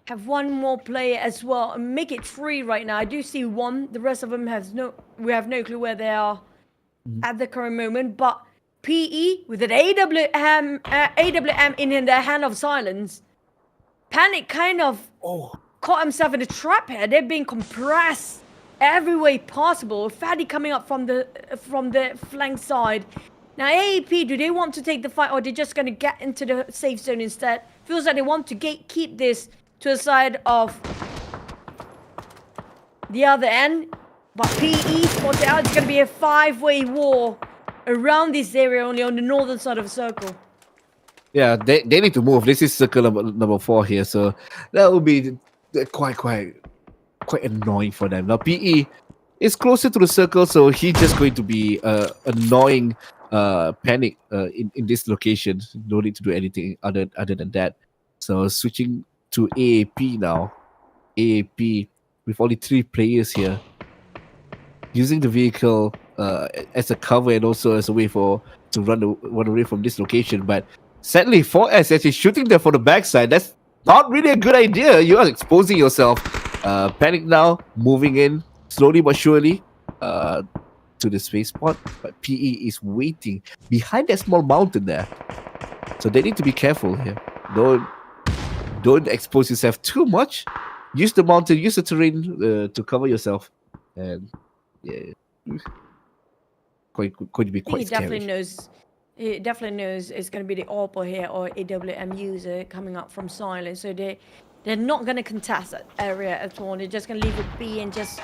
have one more player as well and make it 3 right now. I do see 1. The rest of them we have no clue where they are at the current moment, but PE with an AWM in their hand of silence. Panic kind of caught himself in a trap here. They're being compressed every way possible. Faddy coming up from the flank side. Now AAP, do they want to take the fight or are they just going to get into the safe zone instead? Feels like they want to keep this to the side of the other end. But PE spotted out. It's going to be a 5-way war around this area, only on the northern side of the circle. Yeah, they need to move. This is circle number 4 here, so that will be quite annoying for them. Now PE is closer to the circle, so he's just going to be annoying Panic in this location. No need to do anything other than that. So switching to AAP now. AAP with only 3 players here, using the vehicle as a cover and also as a way to run away from this location. But sadly, 4S actually shooting them from the backside. That's not really a good idea. You are exposing yourself. Panic now moving in slowly but surely to the space spot. But PE is waiting behind that small mountain there. So they need to be careful here. Don't expose yourself too much. Use the mountain, use the terrain to cover yourself. And yeah, going to be quite scary. He definitely knows it's going to be the AWP here or AWM user coming up from silence. So they're not going to contest that area at all. They're just going to leave it be and just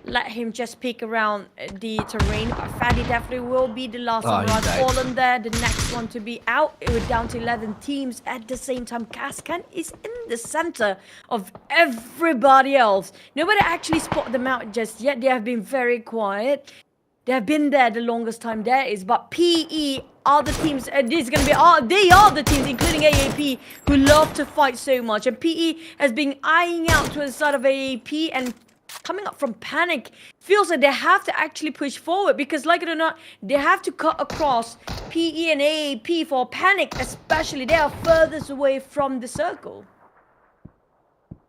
let him just peek around the terrain. Faddy definitely will be the last one to fall on there. The next one to be out. We're down to 11 teams at the same time. Gascan is in the center of everybody else. Nobody actually spotted them out just yet. They have been very quiet. They have been there the longest time there is. But PE are the teams, and this is going to be, they are the teams, including AAP, who love to fight so much. And PE has been eyeing out to the side of AAP and coming up from Panic. Feels like they have to actually push forward because, like it or not, they have to cut across PE and AAP for Panic, especially. They are furthest away from the circle.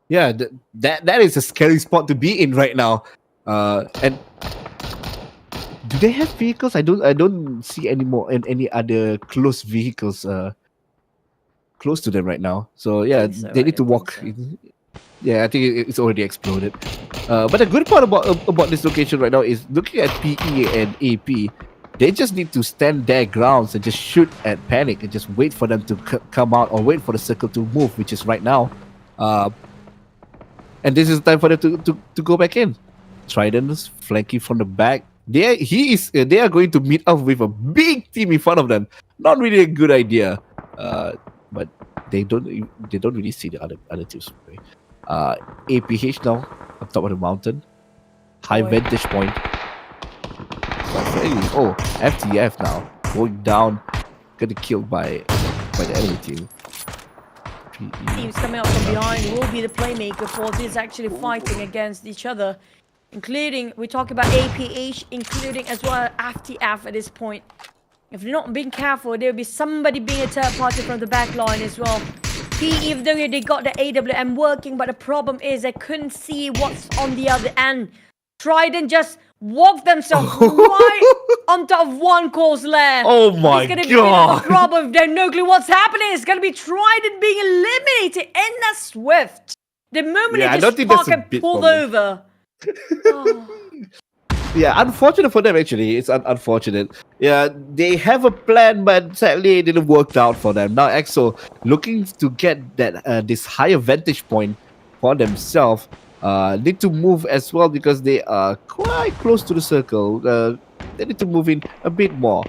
Yeah, that is a scary spot to be in right now. And do they have vehicles? I don't see any other close vehicles close to them right now. So yeah, they need to walk. Yeah, I think it's already exploded. But the good part about this location right now is looking at PE and AP. They just need to stand their grounds and just shoot at Panic and just wait for them to come out or wait for the circle to move, which is right now. And this is the time for them to go back in. Trident flanking from the back. They are going to meet up with a big team in front of them. Not really a good idea. But they don't really see the other teams. APH now on top of the mountain. High vantage point. Oh, FTF now going down, getting killed by the enemy team. Teams coming up from behind will be the playmaker for this, actually fighting against each other, including, we talk about APH, including as well FTF at this point. If they're not being careful, there'll be somebody being a third party from the back line as well. Even though they got the AWM working, but the problem is they couldn't see what's on the other end. Trident just walked themselves right on top of one course lair. Oh my god! It's gonna be a problem. They have no clue what's happening. It's gonna be Trident being eliminated in the Swift. The moment they just park and pulled over. Yeah, unfortunate for them actually. It's unfortunate. Yeah, they have a plan, but sadly it didn't work out for them. Now EXO looking to get that this higher vantage point for themselves. Need to move as well because they are quite close to the circle. They need to move in a bit more.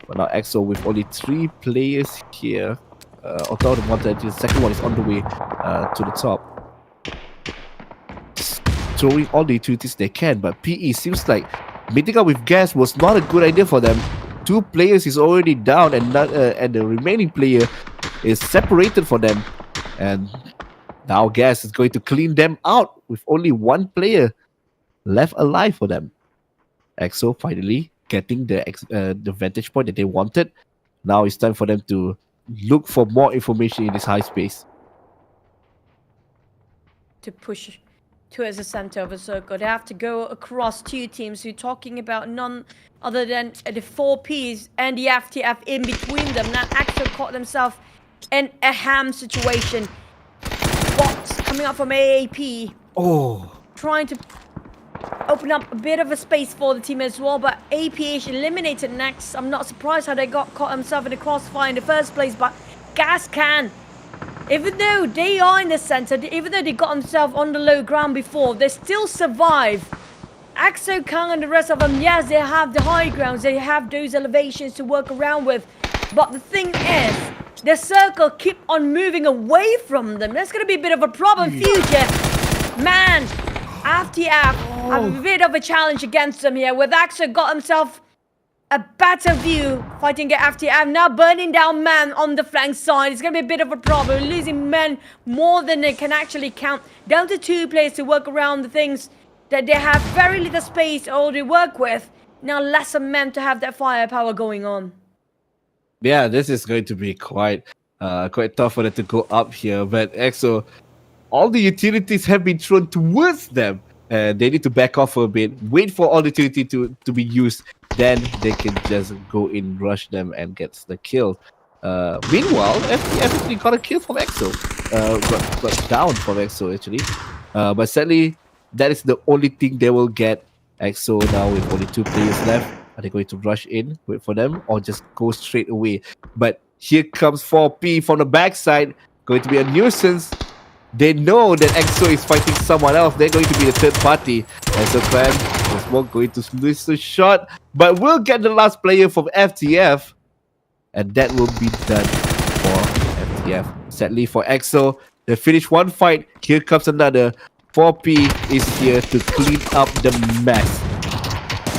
But now EXO with only 3 players here. on top of the mountain. The second one is on the way to the top. Throwing all the utilities they can, but PE seems like meeting up with Gas was not a good idea for them. 2 players is already down, and the remaining player is separated for them. And now Gas is going to clean them out with only 1 player left alive for them. EXO finally getting the vantage point that they wanted. Now it's time for them to look for more information in this high space. To push towards the center of the circle. They have to go across 2 teams. We're talking about none other than the 4Ps and the FTF in between them. Now EXO caught themselves in a ham situation. Bots coming up from AAP. Oh, Trying to open up a bit of a space for the team as well, but APH eliminated next. I'm not surprised how they got caught themselves in the crossfire in the first place, but Gascan, even though they are in the center, even though they got themselves on the low ground before, they still survive. EXO Clan and the rest of them, yes, they have the high grounds, they have those elevations to work around with, but the thing is, the circle keep on moving away from them. That's going to be a bit of a problem future. Man, FTF have a bit of a challenge against them here, with EXO got himself a better view fighting at FTF. Now burning down man on the flank side. It's going to be a bit of a problem. Losing men more than they can actually count. Down to 2 players to work around the things that they have very little space or to work with. Now lesser men to have that firepower going on. yeah, this is going to be quite tough for them to go up here. But EXO, all the utilities have been thrown towards them. They need to back off a bit, wait for all the utility to be used. Then they can just go in, rush them, and get the kill. Meanwhile, FTF actually got a kill from EXO. Got down from EXO actually. But sadly, that is the only thing they will get. EXO now with only 2 players left. Are they going to rush in, wait for them, or just go straight away? But here comes 4P from the backside. Going to be a nuisance. They know that EXO is fighting someone else. They're going to be the third party. EXO Clan is more going to miss the shot, but we'll get the last player from FTF, and that will be done for FTF. Sadly for EXO, they finished 1 fight. Here comes another. 4P is here to clean up the mess.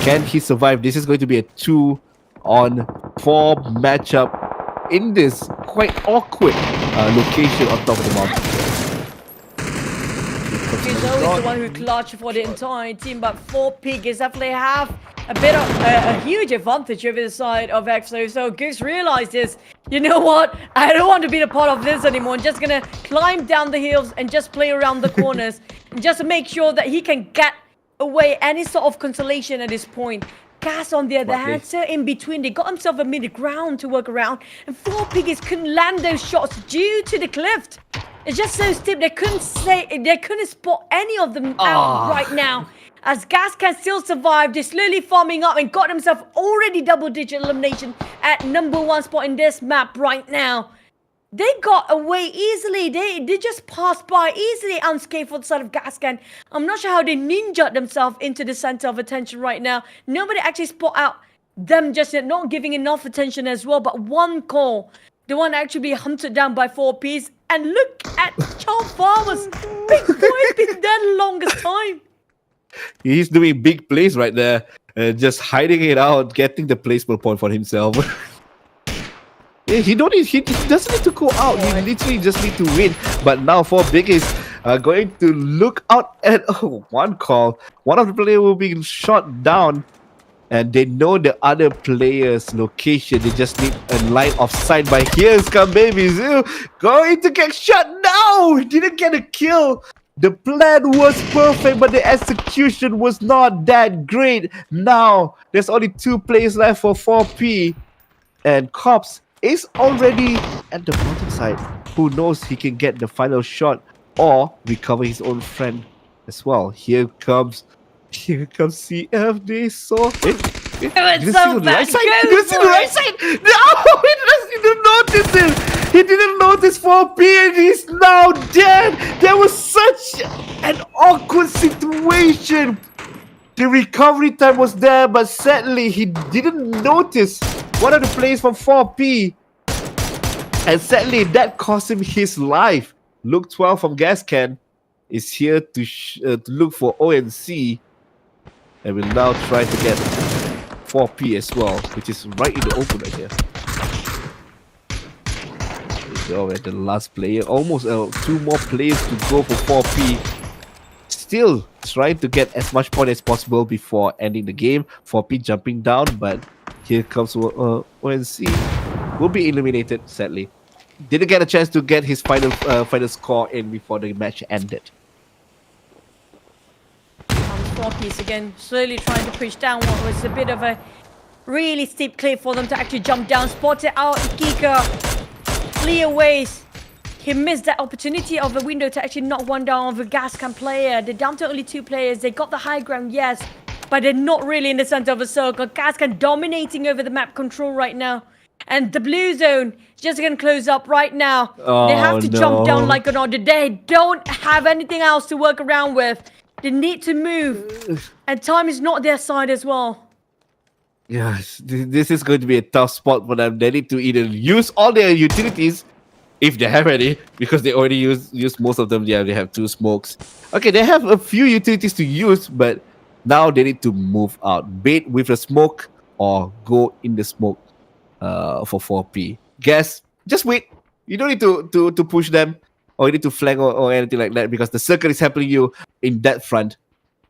Can he survive? This is going to be a 2-on-4 matchup in this quite awkward location on top of the mountain. He's always the one who clutched for the entire team, but 4 Piggies definitely have a bit of a huge advantage over the side of EXO. So Goose realizes, you know what? I don't want to be a part of this anymore. I'm just gonna climb down the hills and just play around the corners and just make sure that he can get away any sort of consolation at this point. Gas on the other hand, so in between, they got himself a mid ground to work around, and 4 Piggies couldn't land those shots due to the cliff. It's just so steep, they couldn't spot any of them out right now. As Gascans still survived, they're slowly farming up and got themselves already double-digit elimination at #1 spot in this map right now. They got away easily. They just passed by easily unscathed for the side of Gascan. I'm not sure how they ninja'd themselves into the center of attention right now. Nobody actually spot out them just yet, not giving enough attention as well. But 1 call, the one actually be hunted down by 4Ps. And look at Charles Farmers. Big boy been there the longest time. He's doing big plays right there, just hiding it out, getting the placement point for himself. Yeah, he doesn't need to go out. He literally just need to win. But now 4 Biggies are going to look out at 1 call. One of the players will be shot down, and they know the other player's location. They just need a line of sight. But here's come Baby Zoo going to get shot. No, he didn't get a kill. The plan was perfect, but the execution was not that great. Now there's only 2 players left for 4P, and Cops is already at the mountainside. Who knows, he can get the final shot or recover his own friend as well. Here comes CF. They saw it. It's so bad. Did you see the right side? No, he didn't notice it. He didn't notice 4P, and he's now dead. There was such an awkward situation. The recovery time was there, but sadly he didn't notice one of the players from 4P And sadly, that cost him his life. Luke 12 from Gascan is here to look for ONC, and will now try to get 4P as well, which is right in the open right here. There we go, at the last player. Almost 2 more players to go for 4P. Still trying to get as much point as possible before ending the game. 4P jumping down, but here comes ONC. Will be eliminated, sadly. Didn't get a chance to get his final score in before the match ended. 4Ps again, slowly trying to push down what was a bit of a really steep cliff for them to actually jump down. Spotted out Kika, clear ways. He missed that opportunity of a window to actually knock one down of a Gascan player. They're down to only 2 players. They got the high ground, yes, but they're not really in the center of a circle. Gascan dominating over the map control right now. And the blue zone is just going to close up right now. They have to jump down like an order. They don't have anything else to work around with. They need to move. And time is not their side as well. Yes, this is going to be a tough spot for them. They need to either use all their utilities, if they have any, because they already used most of them. Yeah, they have 2 smokes. Okay, they have a few utilities to use, but now they need to move out. Bait with a smoke or go in the smoke for 4P. Guess, just wait. You don't need to push them or you need to flank or anything like that, because the circle is helping you in that front.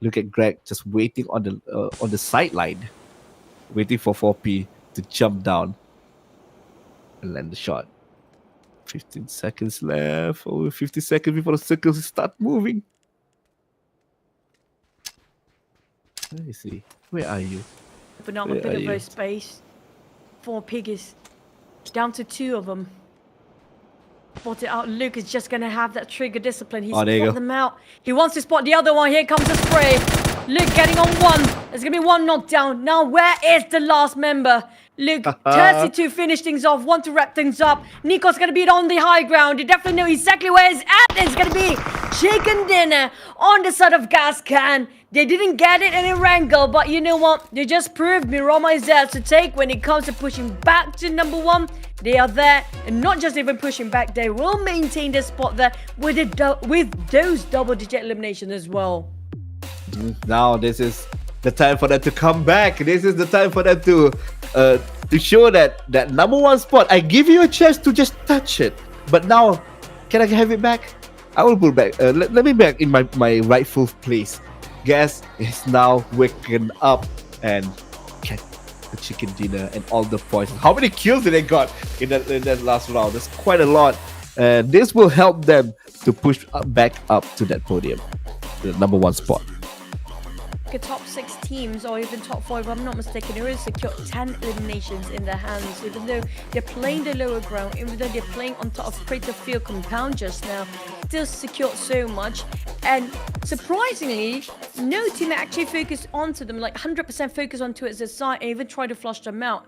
Look at Greg just waiting on the sideline, waiting for 4P to jump down and land the shot. 15 seconds left. Over 50 seconds before the circles start moving. Let me see. Where are you? Open up a bit of a space for Piggies. Down to 2 of them. Spot it out. Luke is just going to have that trigger discipline. He's spot them out. He wants to spot the other one. Here comes the spray. Luke getting on 1. There's going to be 1 knockdown. Now, where is the last member? Luke, thirsty to finish things off, want to wrap things up. Nico's going to be on the high ground. He definitely know exactly where he's at. It's going to be chicken dinner on the side of Gascan. They didn't get it in a wrangle, but you know what? They just proved Miroma is there to take when it comes to pushing back to number 1. They are there, and not just even pushing back, they will maintain their spot there with those double-digit eliminations as well. Now this is the time for them to come back. This is the time for them to show that number 1 spot. I give you a chance to just touch it, but now can I have it back? I will put back. Let me back in my rightful place. Gas is now waking up and get the chicken dinner and all the points. How many kills did they got in that last round? That's quite a lot. This will help them to push back up to that podium, the number 1 spot. Top 6 teams, or even top 4, if I'm not mistaken, they already secured 10 eliminations in their hands. Even though they're playing the lower ground, even though they're playing on top of Predator Field Compound just now, still secured so much. And surprisingly, no team actually focused onto them, like 100% focused onto it as a side, and even try to flush them out.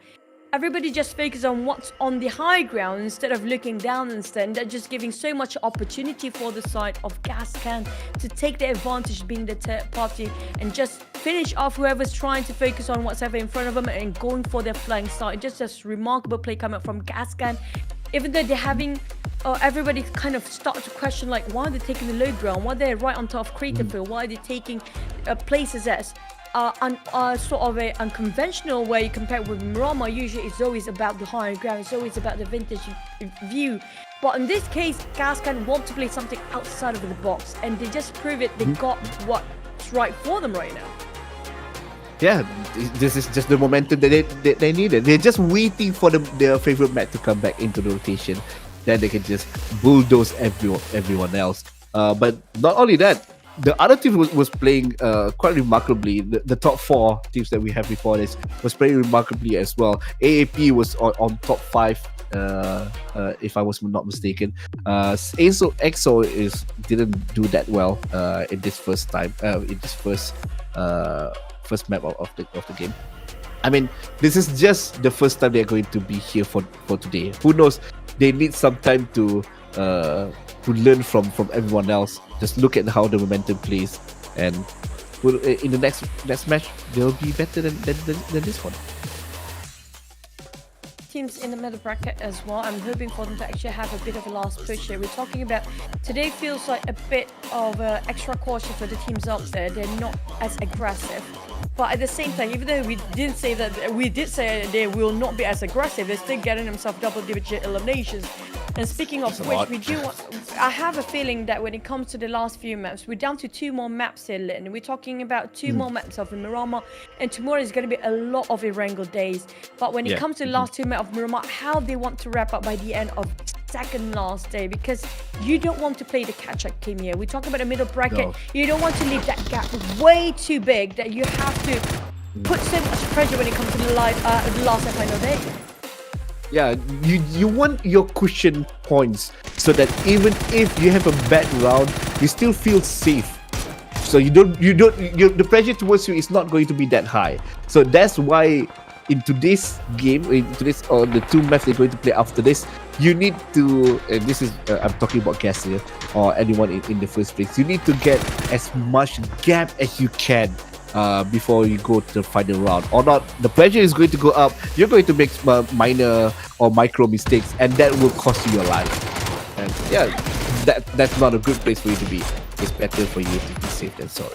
Everybody just focuses on what's on the high ground instead of looking down instead. They're just giving so much opportunity for the side of Gascan to take the advantage being the third party and just finish off whoever's trying to focus on what's ever in front of them and going for their flank side. Just a remarkable play coming from Gascan. Even though they're having everybody kind of start to question, like, why are they taking the low ground? Why are they right on top of Crater Field? Why are they taking places as sort of a unconventional way compared with Mirama? Usually it's always about the higher ground, it's always about the vintage view. But in this case, Gascan want to play something outside of the box, and they just prove it. They got what's right for them right now. Yeah, this is just the momentum that they needed. They're just waiting for their favorite map to come back into the rotation. Then they can just bulldoze everyone else. But not only that, the other team was playing quite remarkably. The top 4 teams that we have before this was playing remarkably as well. AAP was on top 5, if I was not mistaken. EXO didn't do that well in this first time. In this first map of the game. I mean, this is just the first time they're going to be here for today. Who knows? They need some time to learn from everyone else. Just look at how the momentum plays, and in the next match they'll be better than this one. teams in the middle bracket as well. I'm hoping for them to actually have a bit of a last push here. We're talking about today feels like a bit of extra caution for the teams up there. They're not as aggressive. But at the same time, even though we did say they will not be as aggressive, they're still getting themselves double-digit eliminations. And speaking of which, I have a feeling that when it comes to the last few maps, we're down to 2 more maps here, Lynn. We're talking about 2 more maps of Miramar, and tomorrow is going to be a lot of Erangel days. But when it comes to the last 2 maps of Miramar, how they want to wrap up by the end of second last day, because you don't want to play the catch-up game here. We're talking about the middle bracket. No. You don't want to leave that gap way too big that you have to put so much pressure when it comes to the last and final day. Yeah, you want your cushion points so that even if you have a bad round, you still feel safe. So the pressure towards you is not going to be that high. So that's why in today's game, or the 2 maps they're going to play after this, you need to, and this is, I'm talking about Gas here, or anyone in the first place, you need to get as much gap as you can before you go to the final round. Or not, the pressure is going to go up, you're going to make minor or micro mistakes, and that will cost you your life. And yeah, that's not a good place for you to be. It's better for you to be safe than sorry.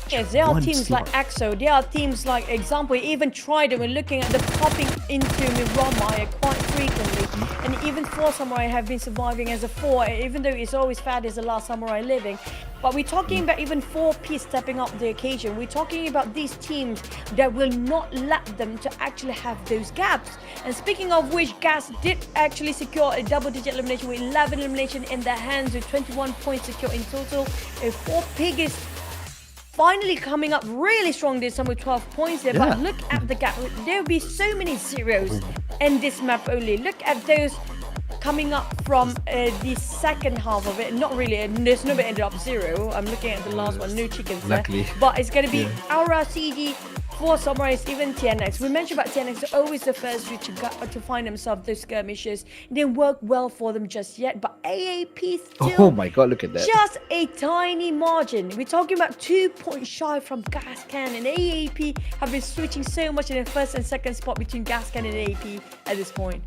Yes, there are teams like EXO, there are teams like, example, even Trident, we're looking at the popping into Miramar quite frequently. And even 4 Samurai have been surviving as a 4, even though it's always fad as the last Samurai living. But we're talking about even 4P stepping up the occasion. We're talking about these teams that will not let them to actually have those gaps. And speaking of which, Gas did actually secure a double-digit elimination with 11 elimination in their hands with 21 points secured in total. 4 Piggies finally coming up really strong this time with 12 points there. But look at the gap. There will be so many zeros in this map only. Look at those coming up from the second half of it. Not really, there's nobody ended up 0. I'm looking at the last one, no chickens there. But it's going to be Aurora, CG, 4 Samurais, even Tenax. We mentioned about Tenax, they're always the first to find themselves those skirmishes. It didn't work well for them just yet, but AAP still, oh my god, look at that, just a tiny margin. We're talking about 2 points shy from Gascan, and AAP have been switching so much in the first and second spot between Gascan and AAP at this point.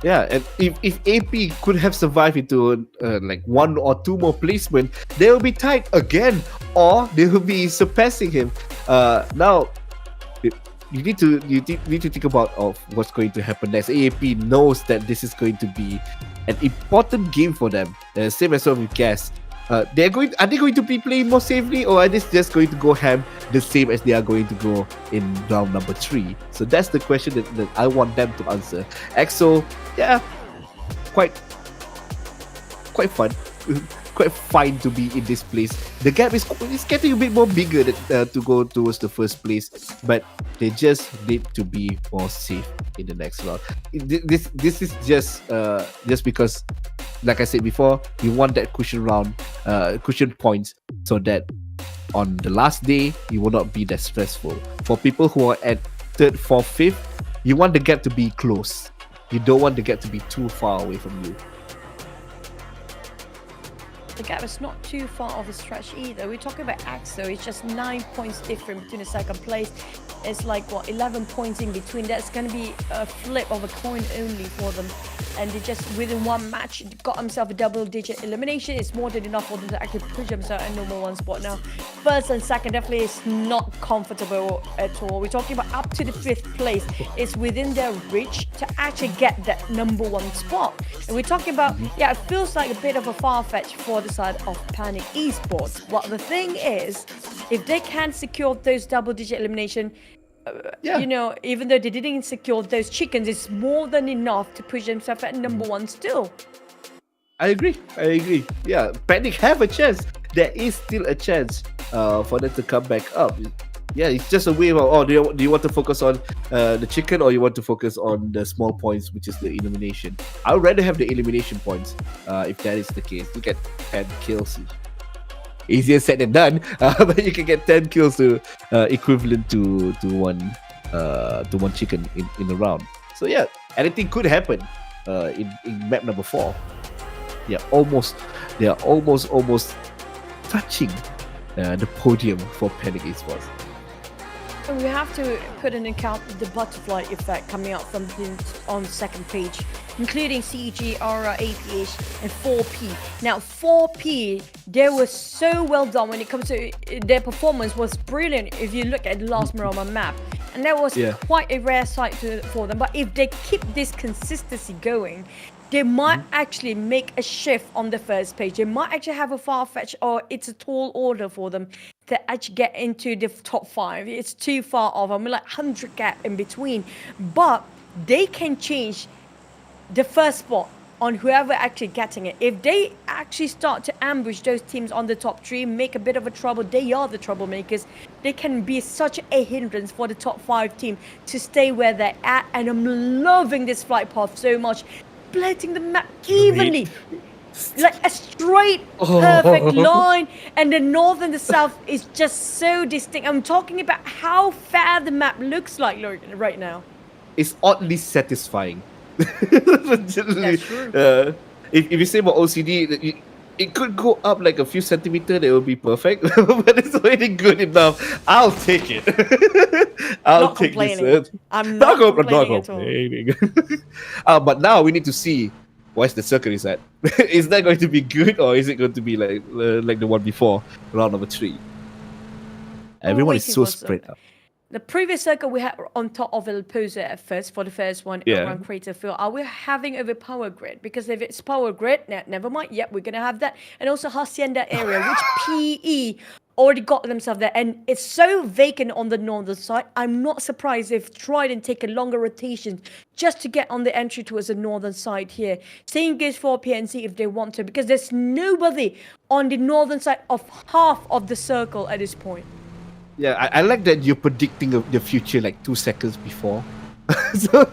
Yeah, and if AP could have survived into like 1 or 2 more placement, they will be tied again, or they will be surpassing him. Now, you need to think about what's going to happen next. AAP knows that this is going to be an important game for them. Same as well with Gas. Are they going to be playing more safely, or are they just going to go ham the same as they are going to go in round number 3? So that's the question that I want them to answer. EXO, yeah, quite fun, quite fine to be in this place. The gap is getting a bit more bigger to go towards the first place, but they just need to be more safe in the next round. This is just because, like I said before, you want that cushion points, so that on the last day you will not be that stressful. For people who are at 3rd, 4th, 5th, you want the gap to be close. You don't want the gap to be too far away from you. The gap is not too far of a stretch either. We're talking about EXO, it's just 9 points different between the second place. It's like 11 points in between. That's going to be a flip of a coin only for them. And they just, within 1 match, got themselves a double-digit elimination. It's more than enough for them to actually push themselves at number 1 spot now. First and second definitely is not comfortable at all. We're talking about up to the 5th place. It's within their reach to actually get that number 1 spot. And we're talking about, it feels like a bit of a far-fetch for the side of Panic Esports. But the thing is, if they can secure those double-digit elimination, you know, even though they didn't secure those chickens, it's more than enough to push themselves at number 1 still. I agree. Yeah, Panic have a chance. There is still a chance for them to come back up. Yeah, it's just a way of, do you want to focus on the chicken, or you want to focus on the small points, which is the elimination? I would rather have the elimination points if that is the case. You get 10 kills. Easier said than done, but you can get 10 kills to equivalent to one chicken in a round. So yeah, anything could happen in map number 4. They are almost touching the podium for Panic Esports. we have to put in account the butterfly effect coming out from on second page, including CG, Aurora, APH, and 4P. Now 4P, they were so well done when it comes to their performance was brilliant if you look at the last Maroma map. And that was quite a rare sight for them. But if they keep this consistency going, they might actually make a shift on the first page. They might actually have a far-fetched, or it's a tall order for them to actually get into the top 5. It's too far off. I mean, like 100 gap in between. But they can change the first spot on whoever actually getting it. If they actually start to ambush those teams on the top 3, make a bit of a trouble, they are the troublemakers. They can be such a hindrance for the top 5 team to stay where they're at. And I'm loving this flight path so much. Splitting the map evenly. Like a straight, perfect line. And the north and the south is just so distinct. I'm talking about how fair the map looks like right now. It's oddly satisfying. That's true. If you say about OCD, it could go up like a few centimeters, it will be perfect, but it's already good enough. I'll take it. I'll not take complaining. this. I'm not complaining at all. But now we need to see where's the circle is at. Is that going to be good, or is it going to be like the one before, round number 3? Everyone is so spread out. The previous circle we had on top of El Pozo at first for the first one around Crater Field. Are we having over power grid? Because if it's power grid, never mind. Yep, we're gonna have that. And also Hacienda area, which PE already got themselves there, and it's so vacant on the northern side. I'm not surprised if Trident take a longer rotation just to get on the entry towards the northern side here. Same goes for PNC if they want to, because there's nobody on the northern side of half of the circle at this point. Yeah, I like that you're predicting the future like 2 seconds before. so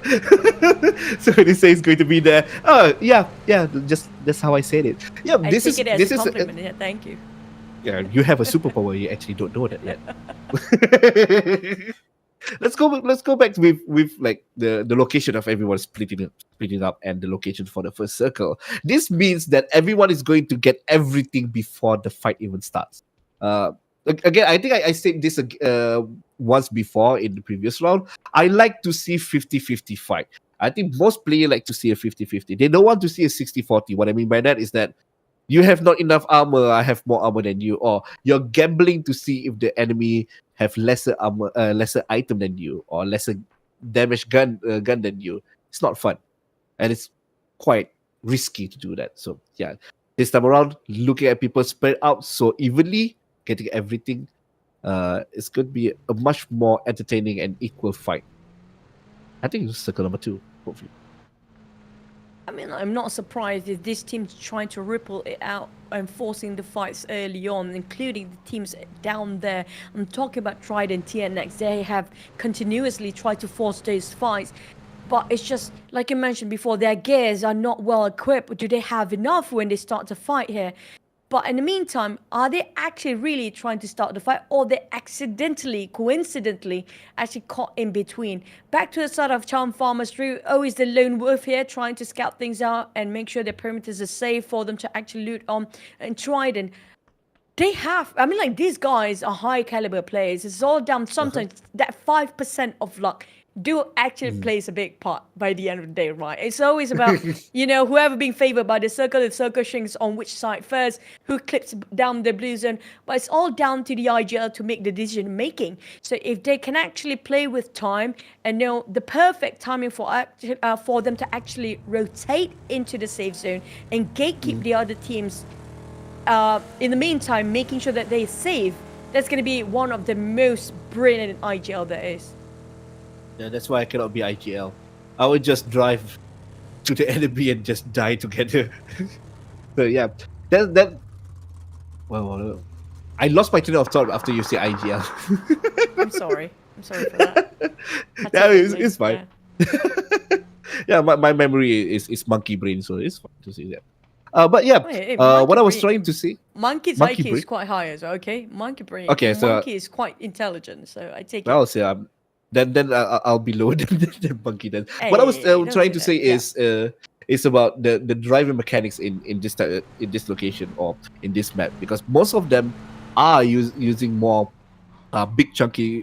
when they say it's going to be there, just that's how I said it. Yeah, I take it as a compliment. Thank you. Yeah, you have a superpower. You actually don't know that yet. Let's go back with like the location of everyone splitting up and the location for the first circle. This means that everyone is going to get everything before the fight even starts. Again, I think I said this once before in the previous round. I like to see 50-50 fight. I think most players like to see a 50-50. They don't want to see a 60-40. What I mean by that is that you have not enough armor, I have more armor than you, or you're gambling to see if the enemy have lesser armor, lesser item than you, or lesser damage gun than you. It's not fun, and it's quite risky to do that. So yeah, this time around, looking at people spread out so evenly, getting everything, it's going to be a much more entertaining and equal fight. I think it's circle number 2, hopefully. I mean, I'm not surprised if this team's trying to ripple it out and forcing the fights early on, including the teams down there. I'm talking about Trident, Tenax. They have continuously tried to force those fights. But it's just, like you mentioned before, their gears are not well equipped. Do they have enough when they start to fight here? But in the meantime, are they actually really trying to start the fight, or they accidentally, coincidentally, actually caught in between? Back to the side of Charm Farmers, Drew, always the lone wolf here, trying to scout things out and make sure their perimeters are safe for them to actually loot on. And Trident, they have, I mean, like, these guys are high caliber players. It's all down sometimes that 5% of luck do actually plays a big part by the end of the day, right? It's always about, whoever being favored by the circle, if circle shrinks on which side first, who clips down the blue zone. But it's all down to the IGL to make the decision making. So if they can actually play with time and know the perfect timing for them to actually rotate into the safe zone and gatekeep the other teams, in the meantime, making sure that they're safe, that's going to be one of the most brilliant IGL there is. Yeah, that's why I cannot be IGL. I would just drive to the enemy and just die together. So yeah, well, I lost my train of thought after you say IGL. I'm sorry for that. Yeah, it's fine. Yeah, my memory is monkey brain, so it's fine to say that. But yeah, what I was trying to say, Monkey's IQ is quite high as well. Okay, monkey brain. Okay, so monkey is quite intelligent, so I take it. I'll say then I'll be lower than monkey. Then what I was trying to say is about the driving mechanics in this location or in this map, because most of them are using more big chunky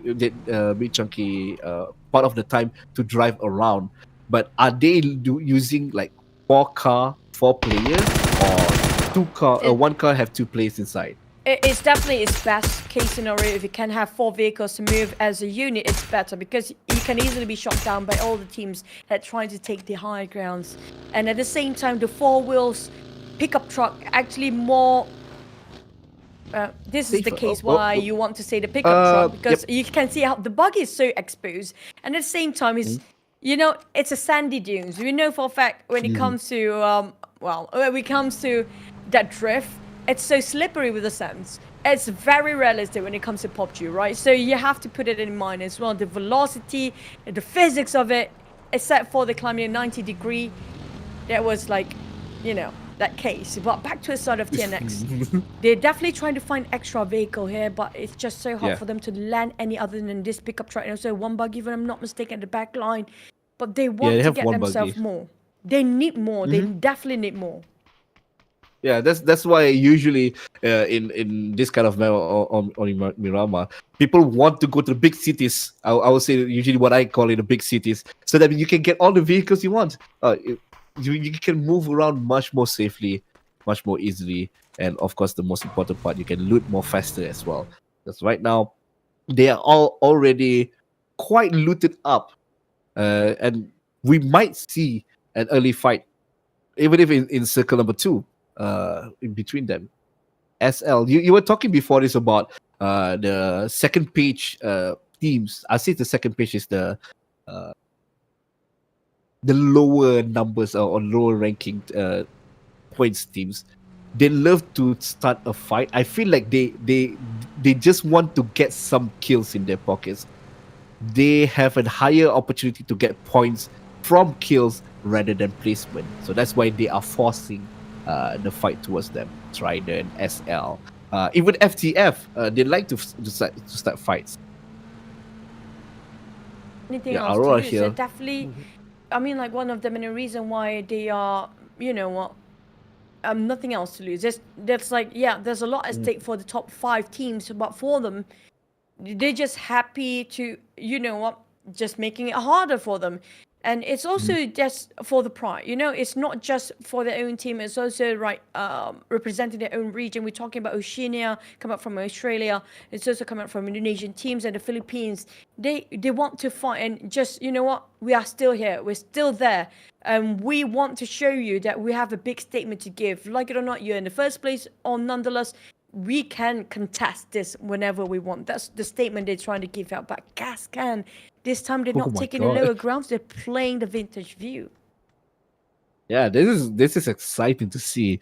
part of the time to drive around. But are they using like four players, or It, one car have two players inside? it's definitely its best case scenario. If you can have 4 vehicles to move as a unit, it's better because you can easily be shot down by all the teams that try to take the high grounds. And at the same time, the 4 wheels pickup truck actually more. This is the Safer. case why you want to say the pickup truck, because Yep. you can see how the bug is so exposed, and at the same time, it's it's a sandy dunes. We know for a fact when it comes to when it comes to that drift, it's so slippery with the sands. It's very realistic when it comes to PUBG, right? So you have to put it in mind as well. The velocity, the physics of it, except for the climbing 90-degree, that was like, that case. But back to the side of TNX, they're definitely trying to find extra vehicle here, but it's just so hard for them to land any other than this pickup truck. And also one buggy, if I'm not mistaken, at the back line. But they want they to have get one themselves buggy. more. They need more. They definitely need more. Yeah, that's why usually in this kind of on Miramar, people want to go to the big cities. I would say usually what I call it the big cities, so that you can get all the vehicles you want. You can move around much more safely, much more easily, and of course the most important part, you can loot more faster as well. Because right now they are all already quite looted up, and we might see an early fight, even if in circle number 2, in between them. SL, you were talking before this about the second page teams. I say the second page is the lower numbers or lower ranking points teams. They love to start a fight. I feel like they just want to get some kills in their pockets. They have a higher opportunity to get points from kills rather than placement. So that's why they are forcing the fight towards them. Trident, SL, even FTF, they like to start fights. Anything Yeah, else Aurora to lose? here. They're definitely, I mean, like one of the main reason why they are, nothing else to lose. There's like, there's a lot at stake for the top 5 teams, but for them, they're just happy to, just making it harder for them. And it's also just for the pride, it's not just for their own team, it's also representing their own region. We're talking about Oceania, come up from Australia, it's also coming up from Indonesian teams and the Philippines. They want to fight, and just, we are still here, we're still there. And we want to show you that we have a big statement to give. Like it or not, you're in the first place, or nonetheless, we can contest this whenever we want. That's the statement they're trying to give out. But Gascan, this time they're Oh not my taking God. the lower grounds, they're playing the vintage view. Yeah, this is exciting to see.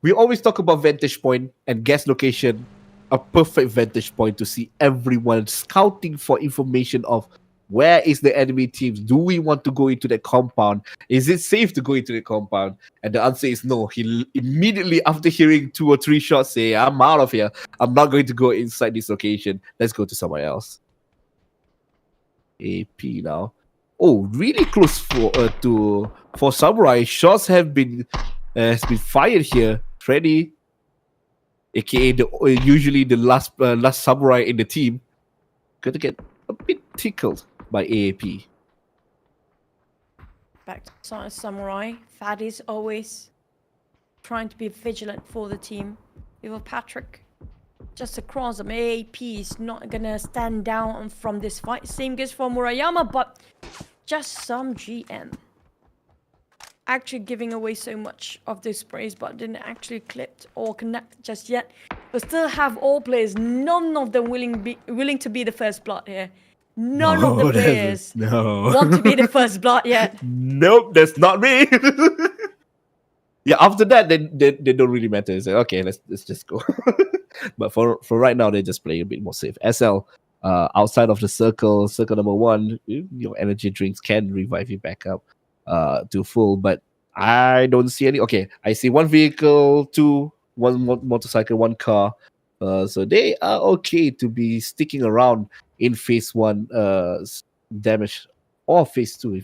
We always talk about vantage point and guest location, a perfect vantage point to see everyone scouting for information of where is the enemy teams. Do we want to go into the compound? Is it safe to go into the compound? And the answer is no. He immediately, after hearing 2 or 3 shots, say, "I'm out of here. I'm not going to go inside this location. Let's go to somewhere else." AP now. Oh, really close for Samurai. Shots have been has been fired here. Freddy, aka usually the last Samurai in the team, going to get a bit tickled by AAP. Back to Samurai. Faddy's always trying to be vigilant for the team. Even Patrick, just across them. AAP is not gonna stand down from this fight. Same goes for Murayama, but just some GM. Actually giving away so much of those sprays, but didn't actually clip or connect just yet. But still have all players, none of them willing to be the first blood here. None of the players want to be the first blood yet. Nope, that's not me. Yeah, after that, they don't really matter. It's like, okay, let's just go. But for right now, they just play a bit more safe. SL, outside of the circle number 1, your energy drinks can revive you back up to full. But I don't see any. Okay, I see 1 vehicle, 2, 1 motorcycle, 1 car. So they are okay to be sticking around in phase 1 damage, or phase 2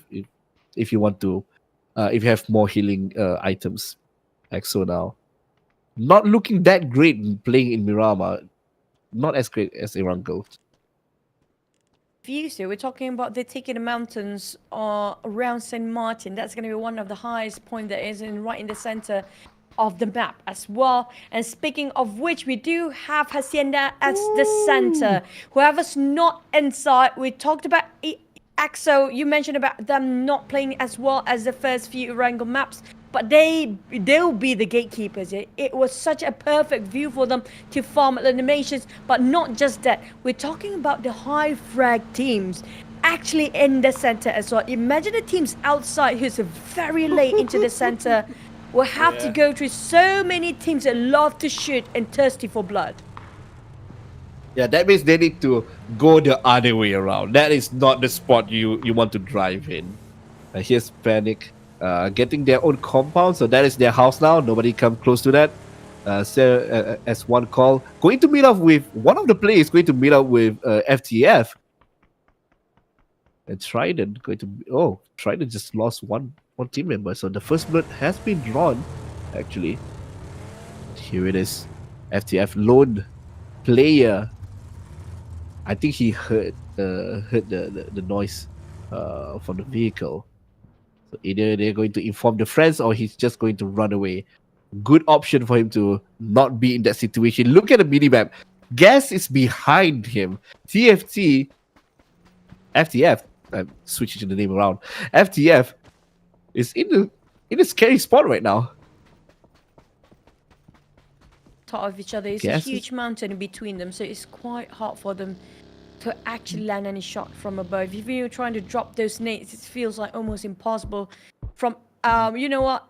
if you want to. If you have more healing items. EXO now not looking that great in playing in Miramar. not as great as Arkangel. Views here. We're talking about they're taking the mountains around St. Martin. That's going to be one of the highest point that is right in the center of the map as well. And speaking of which, we do have Hacienda as the center. Whoever's not inside, we talked about EXO. You mentioned about them not playing as well as the first few Arkangel maps. But they'll be the gatekeepers. It was such a perfect view for them to farm eliminations. But not just that. We're talking about the high frag teams actually in the center as well. Imagine the teams outside who's very late into the center will have to go through so many teams that love to shoot and thirsty for blood. Yeah, that means they need to go the other way around. That is not the spot you want to drive in. Here's Panic. Getting their own compound, so that is their house now. Nobody come close to that. So, as one call, going to meet up with one of the players. Going to meet up with FTF. And Trident going to. Trident just lost one team member. So the first blood has been drawn. Actually, here it is. FTF lone player. I think he heard the noise from the vehicle. So either they're going to inform the friends or he's just going to run away. Good option for him to not be in that situation. Look at the minimap. Gas is behind him. FTF, I'm switching the name around. FTF is in a scary spot right now. Top of each other. It's a huge mountain in between them, so it's quite hard for them to actually land any shot from above. If you're trying to drop those nades, it feels like almost impossible. From you know what?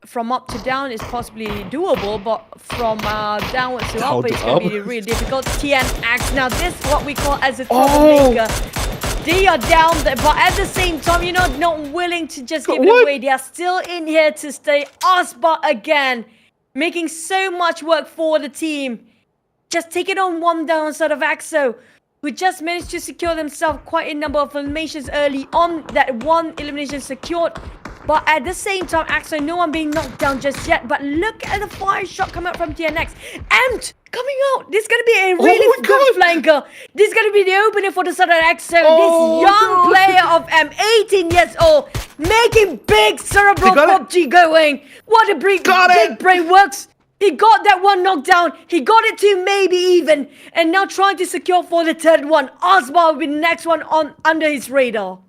From up to down is possibly doable, but from downwards to up, it's going to be really difficult. Tenax, now this is what we call as a troublemaker. They are down there, but at the same time, you're not willing to just give it away. They are still in here to stay. Osbar again, making so much work for the team. Just taking on one downside of EXO, who just managed to secure themselves quite a number of eliminations early on. That one elimination secured. But at the same time, EXO, no one being knocked down just yet. But look at the fire shot coming out from Tenax. Amped coming out. This is going to be a really good flanker. This is going to be the opener for the Southern EXO. This young player of 18 years old, making big cerebral PUBG going. What a big brain works. He got that one knocked down. He got it two, maybe even. And now trying to secure for the third one. Osbar will be the next one on under his radar.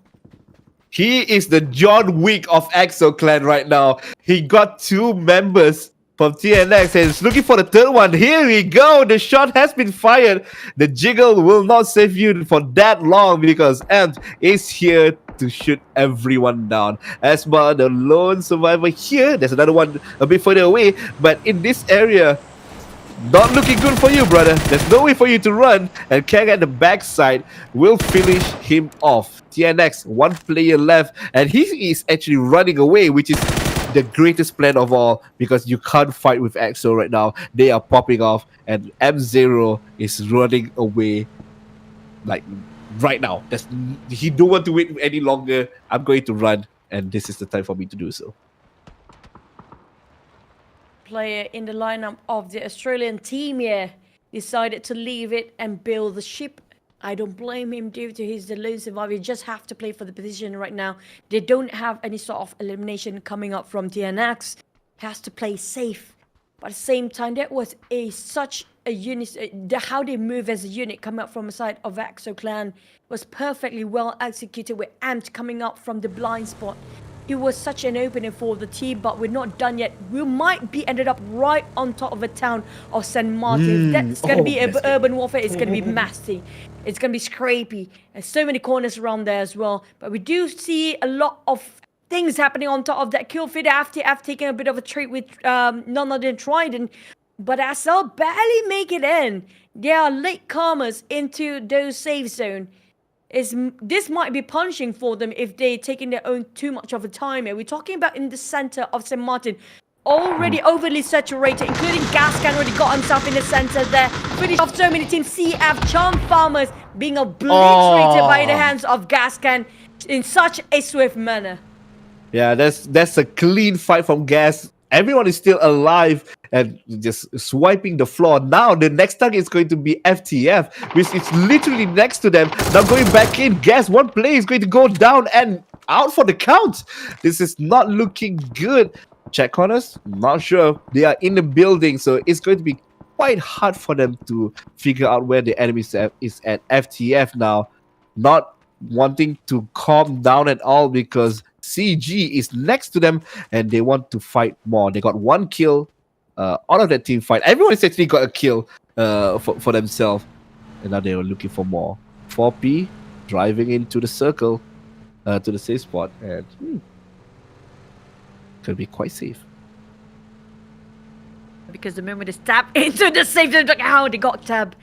He is the John Wick of EXO Clan right now. He got two members from TNX and is looking for the third one. Here we go. The shot has been fired. The jiggle will not save you for that long because Ant is here to shoot everyone down. Asma, the lone survivor here. There's another one a bit further away. But in this area, not looking good for you, brother. There's no way for you to run. And Kang at the backside will finish him off. TNX, one player left. And he is actually running away, which is the greatest plan of all. Because you can't fight with EXO right now. They are popping off. And M0 is running away. Like, right now. He don't want to wait any longer. I'm going to run. And this is the time for me to do so. Player in the lineup of the Australian team here decided to leave it and build the ship. I don't blame him due to he's the lone survivor. You just have to play for the position right now. They don't have any sort of elimination coming up from Tenax. Has to play safe. But at the same time, that was such a unit. How they move as a unit coming up from the side of EXO Clan was perfectly well executed with Amped coming up from the blind spot. It was such an opening for the team, but we're not done yet. We might be ended up right on top of the town of St. Martin. That's going to be urban warfare. It's going to be messy. It's going to be scrapey. There's so many corners around there as well. But we do see a lot of things happening on top of that kill feed. FTF taking a bit of a trade with none other than Trident. But SL barely make it in. They are late comers into those safe zone. This might be punishing for them if they're taking their own too much of a time here. We're talking about in the center of St. Martin. Already overly saturated, including Gascan already got himself in the center there. Finished off so many teams. CF, Charm Farmers being obliterated by the hands of Gascan in such a swift manner. Yeah, that's a clean fight from Gas. everyone is still alive and just swiping the floor. Now the next target is going to be FTF, which is literally next to them. Now going back in, guess one player is going to go down and out for the count. This is not looking good. Check corners, not sure. They are in the building, so it's going to be quite hard for them to figure out where the enemy is at. FTF now not wanting to calm down at all because CG is next to them and they want to fight more. They got one kill out of that team fight. Everyone has actually got a kill for themselves, and now they are looking for more. 4P driving into the circle to the safe spot, and could be quite safe. Because the moment they stab into the safe, they're like, how they got tabbed.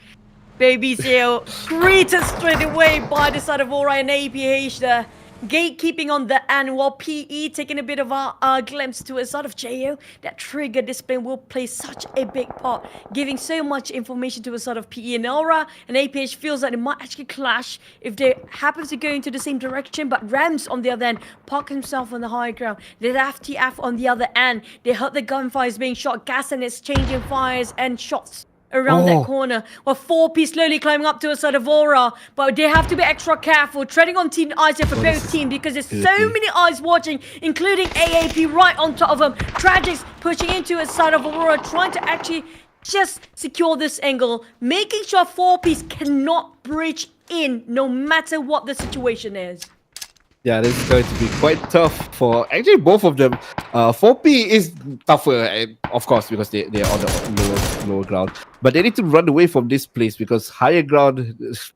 Baby Zeo greeted straight away by the side of Aurora and APH there. Gatekeeping on the end, while PE taking a bit of a glimpse to a sort of JO. That trigger display will play such a big part, giving so much information to a sort of PE and Aura. And APH feels like it might actually clash if they happen to go into the same direction. But Rams on the other end, park himself on the high ground. There's FTF on the other end. They heard the gunfires being shot. Gascans is changing fires and shots around that corner, while 4P slowly climbing up to a side of Aurora, but they have to be extra careful, treading on team eyes here for both teams because there's so many eyes watching, including AAP right on top of them. Tragics pushing into a side of Aurora, trying to actually just secure this angle, making sure 4Ps cannot breach in no matter what the situation is. Yeah, this is going to be quite tough for actually both of them. 4P is tougher, of course, because they're on the lower ground. But they need to run away from this place because higher ground is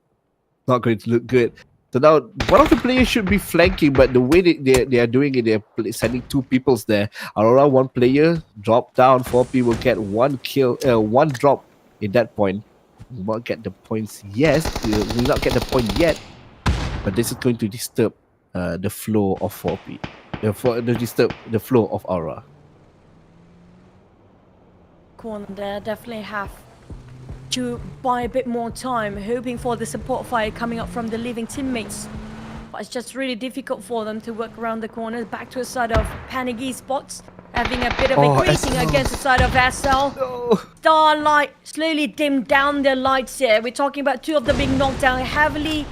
not going to look good. So now one of the players should be flanking, but the way they are doing it, they're sending two peoples there. Aurora, one player drop down. 4P will get one kill, one drop in that point. Will not get the points. Yes, will not get the point yet. But this is going to disturb the flow of 4P. Disturb the flow of Aura. Corner there definitely have to buy a bit more time, hoping for the support fire coming up from the leaving teammates. But it's just really difficult for them to work around the corners. Back to a side of Piggies Esports, having a bit of a greeting against the side of SL. No. Starlight slowly dimmed down their lights here. We're talking about two of them being knocked down heavily.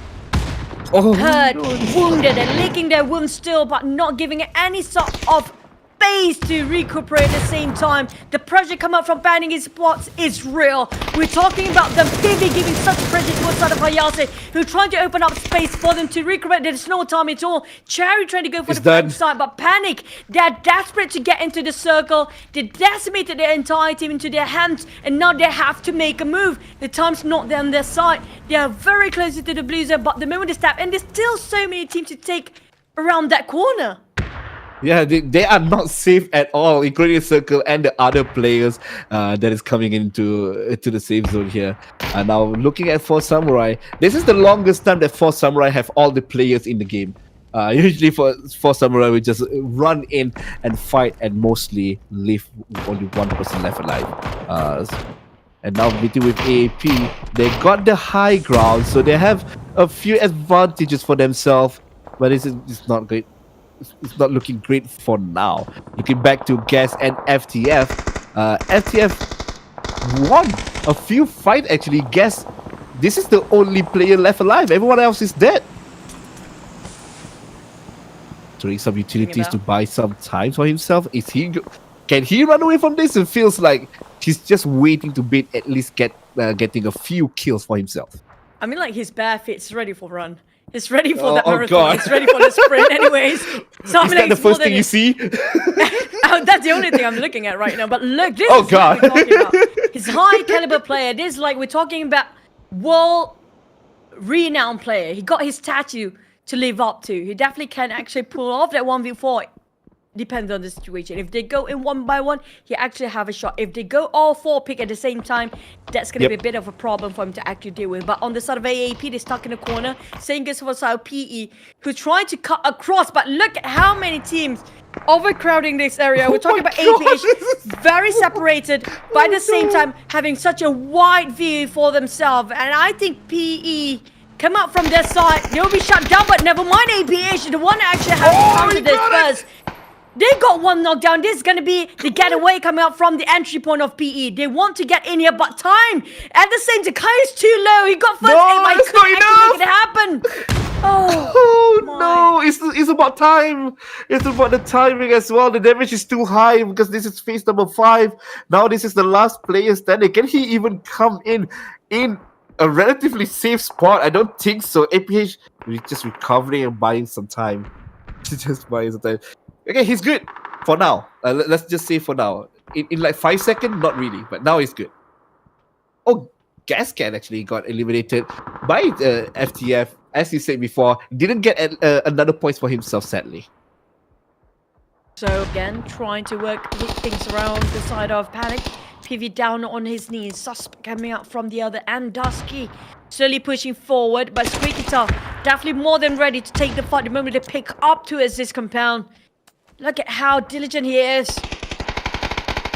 Hurt, wounded, and licking their wounds still, but not giving it any sort of space to recuperate at the same time. The pressure coming up from Pintadoes Esports is real. We're talking about them giving such pressure to a side of Hayase, who trying to open up space for them to recuperate. There's no time at all. Cherry trying to go for the front side, but Panic, they're desperate to get into the circle. They decimated their entire team into their hands, and now they have to make a move. The time's not on their side. They are very close to the blue zone, but the moment they step, and there's still so many teams to take around that corner. Yeah, they are not safe at all, including Circle and the other players that is coming into the safe zone here. Now looking at 4 Samurai, this is the longest time that 4 Samurai have all the players in the game. Usually for 4 Samurai, we just run in and fight and mostly leave only one person left alive. And now meeting with AAP, they got the high ground, so they have a few advantages for themselves, but it's not great. It's not looking great for now. Looking back to Gas and FTF. FTF won a few fights actually. Gas, this is the only player left alive. Everyone else is dead. Throwing some utilities to buy some time for himself. Can he run away from this? It feels like he's just waiting to bait at least getting a few kills for himself. I mean, like, his bare feet's ready for run. It's ready for the marathon. God. It's ready for the sprint anyways. So is that the first thing you see? Oh, that's the only thing I'm looking at right now. But look, this is God. what we're talking about. He's high caliber player. This is like we're talking about world renowned player. He got his tattoo to live up to. He definitely can actually pull off that 1v4. Depends on the situation. If they go in one by one, he actually have a shot. If they go all 4 pick at the same time, that's going to be a bit of a problem for him to actually deal with. But on the side of AAP, they're stuck in a corner. Same goes for side of PE, who's trying to cut across. But look at how many teams overcrowding this area. We're talking about APH, very separated, but at the same time, having such a wide view for themselves. And I think PE come up from their side. They'll be shut down, but never mind APH, the one that actually has counted this first. They got one knockdown. This is going to be the getaway coming out from the entry point of PE. They want to get in here, but time at the same time, Kai is too low. He got first aid, but he that's couldn't not actually make it happen. Oh, Oh my. no, it's about time. It's about the timing as well. The damage is too high because this is phase number 5. Now this is the last player standing. Can he even come in a relatively safe spot? I don't think so. APH just recovering and buying some time. Just buying some time. Okay, he's good for now. Let's just say for now. In like 5 seconds, not really, but now he's good. Oh, Gascan actually got eliminated by FTF. As you said before, didn't get another points for himself, sadly. So again, trying to work things around the side of Panic. PV down on his knees. Suspect coming out from the other end. Dusky slowly pushing forward, but Squeaky definitely more than ready to take the fight the moment they pick up towards this compound. Look at how diligent he is.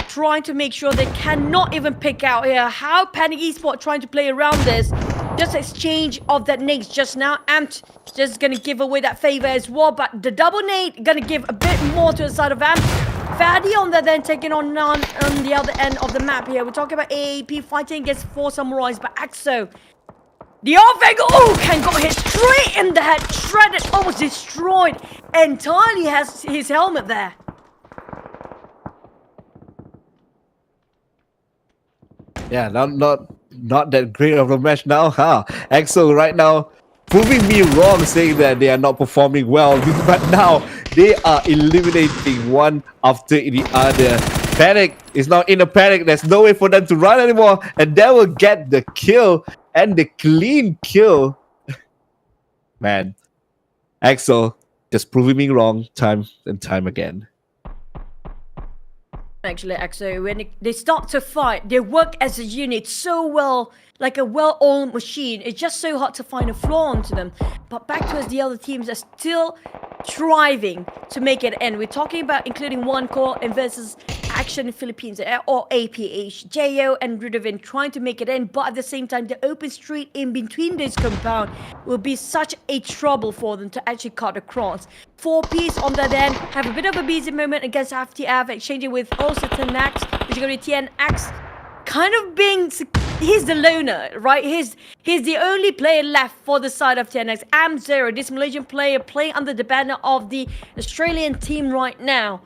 Trying to make sure they cannot even pick out here. How Panic Esports trying to play around this. Just exchange of that nades just now. Amped just gonna give away that favor as well. But the double nade gonna give a bit more to the side of Amped. Faddy on that then taking on the other end of the map here. We're talking about AAP fighting against 4 Samurais. But EXO, the Arkangel, can got hit straight in the head. Shredded, almost destroyed. Entirely has his helmet there. Yeah, not that great of a match now, huh? EXO right now proving me wrong, saying that they are not performing well, but now they are eliminating one after the other. Panic is now in a panic. There's no way for them to run anymore, and they will get the kill and the clean kill. Man, EXO just proving me wrong time and time again. Actually, EXO, when they start to fight, they work as a unit so well, like a well-oiled machine. It's just so hard to find a flaw onto them. But back towards the other teams are still striving to make it end. We're talking about including One Call and versus Action Philippines or APH, JO and Rudovin trying to make it end, but at the same time, the open street in between this compound will be such a trouble for them to actually cut across. 4Ps on that end have a bit of a busy moment against FTF, exchanging with also Tenax, which is going to be TNX. Kind of being, he's the loner, right? He's the only player left for the side of TNX. Am0, this Malaysian player playing under the banner of the Australian team right now.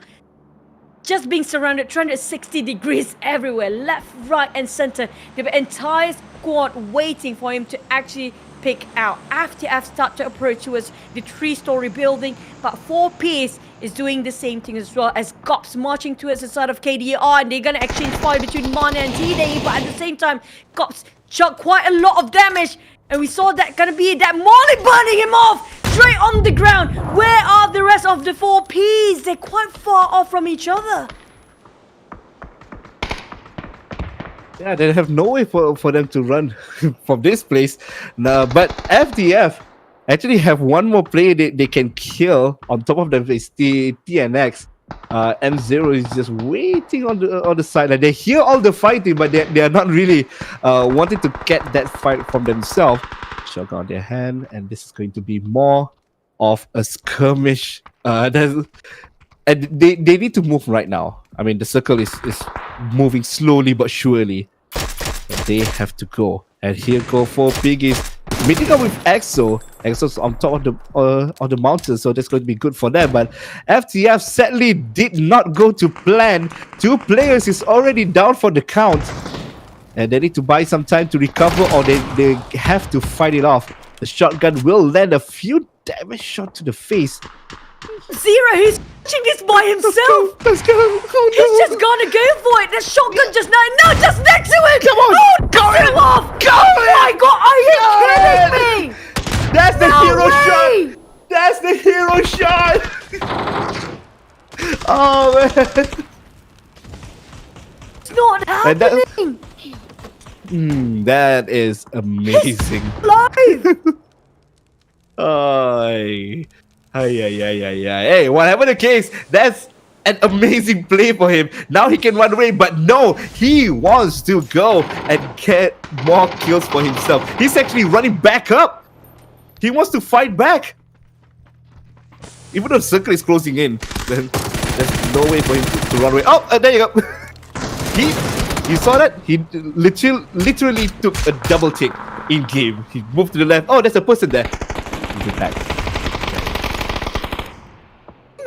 Just being surrounded 360 degrees everywhere, left, right and center. The entire squad waiting for him to actually pick out. FTF start to approach towards the 3-story building, but 4Ps is doing the same thing as well as Gops marching towards the side of KDR, and they're gonna exchange fire between Mana and T-Day, but at the same time, Gops shot quite a lot of damage, and we saw that gonna be that Molly burning him off straight on the ground. Where are the rest of the 4Ps? They're quite far off from each other. Yeah, they have no way for them to run from this place. No, but FDF actually have one more player they can kill. On top of them is TNX. M0 is just waiting on the side. Like, they hear all the fighting, but they are not really wanting to get that fight from themselves. Shotgun on their hand, and this is going to be more of a skirmish. And they need to move right now. I mean, the circle is moving slowly but surely. But they have to go. And here go for Piggies. Meeting up with EXO. EXO's on top of the mountain, so that's going to be good for them. But FTF sadly did not go to plan. 2 players is already down for the count. And they need to buy some time to recover, or they have to fight it off. The shotgun will land a few damage shot to the face. Zero, he's watching this by himself. Let's go. Oh, He's no. just gonna go for it. The shotgun just now, no, just next to him. Come on. Oh, Go knocked in. him off. Go Oh my in. god, are you Go kidding me? That's the No hero way. shot. That's the hero shot. Oh man. It's not And that- happening. That is amazing. Live. Ay. Hey, whatever the case, that's an amazing play for him. Now he can run away, but no, he wants to go and get more kills for himself. He's actually running back up. He wants to fight back. Even though the circle is closing in, then there's no way for him to run away. Oh, there you go. You saw that? He literally took a double tick in game. He moved to the left. Oh, there's a person there. He's back.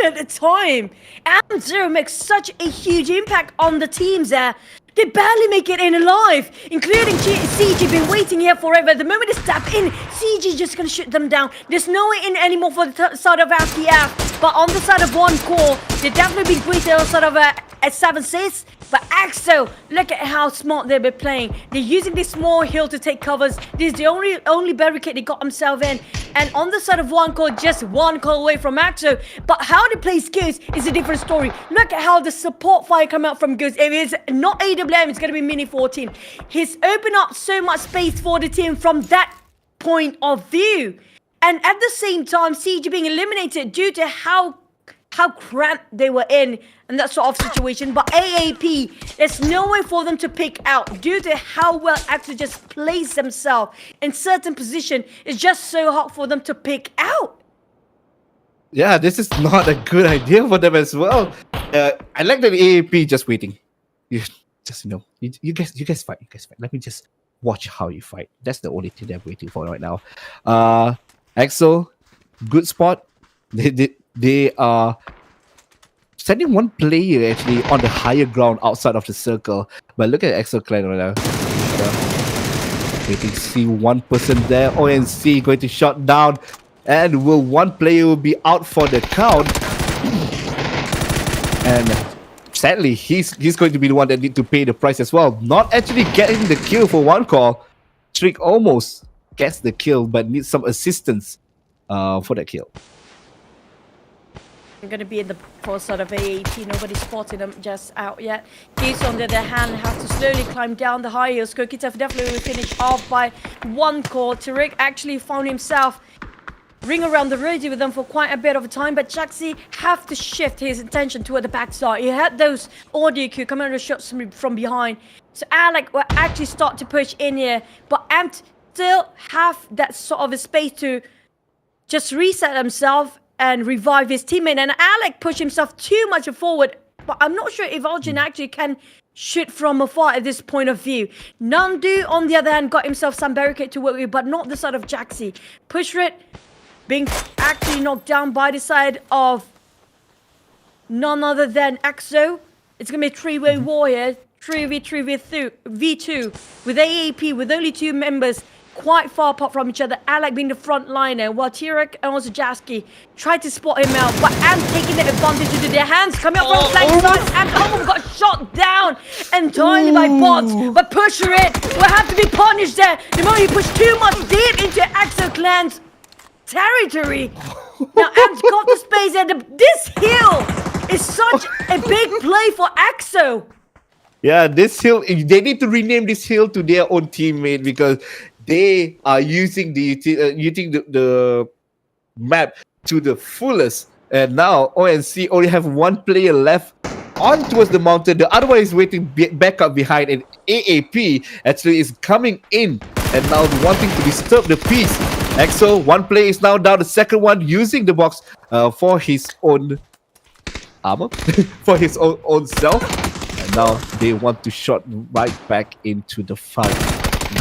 At the time, Amzo makes such a huge impact on the teams there. They barely make it in alive, including CG been waiting here forever. The moment they step in, CG just gonna shoot them down. There's no way in anymore for the side of FPF, but on the side of one core, they've definitely been great on sort of a 7-6. But EXO, look at how smart they've been playing. They're using this small hill to take covers. This is the only barricade they got themselves in. And on the side of one core, just one call away from EXO. But how they play skills is a different story. Look at how the support fire come out from Goose. If it's not AWM, it's going to be Mini 14. He's opened up so much space for the team from that point of view. And at the same time, CG being eliminated due to how cramped they were in and that sort of situation. But AAP, there's no way for them to pick out due to how well actually just place themselves in certain position. It's just so hard for them to pick out. Yeah, this is not a good idea for them as well. I like that AAP just waiting. You guys fight. Let me just watch how you fight. That's the only thing they're waiting for right now. EXO, good spot. They are sending one player actually on the higher ground outside of the circle. But look at EXO Clan right now. Waiting to see one person there. ONC going to shut down. And will one player be out for the count? And sadly, he's going to be the one that need to pay the price as well. Not actually getting the kill for one call. Trick almost gets the kill, but needs some assistance for that kill. I'm going to be in the for sort of AAT. Nobody's spotted them just out yet. Goose, on the other hand, has to slowly climb down the high hills. Kokitov definitely will finish off by one call. Tariq actually found himself ring around the rosy with them for quite a bit of a time, but Jaxi have to shift his attention toward the backside. He had those audio cue coming under shots from behind. So Alec will actually start to push in here, but Amt still have that sort of a space to just reset himself and revive his teammate. And Alec pushed himself too much forward, but I'm not sure if Algin actually can shoot from afar at this point of view. Nandu, on the other hand, got himself some barricade to work with, but not the side of Jaxi. Pushrit being actually knocked down by the side of none other than EXO. It's going to be a three-way war here. 3v2 with AAP, with only two members quite far apart from each other. Alec being the front liner, while Tirek and also Jaski tried to spot him out, but Ant taking the advantage into their hands, coming up from flank side. Ant almost got shot down entirely by bots, but Pusherit will have to be punished there. The moment he pushed too much deep into EXO Clan's territory. Now Ant's got the space, and this hill is such a big play for EXO. Yeah, this hill, they need to rename this hill to their own teammate because they are using the map to the fullest. And now ONC only have one player left on towards the mountain. The other one is waiting back up behind, and AAP actually is coming in and now wanting to disturb the peace. EXO, one player is now down. The second one using the box for his own armor, for his own self. And now they want to shot right back into the fight.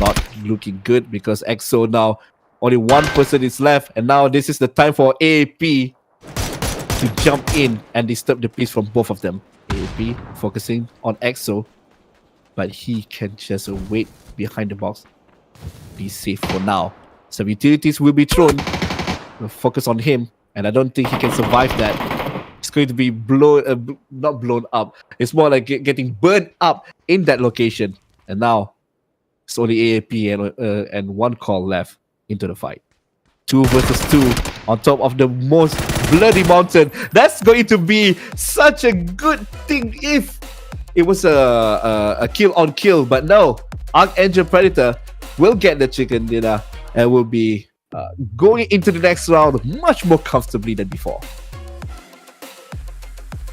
Not looking good because EXO now only one person is left, and now this is the time for AAP to jump in and disturb the peace from both of them. AAP focusing on EXO, but he can just wait behind the box, be safe for now. Some utilities will be thrown. We'll focus on him, and I don't think he can survive that. It's going to be not blown up. It's more like getting burned up in that location. And now it's only AAP and one call left into the fight. 2 versus 2 on top of the most bloody mountain. That's going to be such a good thing if it was a kill on kill. But no, Arkangel Predator will get the chicken dinner and will be going into the next round much more comfortably than before.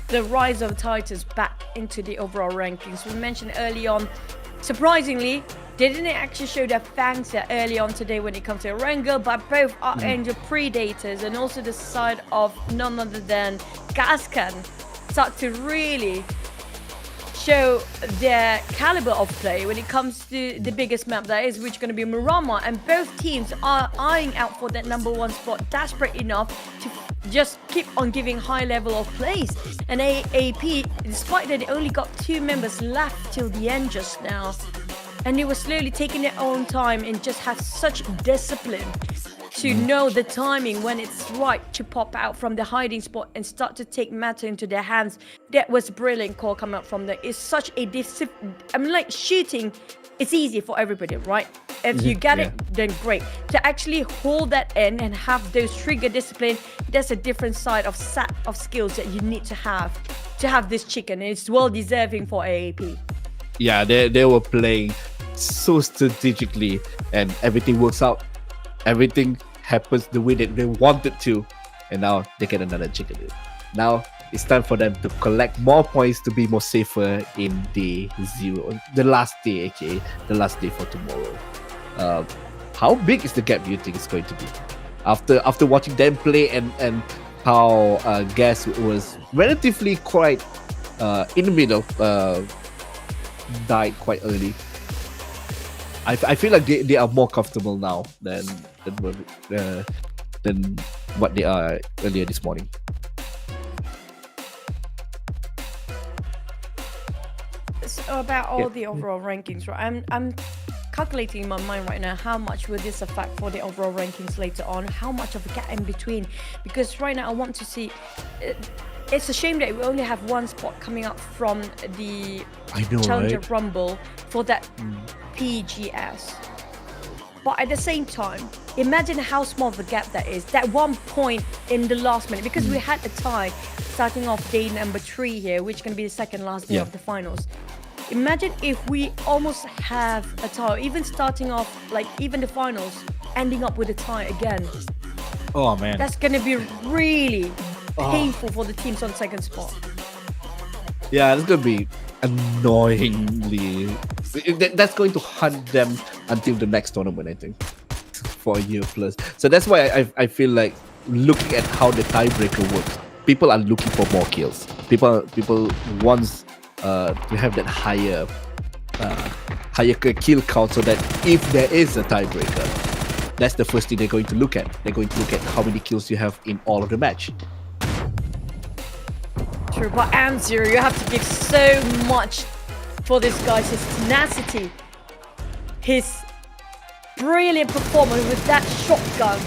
The rise of Titans back into the overall rankings. We mentioned early on, surprisingly, they didn't actually show their fangs there early on today when it comes to Arkangel, but both Arkangel Predators and also the side of none other than Gascans start to really show their caliber of play when it comes to the biggest map that is, which is going to be Miramar, and both teams are eyeing out for that number 1 spot, desperate enough to just keep on giving high level of plays. And AP, despite that they only got 2 members left till the end just now, and they were slowly taking their own time and just have such discipline to know the timing when it's right to pop out from the hiding spot and start to take matter into their hands. That was a brilliant call coming up from there. It's such a I mean, like, shooting, it's easy for everybody, right? If you get it, then great. To actually hold that in and have those trigger discipline, that's a different side of set of skills that you need to have this chicken. And it's well deserving for AAP. Yeah, they were playing so strategically, and everything works out. Everything happens the way that they wanted to, and now they get another chicken. Now it's time for them to collect more points to be more safer in day 0, the last day, aka the last day for tomorrow. How big is the gap do you think it's going to be? After watching them play and how Gas was relatively quite in the middle, died quite early. I feel like they are more comfortable now than what they are earlier this morning. So about all the overall rankings, right? I'm calculating in my mind right now how much will this affect for the overall rankings later on, how much of a gap in between, because right now I want to see. It's a shame that we only have 1 spot coming up from the Challenger Rumble for that PGS. But at the same time, imagine how small of a gap that is. That 1 point in the last minute, because we had a tie starting off day number 3 here, which is going to be the second last day of the finals. Imagine if we almost have a tie, even starting off, like even the finals, ending up with a tie again. Oh man. That's going to be really painful for the teams on second spot. Yeah, it's going to be annoyingly. That's going to hunt them until the next tournament, I think, for a year plus. So that's why I feel like looking at how the tiebreaker works, people are looking for more kills. People wants to have that higher kill count, so that if there is a tiebreaker, that's the first thing they're going to look at. They're going to look at how many kills you have in all of the match. True, but Amzir, you have to give so much for this guy's tenacity, his brilliant performance with that shotgun,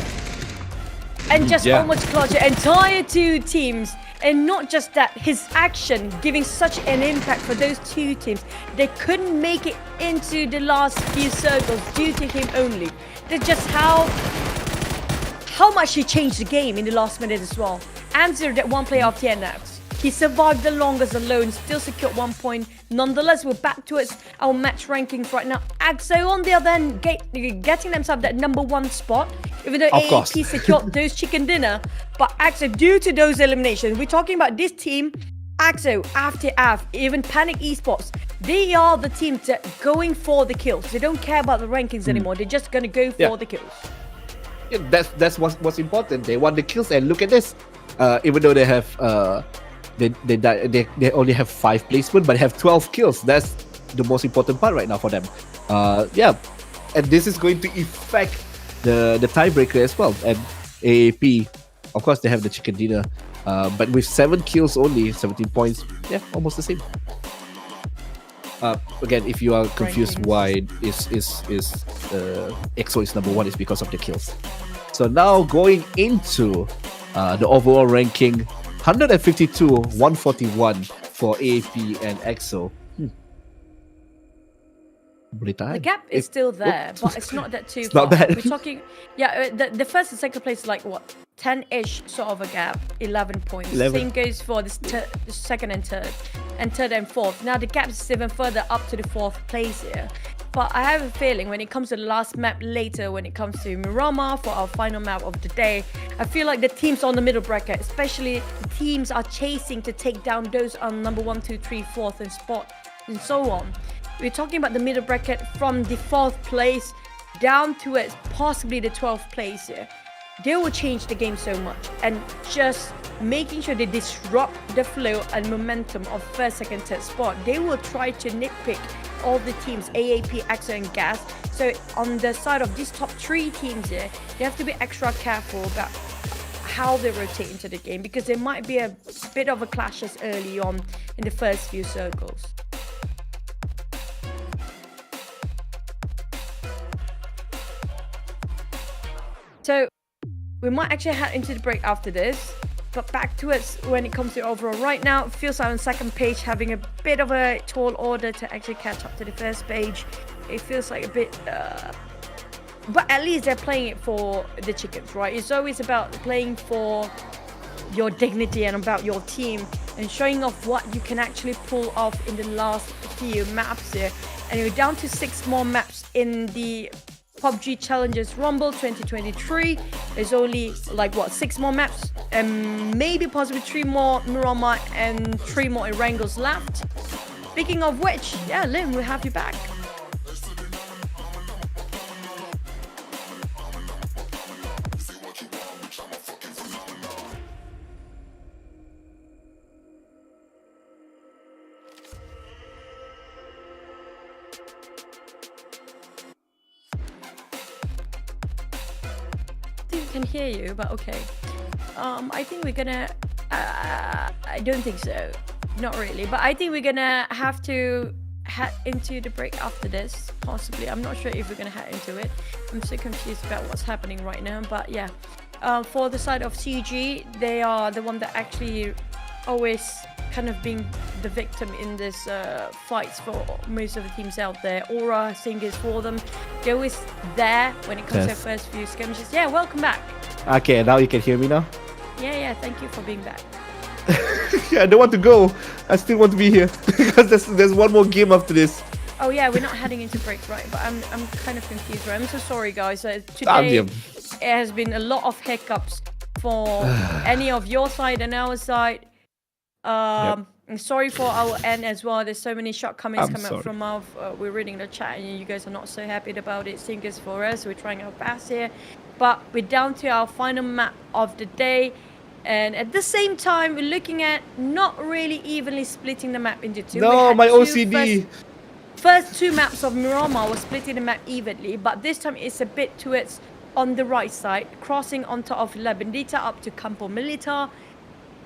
and just almost clutch the entire 2 teams. And not just that, his action giving such an impact for those 2 teams. They couldn't make it into the last few circles due to him only. That's just how much he changed the game in the last minute as well. Amzir, that 1 player of Tenax, he survived the longest alone, still secured 1 point. Nonetheless, we're back towards our match rankings right now. EXO on the other hand, getting themselves that number 1 spot, even though AAP secured those chicken dinner. But EXO, due to those eliminations, we're talking about this team, EXO, after even Panic Esports, they are the teams that are going for the kills. They don't care about the rankings anymore. They're just going to go for the kills. Yeah, that's what's important. They want the kills, and look at this. Even though they have they only have 5 placement, but have 12 kills. That's the most important part right now for them. And this is going to affect the tiebreaker as well. And AAP, of course, they have the chicken dinner, but with 7 kills only, 17 points, almost the same. Again, if you are confused why EXO is number 1, is because of the kills. So now going into the overall ranking, 152, 141 for AAP and EXO. The gap is still there, but it's not that too it's far. Not bad. We're talking, the first and second place is like what, 10-ish sort of a gap, 11 points. 11. Same goes for the second and third and fourth. Now the gap is even further up to the 4th place here. But I have a feeling when it comes to the last map later, when it comes to Miramar for our final map of the day, I feel like the teams on the middle bracket, especially the teams are chasing to take down those on number 1, 2, 3, 4th and spot and so on. We're talking about the middle bracket from the 4th place down to possibly the 12th place here. They will change the game so much, and just making sure they disrupt the flow and momentum of first, second, third spot. They will try to nitpick all the teams, AAP, EXO and Gas. So on the side of these top 3 teams here, they have to be extra careful about how they rotate into the game, because there might be a bit of a clashes early on in the first few circles. So we might actually head into the break after this, but back to it when it comes to overall. Right now, it feels like on second page having a bit of a tall order to actually catch up to the first page. It feels like a bit, but at least they're playing it for the chickens, right? It's always about playing for your dignity and about your team and showing off what you can actually pull off in the last few maps here. And we're down to 6 more maps in the PUBG Challengers Rumble 2023. There's only like 6 more maps and maybe possibly 3 more Miramar and 3 more Erangels left. Speaking of which, yeah, Lynn, we'll have you back. Can hear you, but okay. I think we're gonna I don't think so, not really, but I think we're gonna have to head into the break after this, possibly. I'm not sure if we're gonna head into it. I'm so confused about what's happening right now, but yeah. For the side of CG, they are the one that actually always kind of being the victim in this fights for most of the teams out there. Aurora, Singers for them. They're always there when it comes to the first few skirmishes. Yeah, welcome back. Okay, now you can hear me now? Yeah, thank you for being back. Yeah, I don't want to go. I still want to be here because there's one more game after this. Oh yeah, we're not heading into break, right? But I'm kind of confused, right? I'm so sorry, guys. Today it has been a lot of hiccups for any of your side and our side. I'm sorry for our end as well. There's so many shortcomings coming up from our. We're reading the chat and you guys are not so happy about it. Singers for us. We're trying our best here, but we're down to our final map of the day. And at the same time, we're looking at not really evenly splitting the map into 2. No, my OCD. First 2 maps of Miramar was splitting the map evenly, but this time it's a bit towards on the right side, crossing on top of La Bendita up to Campo Militar.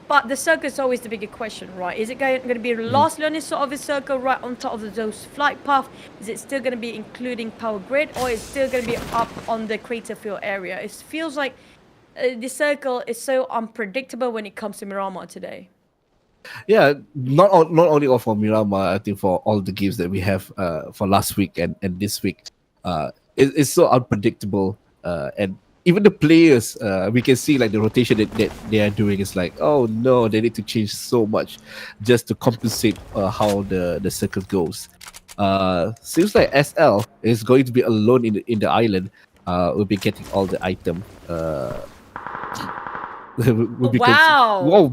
But the circle is always the bigger question, right? Is it going to be lastly on this sort of a circle right on top of those flight path? Is it still going to be including power grid, or is it still going to be up on the crater field area? It feels like the circle is so unpredictable when it comes to Miramar today. Yeah, not only for Miramar, I think for all the games that we have for last week and this week, it's so unpredictable. And even the players, we can see like the rotation that they are doing is like, oh no, they need to change so much just to compensate how the circle goes. Seems like SL is going to be alone in the island. We'll be getting all the item. Wow! We'll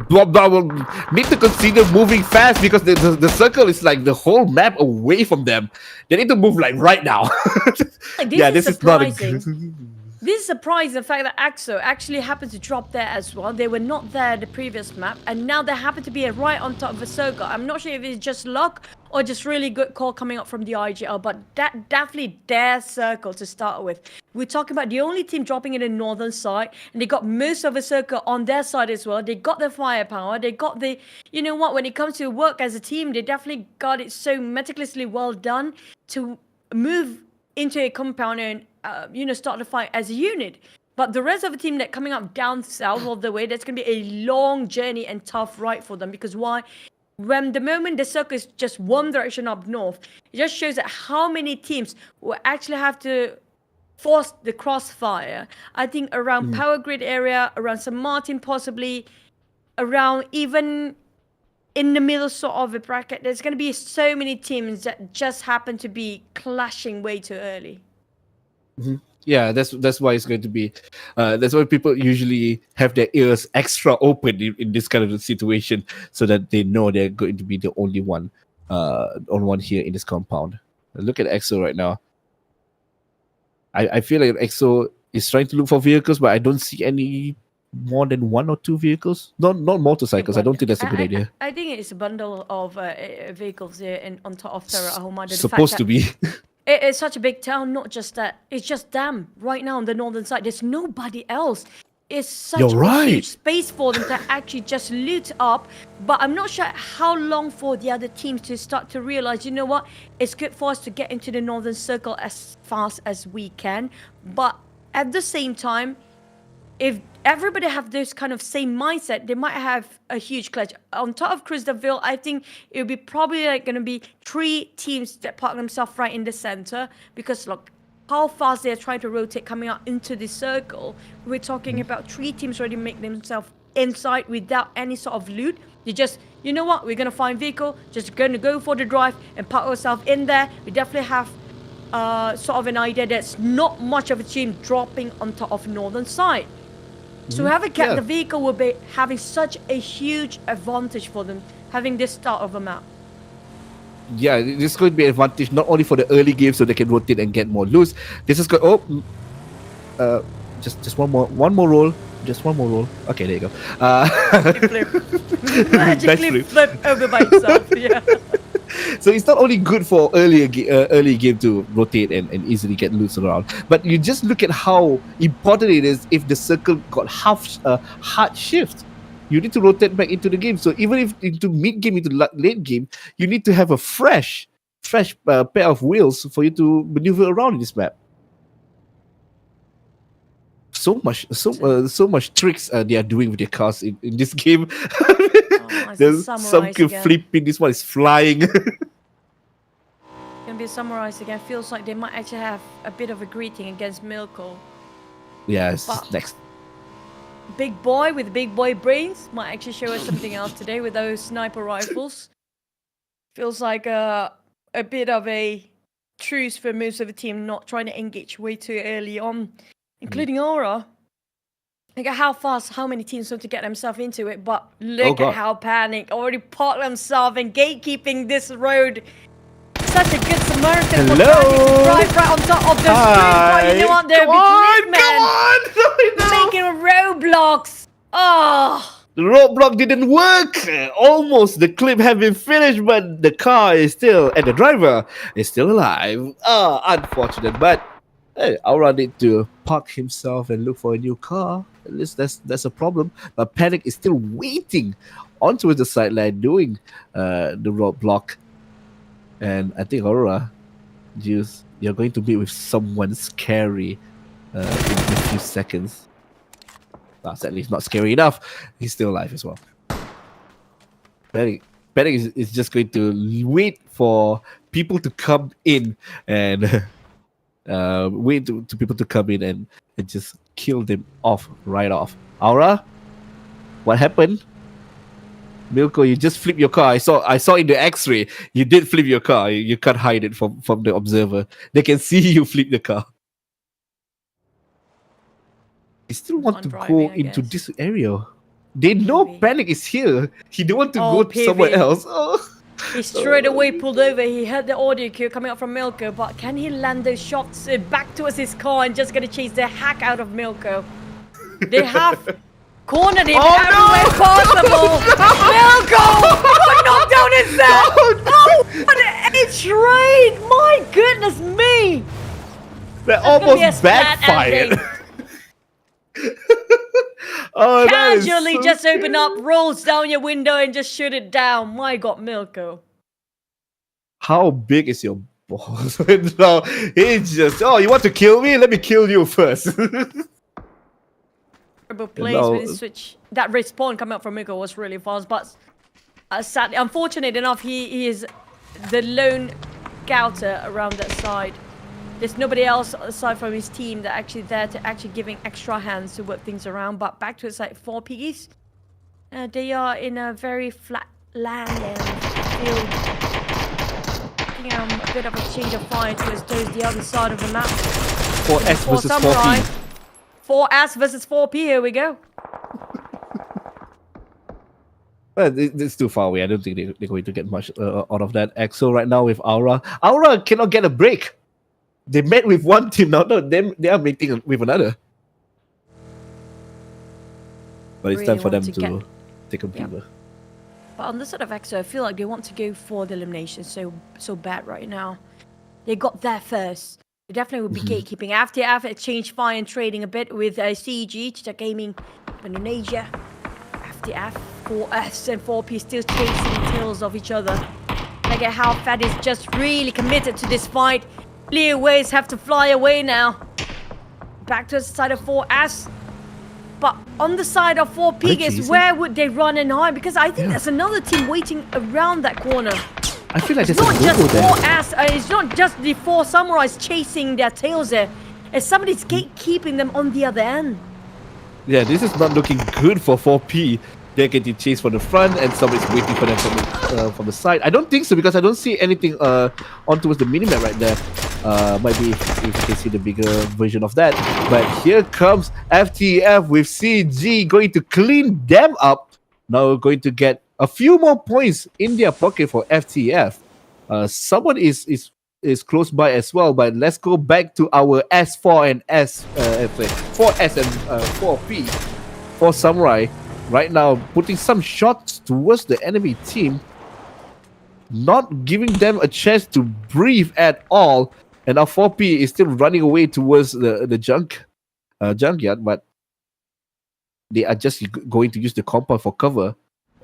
need to consider moving fast because the circle is like the whole map away from them. They need to move like right now. This is surprising. This is surprising, the fact that EXO actually happened to drop there as well. They were not there the previous map, and now they happen to be right on top of the circle. I'm not sure if it's just luck or just really good call coming up from the IGL, but that definitely their circle to start with. We're talking about the only team dropping in the northern side, and they got most of the circle on their side as well. They got the firepower, they got the, you know what, when it comes to work as a team, they definitely got it so meticulously well done to move into a compound and start the fight as a unit. But the rest of the team that coming up down south of the way, that's going to be a long journey and tough ride for them. Because why? When the moment the circle is just one direction up north, it just shows that how many teams will actually have to force the crossfire. I think around Power Grid area, around St. Martin possibly, around even in the middle sort of a bracket, there's going to be so many teams that just happen to be clashing way too early. Yeah, that's why it's going to be. That's why people usually have their ears extra open in this kind of situation, so that they know they're going to be the only one here in this compound. Look at EXO right now. I feel like EXO is trying to look for vehicles, but I don't see any more than 1 or 2 vehicles. Not motorcycles. I don't think that's a good idea. I think it's a bundle of vehicles here on top of Terra Ahumada. Supposed to be. It's such a big town, not just that. It's just them right now on the northern side. There's nobody else. It's such You're a right. huge space for them to actually just loot up. But I'm not sure how long for the other teams to start to realize, you know what? It's good for us to get into the northern circle as fast as we can. But at the same time, if everybody have this kind of same mindset, they might have a huge clutch. On top of Christopherville, I think it would be probably like going to be 3 teams that park themselves right in the center, because look how fast they're trying to rotate coming out into the circle. We're talking about 3 teams already make themselves inside without any sort of loot. You just, you know what, we're going to find vehicle, just going to go for the drive and park ourselves in there. We definitely have sort of an idea that's not much of a team dropping on top of northern side. So whoever kept the vehicle will be having such a huge advantage for them, having this start of a map. Yeah, this is going to be an advantage not only for the early game so they can rotate and get more loose. This is good. Just one more roll. Just one more roll. Okay, there you go. Magically flip over by itself. Yeah. So it's not only good for early game to rotate and easily get loose around, but you just look at how important it is if the circle got hard shift. You need to rotate back into the game. So even if into mid game, into late game, you need to have a fresh pair of wheels for you to maneuver around in this map. So much tricks they are doing with their cars in this game. There's some can flipping. This one is flying. Gonna be summarized again. Feels like they might actually have a bit of a greeting against Milko. Yes, next. Big boy with big boy brains might actually show us something else today with those sniper rifles. Feels like a bit of a truce for most of the team, not trying to engage way too early on, including Aurora. Look at how fast, how many teams want to get themselves into it, but look at how panicked, already parked themselves and gatekeeping this road. Such a good Samaritan for drive right on top of the street, but you know what, they're making roadblocks. Oh, the roadblock didn't work. Almost the clip had been finished, but the car is still, and the driver is still alive. Unfortunate, but hey, Aurora need to park himself and look for a new car. At least that's a problem. But Panic is still waiting onto the sideline doing the roadblock. And I think Aurora, you're going to meet with someone scary in a few seconds. Sadly, it's not scary enough. He's still alive as well. Panic is just going to wait for people to come in and wait to people to come in and just kill them right off. Aura, what happened? Milko, you just flipped your car. I saw in the X-ray you did flip your car. You can't hide it from the observer. They can see you flip the car. They still want to go into this area. They know Panic is here. He don't want to go somewhere else. He straight away pulled over. He heard the audio cue coming out from Milko, but can he land those shots back towards his car and just gonna chase the heck out of Milko? They have cornered him everywhere possible. Milko! What knockdown is that? Oh, what a trade! My goodness me! That almost backfired. Casually just open up, rolls down your window and just shoot it down. My God, Milko. How big is your balls? No, he's just, you want to kill me? Let me kill you first. Plays with his switch. That respawn coming up from Milko was really fast, but sadly, unfortunate enough, he is the lone scouter around that side. There's nobody else aside from his team that actually there to actually giving extra hands to work things around. But back to his like 4 Piggies. They are in a very flat land and field. Taking a bit of a change of fire towards the other side of the map. 4S versus 4P. 4S versus 4P, here we go. Well, it's too far away. I don't think they're going to get much out of that. EXO right now with Aura. Aura cannot get a break. They met with one team, now they are meeting with another. But it's Really time for them want to to take a breather. But on the side of EXO, I feel like they want to go for the elimination so bad right now. They got there first. They definitely would be gatekeeping. After exchange fire and trading a bit with CG, Cicak Gaming, Indonesia. FTF, 4S and 4P still chasing tails of each other. Look at how Fat is just really committed to this fight. Clear ways have to fly away now. Back to the side of 4S. But on the side of 4 Piggies, where would they run and hide? Because I think there's another team waiting around that corner. I feel like It's there's not a just logo there. 4S, it's not just the 4 samurais chasing their tails there. It's somebody's gatekeeping them on the other end. Yeah, this is not looking good for 4P. They're getting chased from the front, and somebody's waiting for them from the side. I don't think so, because I don't see anything on towards the minimap right there. Might be if you can see the bigger version of that. But here comes FTF with CG going to clean them up. Now we're going to get a few more points in their pocket for FTF. Someone is close by as well, but let's go back to our S4 and 4S and 4P. 4 Samurai right now putting some shots towards the enemy team, not giving them a chance to breathe at all. And now 4P is still running away towards the junkyard, but they are just going to use the compound for cover.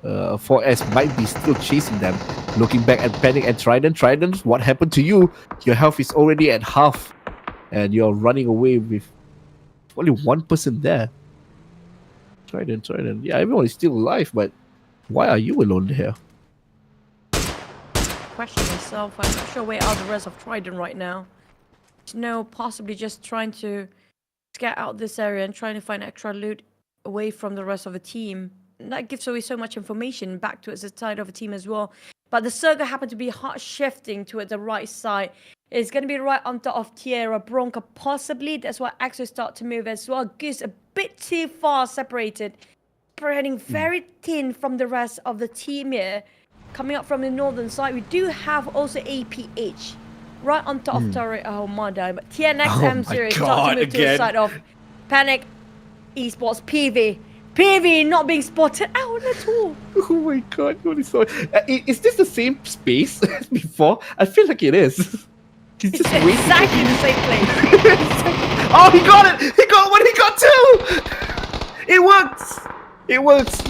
4S might be still chasing them. Looking back at Panic and Trident. Trident, what happened to you? Your health is already at half, and you're running away with only one person there. Trident. Yeah, everyone is still alive, but why are you alone there? Question myself, I'm not sure where are the rest of Trident right now. No, possibly just trying to get out this area and trying to find extra loot away from the rest of the team. And that gives away so much information back towards the side of the team as well. But the circle happened to be hard shifting towards the right side. It's going to be right on top of Tierra Bronca, possibly. That's why EXO start to move as well. Goose a bit too far separated. Spreading very thin from the rest of the team here. Coming up from the northern side, we do have also APH. Right on top of turret. Oh my god. But TNX M0 start to move to the side of Panic Esports PV. PV not being spotted out at all. Oh my god, what is so... is this the same space as before? I feel like it is. He's just waiting. Exactly the same place. Oh, he got it! He got what he got too! It works! It works!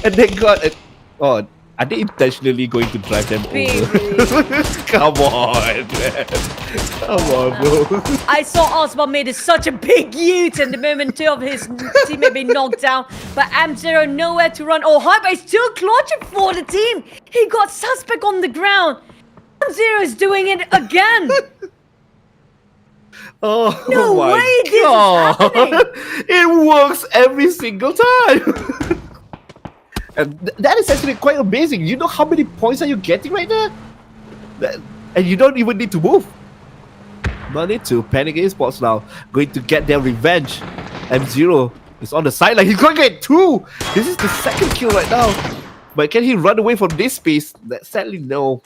And they got it. Oh, are they intentionally going to drive them over? Come on, man. Come on, bro. I saw Osman made such a big U-turn the moment two of his teammate been knocked down. But M0 nowhere to run. Oh, Hyper is still clutching for the team. He got suspect on the ground. M0 is doing it again. Oh No my way this is god! happening. It works every single time! And that is actually quite amazing. You know how many points are you getting right there? And you don't even need to move. No need to. Panic Esports now going to get their revenge. M0 is on the sideline. He's going to get 2! This is the second kill right now. But can he run away from this space? Sadly, no.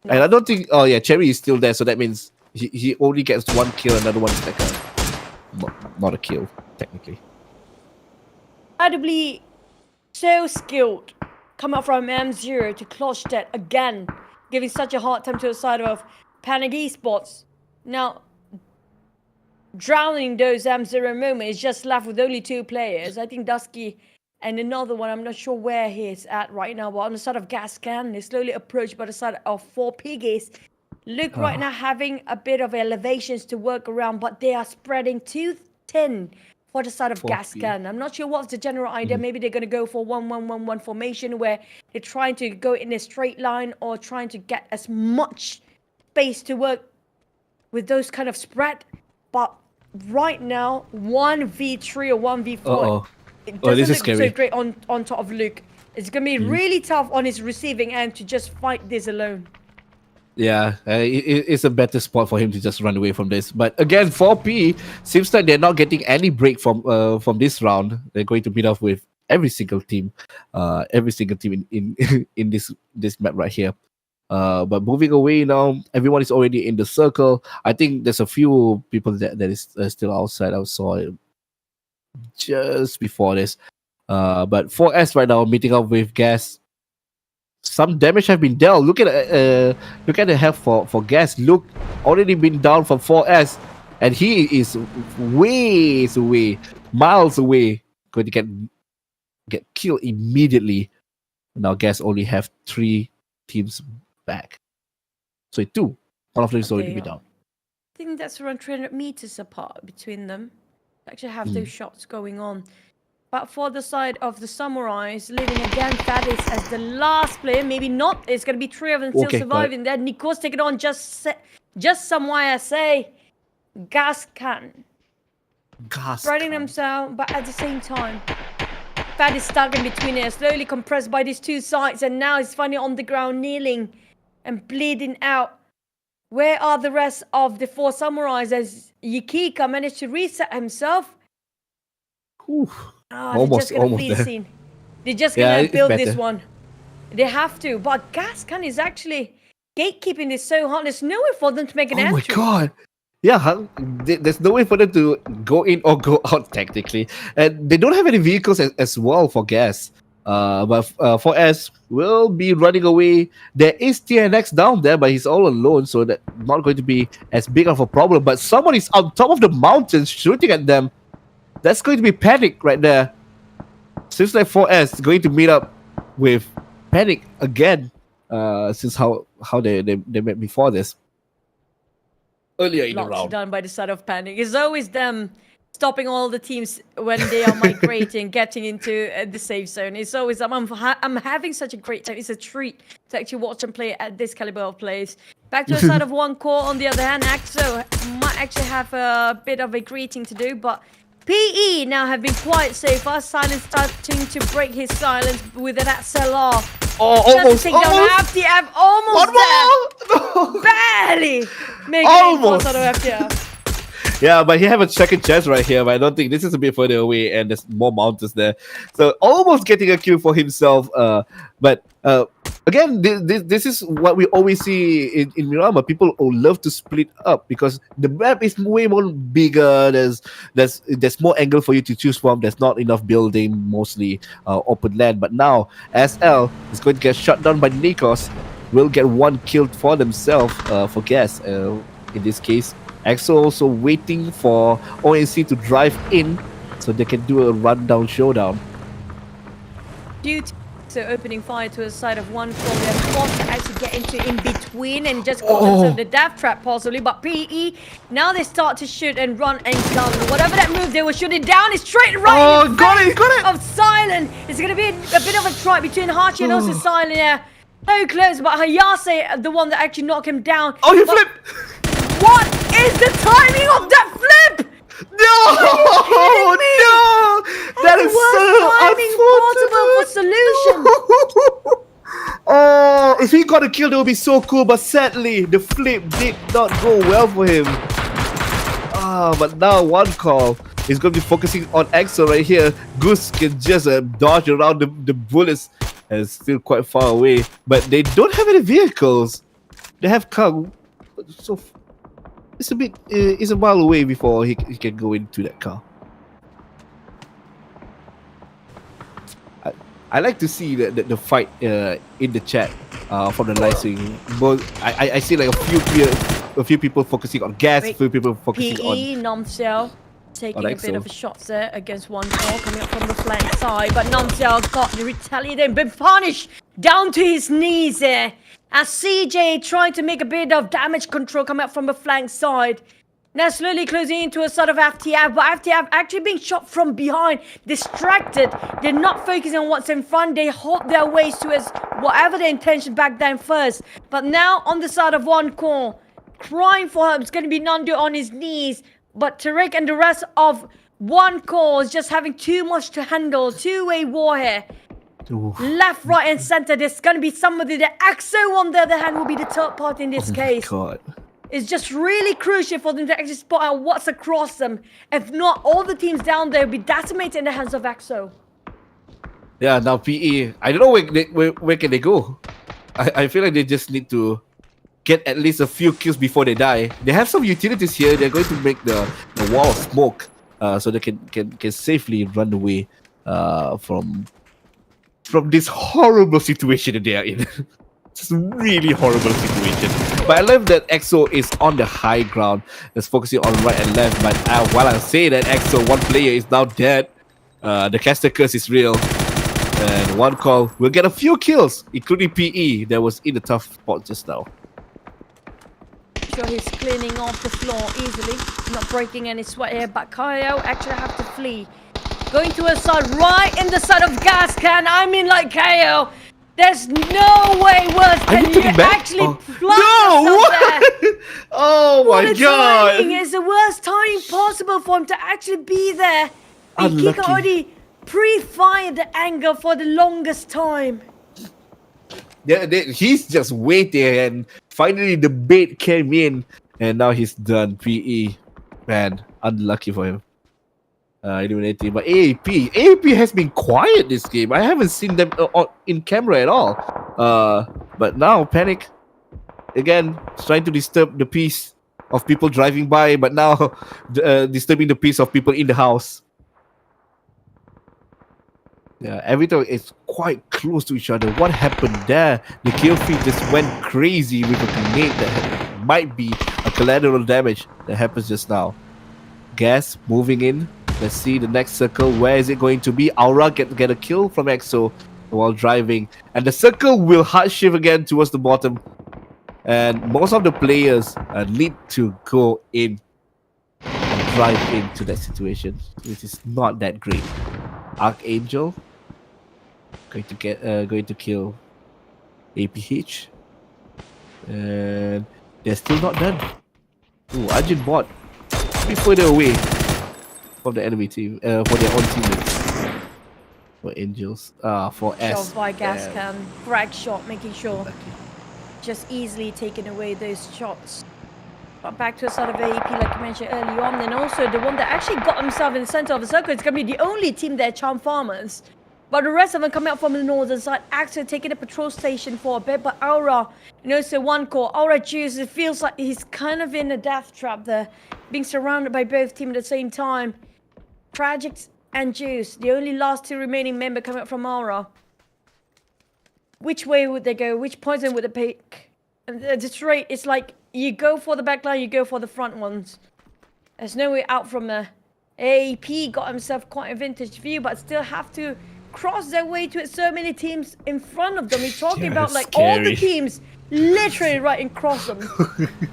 And I don't think... Oh yeah, Cherry is still there, so that means he only gets 1 kill, another one is like not a kill, technically. Incredibly so skilled. Come out from M0 to clutch that again. Giving such a hard time to the side of Panic Esports. Now, drowning those M0 moments is just left with only 2 players. I think Dusky and another one, I'm not sure where he is at right now, but on the side of Gascan, they slowly approached by the side of 4 Piggies. Look right now having a bit of elevations to work around, but they are spreading too thin for the side of Gascan. I'm not sure what's the general idea. Maybe they're going to go for 1-1-1-1 formation where they're trying to go in a straight line or trying to get as much space to work with those kind of spread. But right now, 1v3 or 1v4. It doesn't this is look scary. so great on top of Luke. It's going to be really tough on his receiving end to just fight this alone. Yeah, it's a better spot for him to just run away from this. But again, 4P seems like they're not getting any break from this round. They're going to meet up with every single team in in this map right here. But moving away now, everyone is already in the circle. I think there's a few people that is still outside. I saw just before this. But 4S right now meeting up with Gas. Some damage have been dealt. Look at the health for Gas. Look, already been down from 4S, and he is ways away, miles away, going to get killed immediately. Now Gas only have 3 teams back. So 2. One of them is already down. I think that's around 300 meters apart between them. Actually have those shots going on. But for the side of the Samurais, leaving again Thaddeus as the last player. Maybe not. It's going to be 3 of them still surviving there. Nico's taking on just somewhere I say Gascan. Spreading themselves, but at the same time, Thad is stuck in between here, slowly compressed by these 2 sides, and now he's finally on the ground, kneeling and bleeding out. Where are the rest of the 4 samurais as Yukika managed to reset himself? They're just gonna flee the scene. They're just gonna build this one. They have to, but Gascan is actually gatekeeping this so hard. There's no way for them to make an entry. Oh my god! Yeah, there's no way for them to go in or go out technically, and they don't have any vehicles as well for Gas. But 4S will be running away. There is Tenax down there, but he's all alone, so that's not going to be as big of a problem. But someone is on top of the mountains shooting at them. That's going to be Panic right there. Seems like 4S is going to meet up with Panic again, since how they met before this. Earlier in the round. Done by the side of Panic. It's always them stopping all the teams when they are migrating, getting into the safe zone. It's always I'm having such a great time. It's a treat to actually watch them play at this caliber of plays. Back to the side of one core. On the other hand, EXO might actually have a bit of a greeting to do, but PE now have been quite safer. Silence starting to break his silence with an SLR. Almost. Almost there. No. Barely making it out of FTF. Yeah, but he have a second chance right here, but I don't think this is a bit further away and there's more mountains there. So almost getting a kill for himself. But again, this is what we always see in Miramar. People love to split up because the map is way more bigger. There's more angle for you to choose from. There's not enough building, mostly open land. But now SL is going to get shot down by Nikos. Will get 1 kill for themselves for Gas in this case. EXO also waiting for ONC to drive in so they can do a rundown showdown. So opening fire to the side of one core. They're forced to actually get into in between and just got themselves the death trap possibly. But PE, now they start to shoot and run and gun. Whatever that move they were shooting down is straight right in the face of Silent. It's going to be a bit of a try between Hachi and also Silent here. So close, but Hayase, the one that actually knocked him down. Oh, he flipped! What is the timing of that flip? No! No! That is so unfortunate. Possible for solution. Oh, if he got a kill, that would be so cool. But sadly, the flip did not go well for him. But now one call is going to be focusing on EXO right here. Goose can just dodge around the bullets and still quite far away. But they don't have any vehicles. They have car. So it's a bit, it's a mile away before he can go into that car. I like to see the fight in the chat from the live stream. But I see like a few people focusing on Gas, a few people focusing on Namsel taking a bit of a shot there against one core coming up from the flank side, but Namsel got retaliated and been punished down to his knees there. As CJ trying to make a bit of damage control coming up from the flank side. Now slowly closing into a sort of FTF, but FTF actually being shot from behind, distracted. They're not focusing on what's in front. They hope their ways to as whatever their intention back down first. But now on the side of one core, crying for help. It's going to be Nando on his knees. But Tariq and the rest of one core is just having too much to handle. Two-way war here. Oof. Left, right, and center. There's going to be somebody. The EXO, on the other hand, will be the third party in this case. God. It's just really crucial for them to actually spot out what's across them. If not, all the teams down there will be decimated in the hands of EXO. Yeah, now PE. I don't know where can they go. I feel like they just need to get at least a few kills before they die. They have some utilities here. They're going to make the wall of smoke so they can safely run away from this horrible situation that they are in. It's a really horrible situation. But I love that EXO is on the high ground. It's focusing on right and left. But while I say that EXO, one player is now dead. The caster curse is real. And one call will get a few kills, including PE that was in the tough spot just now. Sure, he's cleaning off the floor easily, not breaking any sweat here. But Kaio actually have to flee. Going to a side, right in the side of Gascan. I mean, like Kaio. There's no way worse than you actually plant yourself there. Oh my god! Timing is the worst timing possible for him to actually be there. And he can already pre-fired the angle for the longest time. He's just waiting, and finally the bait came in, and now he's done. PE, man, unlucky for him. Eliminating, but AAP has been quiet this game. I haven't seen them in camera at all. But now Panic again trying to disturb the peace of people driving by, but now disturbing the peace of people in the house. Yeah, everything is quite close to each other. What happened there? The kill feed just went crazy with a grenade that might be a collateral damage that happens just now. Gas moving in. Let's see the next circle. Where is it going to be? Aurora get a kill from EXO while driving. And the circle will hard shift again towards the bottom. And most of the players need to go in and drive into that situation, which is not that great. Arkangel going to kill APH. And they're still not done. Ooh, Arjun bot a bit further away from the enemy team, for their own teammates. For Angels, for S. Shot by Gascan, frag shot, making sure just easily taking away those shots. But back to the side of AEP, like I mentioned earlier on, then also the one that actually got himself in the center of the circle is going to be the only team there, Charm Farmers. But the rest of them coming out from the northern side, actually taking a patrol station for a bit. But Aurora, and also one core, Aurora Juice, it feels like he's kind of in a death trap there, being surrounded by both teams at the same time. Tragic and Juice, the only last two remaining member coming up from Aurora. Which way would they go? Which poison would they pick? And straight, it's like you go for the back line, you go for the front ones. There's no way out from there. AAP got himself quite a vintage view, but still have to cross their way to it. So many teams in front of them. We're talking about like all the teams literally right across them.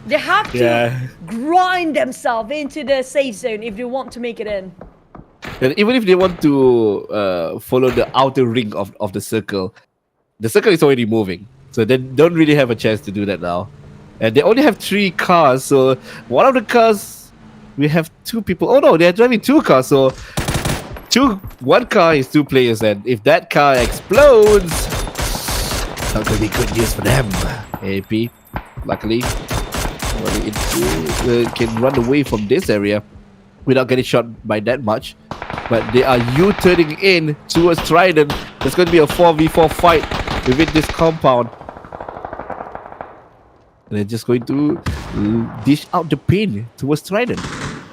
They have to grind themselves into the safe zone if they want to make it in. And even if they want to follow the outer ring of the circle is already moving. So they don't really have a chance to do that now. And they only have 3 cars, so one of the cars, we have 2 people. Oh no, they're driving 2 cars, so one car is 2 players, and if that car explodes, it's not gonna be good news for them. AP, luckily, it can run away from this area without getting shot by that much. But they are U-turning in towards Trident. There's going to be a 4v4 fight within this compound. And they're just going to dish out the pin towards Trident.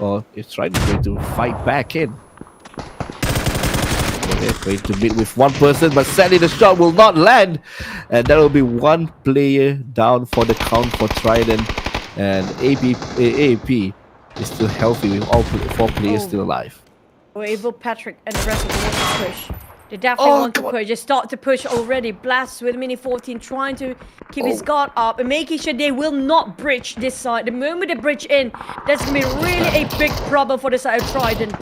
Or if Trident is going to fight back in. So they're going to meet with one person, but sadly the shot will not land. And that will be 1 player down for the count for Trident. And AAP is still healthy with all 4 players still alive. Evil Patrick and the rest of them want to push. They definitely want to push. They start to push already. Blast with Mini 14 trying to keep his guard up and making sure they will not bridge this side. The moment they bridge in, that's going to be really a big problem for the side of Trident.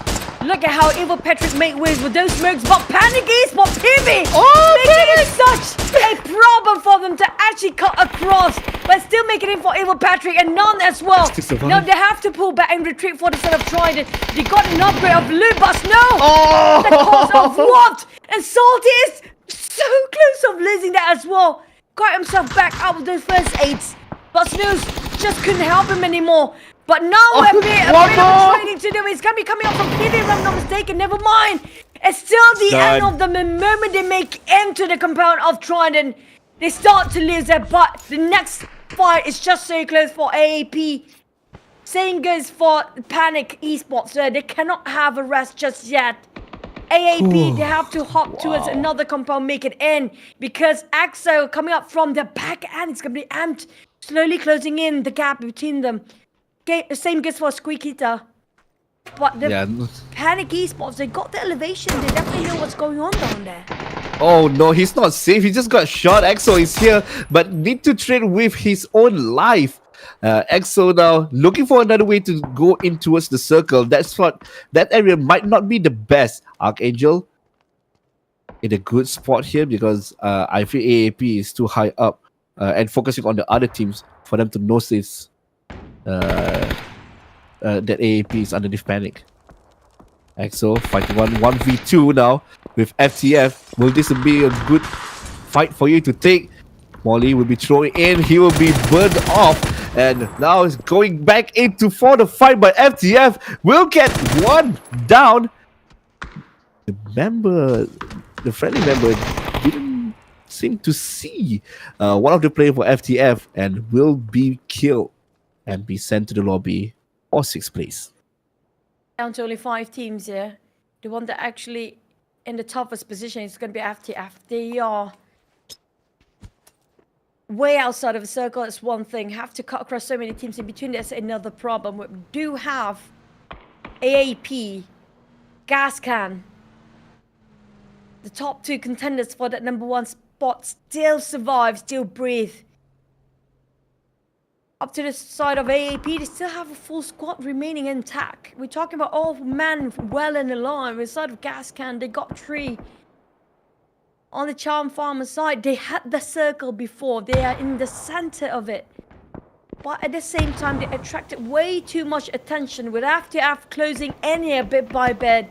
Look at how Evil Patrick made waves with those smokes, but Panic Esports Piggies making it such a problem for them to actually cut across, but still making it for Evil Patrick and none as well. No, they have to pull back and retreat for the side of Trident. They got an upgrade of loot, but no! The cause of what? And Salty is so close of losing that as well. Got himself back out with those first aids, but Snooze just couldn't help him anymore. But now we're a bit of training to do. It's going to be coming up from PV, if I'm not mistaken. Never mind. It's still the end of them. The moment they make into the compound of Trident, they start to lose their butt. The next fight is just so close for AAP. Same goes for Panic Esports. They cannot have a rest just yet. AAP, they have to hop towards another compound, make it in, because EXO coming up from the back end, it's going to be amped, slowly closing in the gap between them. Same goes for Squeakita. But the Panic Esports, they got the elevation, they definitely know what's going on down there. Oh no, he's not safe. He just got shot. EXO is here, but need to trade with his own life. EXO now looking for another way to go in towards the circle. That's what that area might not be the best. Arkangel in a good spot here because I feel AAP is too high up and focusing on the other teams for them to notice that AAP is underneath Panic. EXO fighting 1v2 now with FTF. Will this be a good fight for you to take? Molly will be throwing in. He will be burned off. And now he's going back into for the fight, but FTF will get one down. The friendly member didn't seem to see one of the players for FTF and will be killed and be sent to the lobby for 6th place. Down to only 5 teams here. The one that actually in the toughest position is going to be FTF. They are way outside of the circle. It's one thing. Have to cut across so many teams in between. That's another problem. We do have AAP, Gascan, the top 2 contenders for that #1 spot still survive, still breathe. Up to the side of AAP, they still have a full squad remaining intact. We're talking about all men well in the line. With the side of Gascan, they got 3. On the Charm Farmer side, they had the circle before. They are in the center of it. But at the same time, they attracted way too much attention with FTF closing in here bit by bit.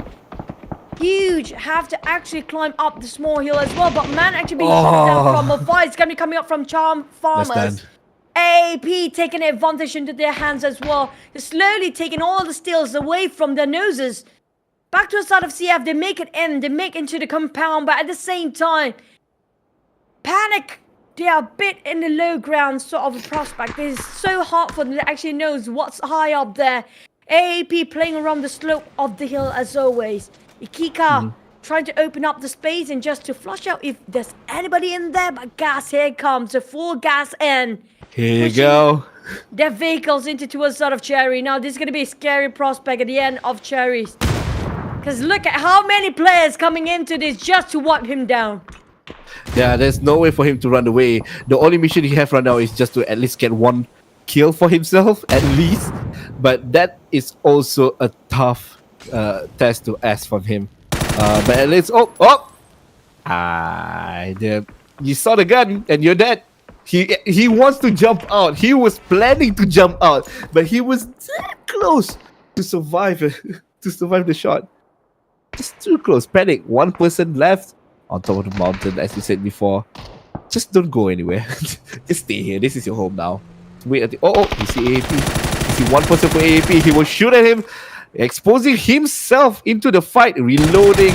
Huge. Have to actually climb up the small hill as well. But man actually being shot down from a fight. It's going to be coming up from Charm Farmers. AP taking advantage into their hands as well. They're slowly taking all the steals away from their noses. Back to the side of CF, they make it in, they make into the compound, but at the same time, Panic, they are a bit in the low ground sort of a prospect. It's so hard for them to actually know what's high up there. AAP playing around the slope of the hill as always. Ikika trying to open up the space and just to flush out if there's anybody in there, but gas, here comes, a full gas in. Here you go. Their vehicles into towards side of Cherry. Now this is going to be a scary prospect at the end of Cherries. Because look at how many players coming into this just to wipe him down. Yeah, there's no way for him to run away. The only mission he has right now is just to at least get 1 kill for himself, at least. But that is also a tough test to ask from him. But at least, you saw the gun and you're dead. He wants to jump out. He was planning to jump out, but he was that close to survive the shot. Just too close. Panic. 1 person left on top of the mountain, as we said before. Just don't go anywhere. Just stay here. This is your home now. Wait at the you see AAP. You see 1 person for AAP. He will shoot at him, exposing himself into the fight. Reloading,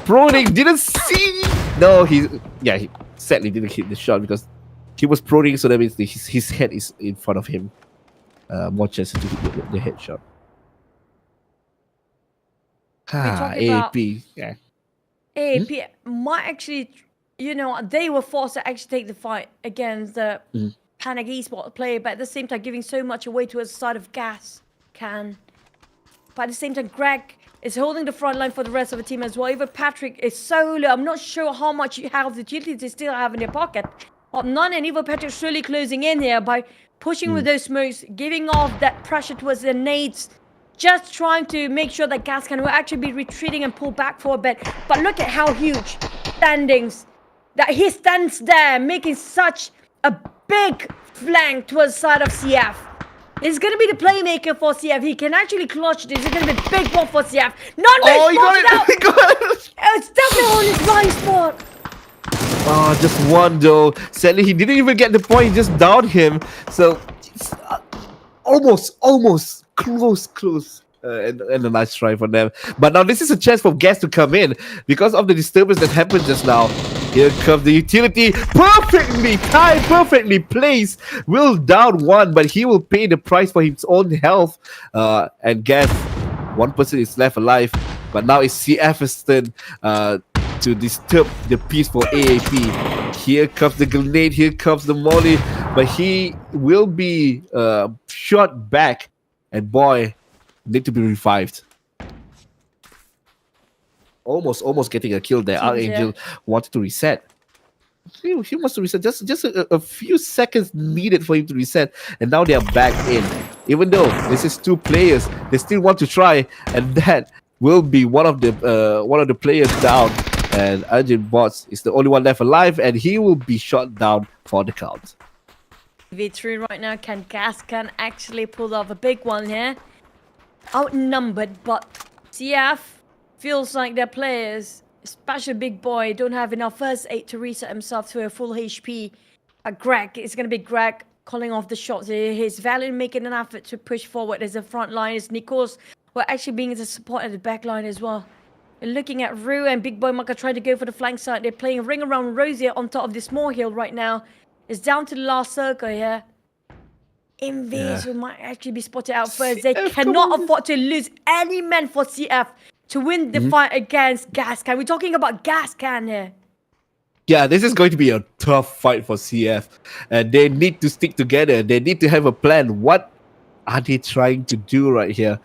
proning. Didn't see. No, he sadly didn't hit the shot because he was proning. So that means his head is in front of him. More chances to hit the headshot. AAP, yeah. AAP might actually, they were forced to actually take the fight against the Panic Esports player, but at the same time giving so much away to the side of Gascan. But at the same time, Greg is holding the front line for the rest of the team as well. Even Patrick is solo. I'm not sure how much health the utilities they still have in their pocket. But none, and even Patrick slowly closing in here by pushing with those smokes, giving off that pressure towards the nades. Just trying to make sure that Gascan will actually be retreating and pull back for a bit. But look at how huge standings that he stands there, making such a big flank towards the side of CF. He's going to be the playmaker for CF. He can actually clutch this. It's going to be a big one for CF. He got it! It's definitely on his blind spot. Oh, just one though. Sadly, he didn't even get the point. He just downed him. So, it's, almost. Close. And a nice try for them. But now this is a chance for Gas to come in. Because of the disturbance that happened just now, Here comes the utility, perfectly timed, perfectly placed. Will down one, but he will pay the price for his own health. And guess one person is left alive, but now it's CF's turn to disturb the peaceful AAP. Here comes the grenade, here comes the molly, but he will be shot back, and boy, need to be revived. Almost getting a kill there. Arkangel wanted to reset. He wants to reset. Just a few seconds needed for him to reset, and now they are back in. Even though this is two players, they still want to try, and that will be one of the players down. And Arjun Bots is the only one left alive, and he will be shot down for the count. V3 right now. Can Gascan actually pull off a big one here? Outnumbered, but CF feels like their players, especially Big Boy, don't have enough first aid to reset himself to a full HP. Greg, it's going to be Greg calling off the shots. He's Valiant making an effort to push forward as the front line. As Nikos were actually being the support at the back line as well. We're looking at Rue and Big Boy Maka trying to go for the flank side. They're playing a ring around Rosier on top of this small hill right now. It's down to the last circle here. Invis who might actually be spotted out first. They cannot afford to lose any men for CF to win the fight against Gascan. We're talking about Gascan here. Yeah, this is going to be a tough fight for CF. And they need to stick together. They need to have a plan. What are they trying to do right here?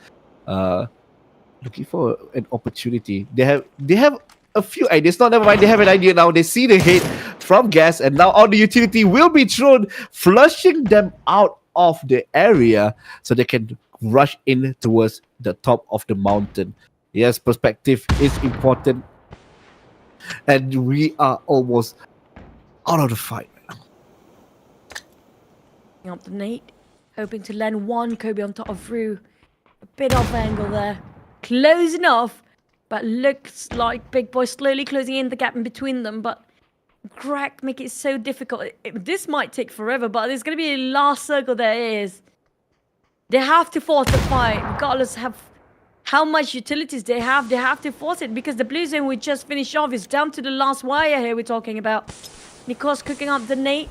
Looking for an opportunity. They have a few ideas. No, never mind. They have an idea now. They see the hit from Gas, and now all the utility will be thrown, flushing them out of the area so they can rush in towards the top of the mountain. Yes, perspective is important. And we are almost out of the fight. Up the Nate, hoping to land one Kobe on top of Rue. A bit off angle there. Close enough, but looks like Big Boy slowly closing in the gap in between them. But Greg make it so difficult. This might take forever, but there's going to be a last circle there is. They have to force the fight, regardless of how much utilities they have to force it, because the blue zone we just finished off is down to the last wire here we're talking about. Nikos cooking up the nade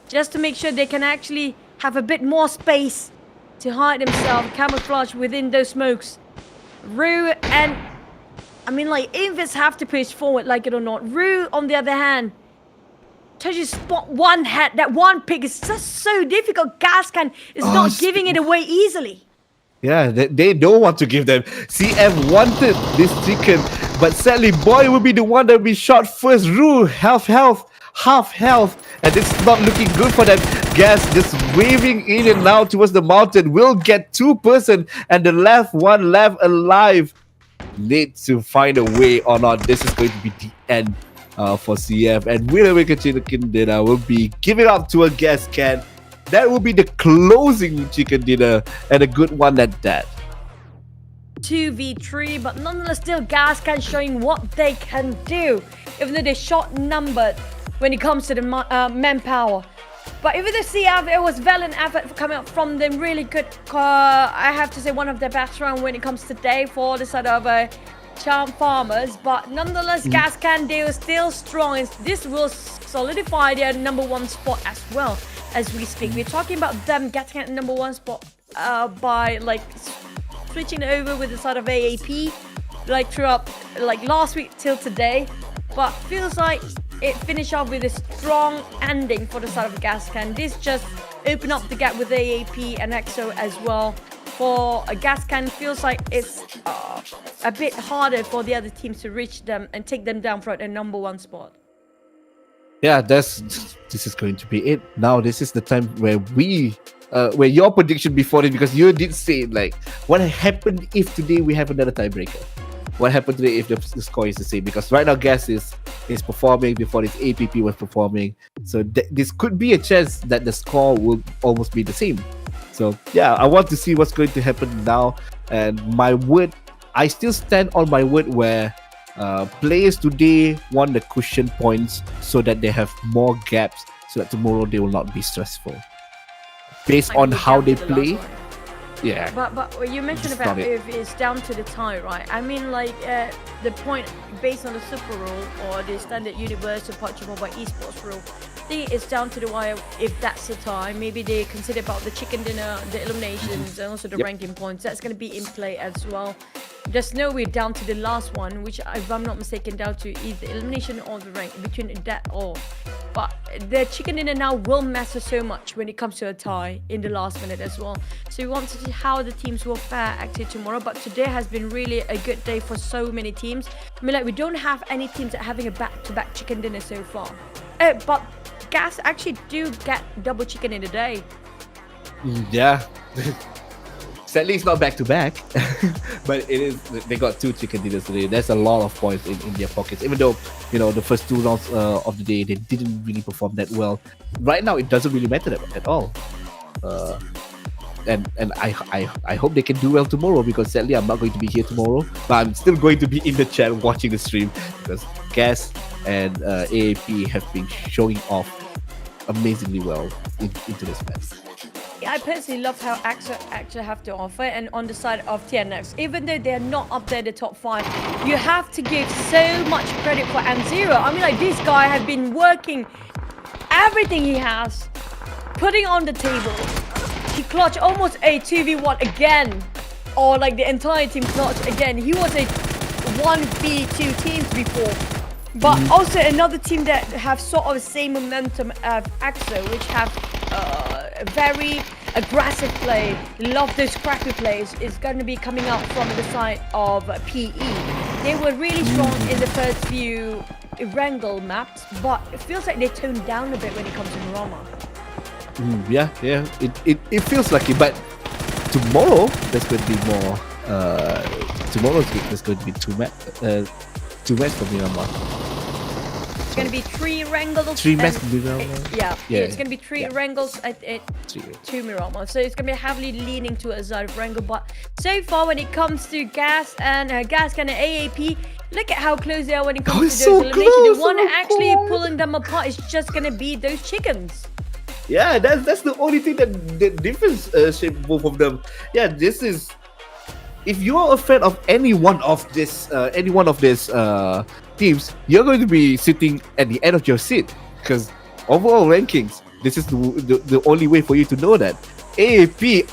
just to make sure they can actually have a bit more space to hide themselves, camouflage within those smokes. Rue and, I mean, like, Invis have to push forward, like it or not. Rue, on the other hand, tries to spot one head, that one pick is just so difficult. Gascan is not giving it away easily. Yeah, they don't want to give them. CF wanted this chicken, but sadly, Boy will be the one that will be shot first. Rue, half health, and it's not looking good for them. Gas just waving in and out towards the mountain. Will get 2%, and the left one left alive. Need to find a way or not. This is going to be the end for CF, and winner maker chicken dinner will be giving up to a Gascan. That will be the closing chicken dinner, and a good one at that. 2v3, but nonetheless still Gascan showing what they can do, even though they're short numbered when it comes to the manpower. But even though CF, it was valiant effort coming up from them, really good. I have to say one of their best round when it comes today for the side of Charm Farmers. But nonetheless, Gascan, they are still strong, and this will solidify their #1 spot as well. As we speak, we're talking about them getting at #1 spot by like switching over with the side of AAP, like throughout like last week till today. But feels like it finished off with a strong ending for the side of Gascan. This just opened up the gap with AAP and EXO as well. For Gascan, feels like it's a bit harder for the other teams to reach them and take them down for their #1 spot. Yeah, this is going to be it. Now this is the time where where your prediction before it, because you did say like, what happened if today we have another tiebreaker? What happened today if the score is the same? Because right now Gas is performing before this APP was performing, so this could be a chance that the score will almost be the same. So yeah, I want to see what's going to happen now, and my word, I still stand on my word where players today want the cushion points so that they have more gaps, so that tomorrow they will not be stressful. Based on how they play, Yeah. But what you mentioned It's about not it. if it's down to the tie, right? I mean, like the point based on the super rule or the standard universal PUBG Mobile Esports rule, I think it's down to the wire. If that's the tie, maybe they consider about the chicken dinner, the eliminations, and also the Yep. ranking points. That's going to be in play as well. There's no way down to the last one, which, if I'm not mistaken, down to either elimination or the rank, between that or. But the chicken dinner now will matter so much when it comes to a tie in the last minute as well. So we want to see how the teams will fare actually tomorrow. But today has been really a good day for so many teams. I mean, like, we don't have any teams that are having a back-to-back chicken dinner so far. But Gas actually do get double chicken in a day. Yeah. Sadly, it's not back to back, but it is. They got 2 chicken dinners today. There's a lot of points in their pockets. Even though the first 2 rounds of the day they didn't really perform that well. Right now, it doesn't really matter at all. And I hope they can do well tomorrow, because sadly I'm not going to be here tomorrow, but I'm still going to be in the chat watching the stream, because Gas and AAP have been showing off amazingly well into this match. I personally love how EXO actually have to offer, and on the side of Tenax, even though they're not up there in the top 5, you have to give so much credit for M0. I mean, like, this guy has been working everything he has, putting on the table. He clutched almost a 2v1 again, or like the entire team clutched again. He was a 1v2 teams before, but also another team that have sort of the same momentum as EXO, which have very aggressive play, love those crappy plays, is going to be coming out from the side of PE. They were really strong in the first few Wrangle maps, but it feels like they toned down a bit when it comes to Roma. Yeah, it feels like it, but tomorrow there's going to be more. Tomorrow there's going to be 2 matches for Miramar. It's going to be 3 Wrangles. 3 matches for and- Miramar. Yeah, Yeah, it's going to be 3 yeah. Wrangles at 2 Miramar. So it's going to be heavily leaning to a side of Wrangle. But so far, when it comes to Gas and Gascan and AAP, look at how close they are when it comes it's to those so eliminations. close, The one oh my actually God. pulling them apart is just going to be those chickens. Yeah, that's the only thing that differs both of them. Yeah, this is. If you're a fan of any one of these teams, you're going to be sitting at the end of your seat, because overall rankings, this is the only way for you to know that. AAP,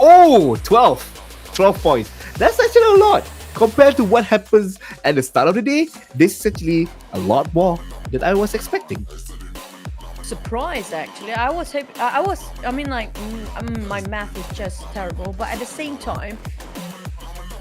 12 points. That's actually a lot compared to what happens at the start of the day. This is actually a lot more than I was expecting. Surprised, actually. I mean, like, my math is just terrible, but at the same time,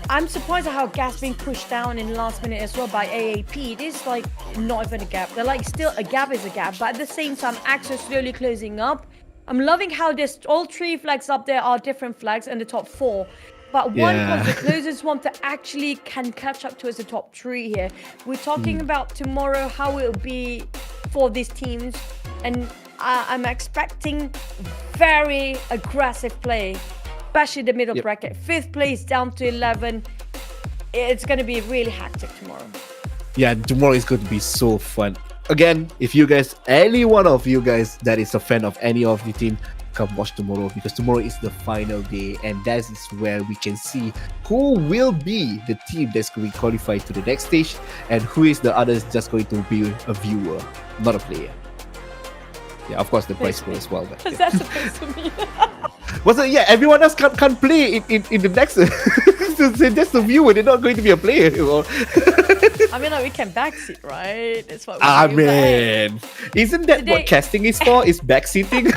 I'm surprised at how Gas being pushed down in the last minute as well by AAP. This is like not even a gap. They're like, still a gap is a gap, but at the same time, EXO slowly closing up. I'm loving how there's all 3 flags up there are different flags in the top 4. But one Yeah. was the closest one to actually can catch up to us the top 3 here. We're talking about tomorrow, how it will be for these teams. And I'm expecting very aggressive play, especially the middle bracket. 5th place down to 11. It's going to be really hectic tomorrow. Yeah, tomorrow is going to be so fun. Again, if you guys, any one of you guys that is a fan of any of the team, come watch tomorrow, because tomorrow is the final day, and that is where we can see who will be the team that's going to be qualified to the next stage, and who is the others just going to be a viewer, not a player. Yeah, of course the prize pool as well. But, Because that's supposed to mean. was it? Yeah, everyone else can't play in the next. So just a viewer. They're not going to be a player. I mean, like, we can backseat, right? That's what we Ah do. But hey, man, isn't that Today- what casting is for? Is backseating?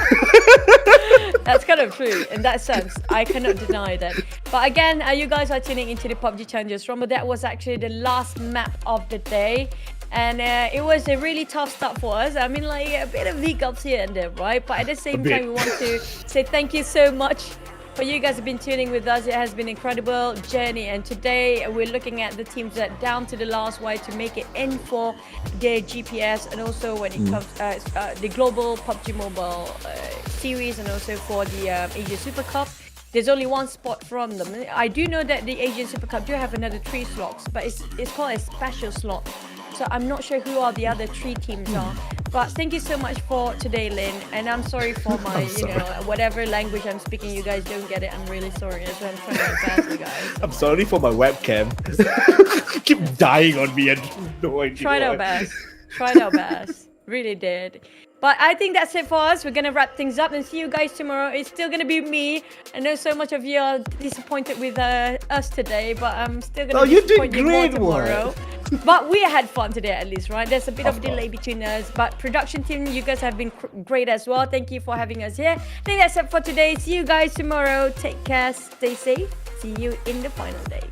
that's kind of true in that sense. I cannot deny that. But again, you guys are tuning into the PUBG Challengers Rumble. That was actually the last map of the day. And it was a really tough start for us. I mean, like, a bit of hiccups here and there, right? But at the same bit. time, we want to say thank you so much for you guys have been tuning with us. It has been an incredible journey. And today, we're looking at the teams that down to the last wire to make it in for their GPS. And also when it comes the Global PUBG Mobile Series, and also for the Asian Super Cup. There's only 1 spot from them. I do know that the Asian Super Cup do have another 3 slots, but it's called a special slot. so I'm not sure who are the other 3 teams are. But thank you so much for today, Lin. And I'm sorry for my, whatever language I'm speaking, you guys don't get it. I'm really sorry. That's what I'm trying my best, you guys. I'm sorry for my webcam. Keep dying on me and no idea. Tried our best. Tried our best. Really did. But I think that's it for us. We're going to wrap things up and see you guys tomorrow. It's still going to be me. I know so much of you are disappointed with us today, but I'm still going to disappoint you more tomorrow. But we had fun today at least, right? There's a bit of a delay between us. But production team, you guys have been great as well. Thank you for having us here. I think that's it for today. See you guys tomorrow. Take care. Stay safe. See you in the final day.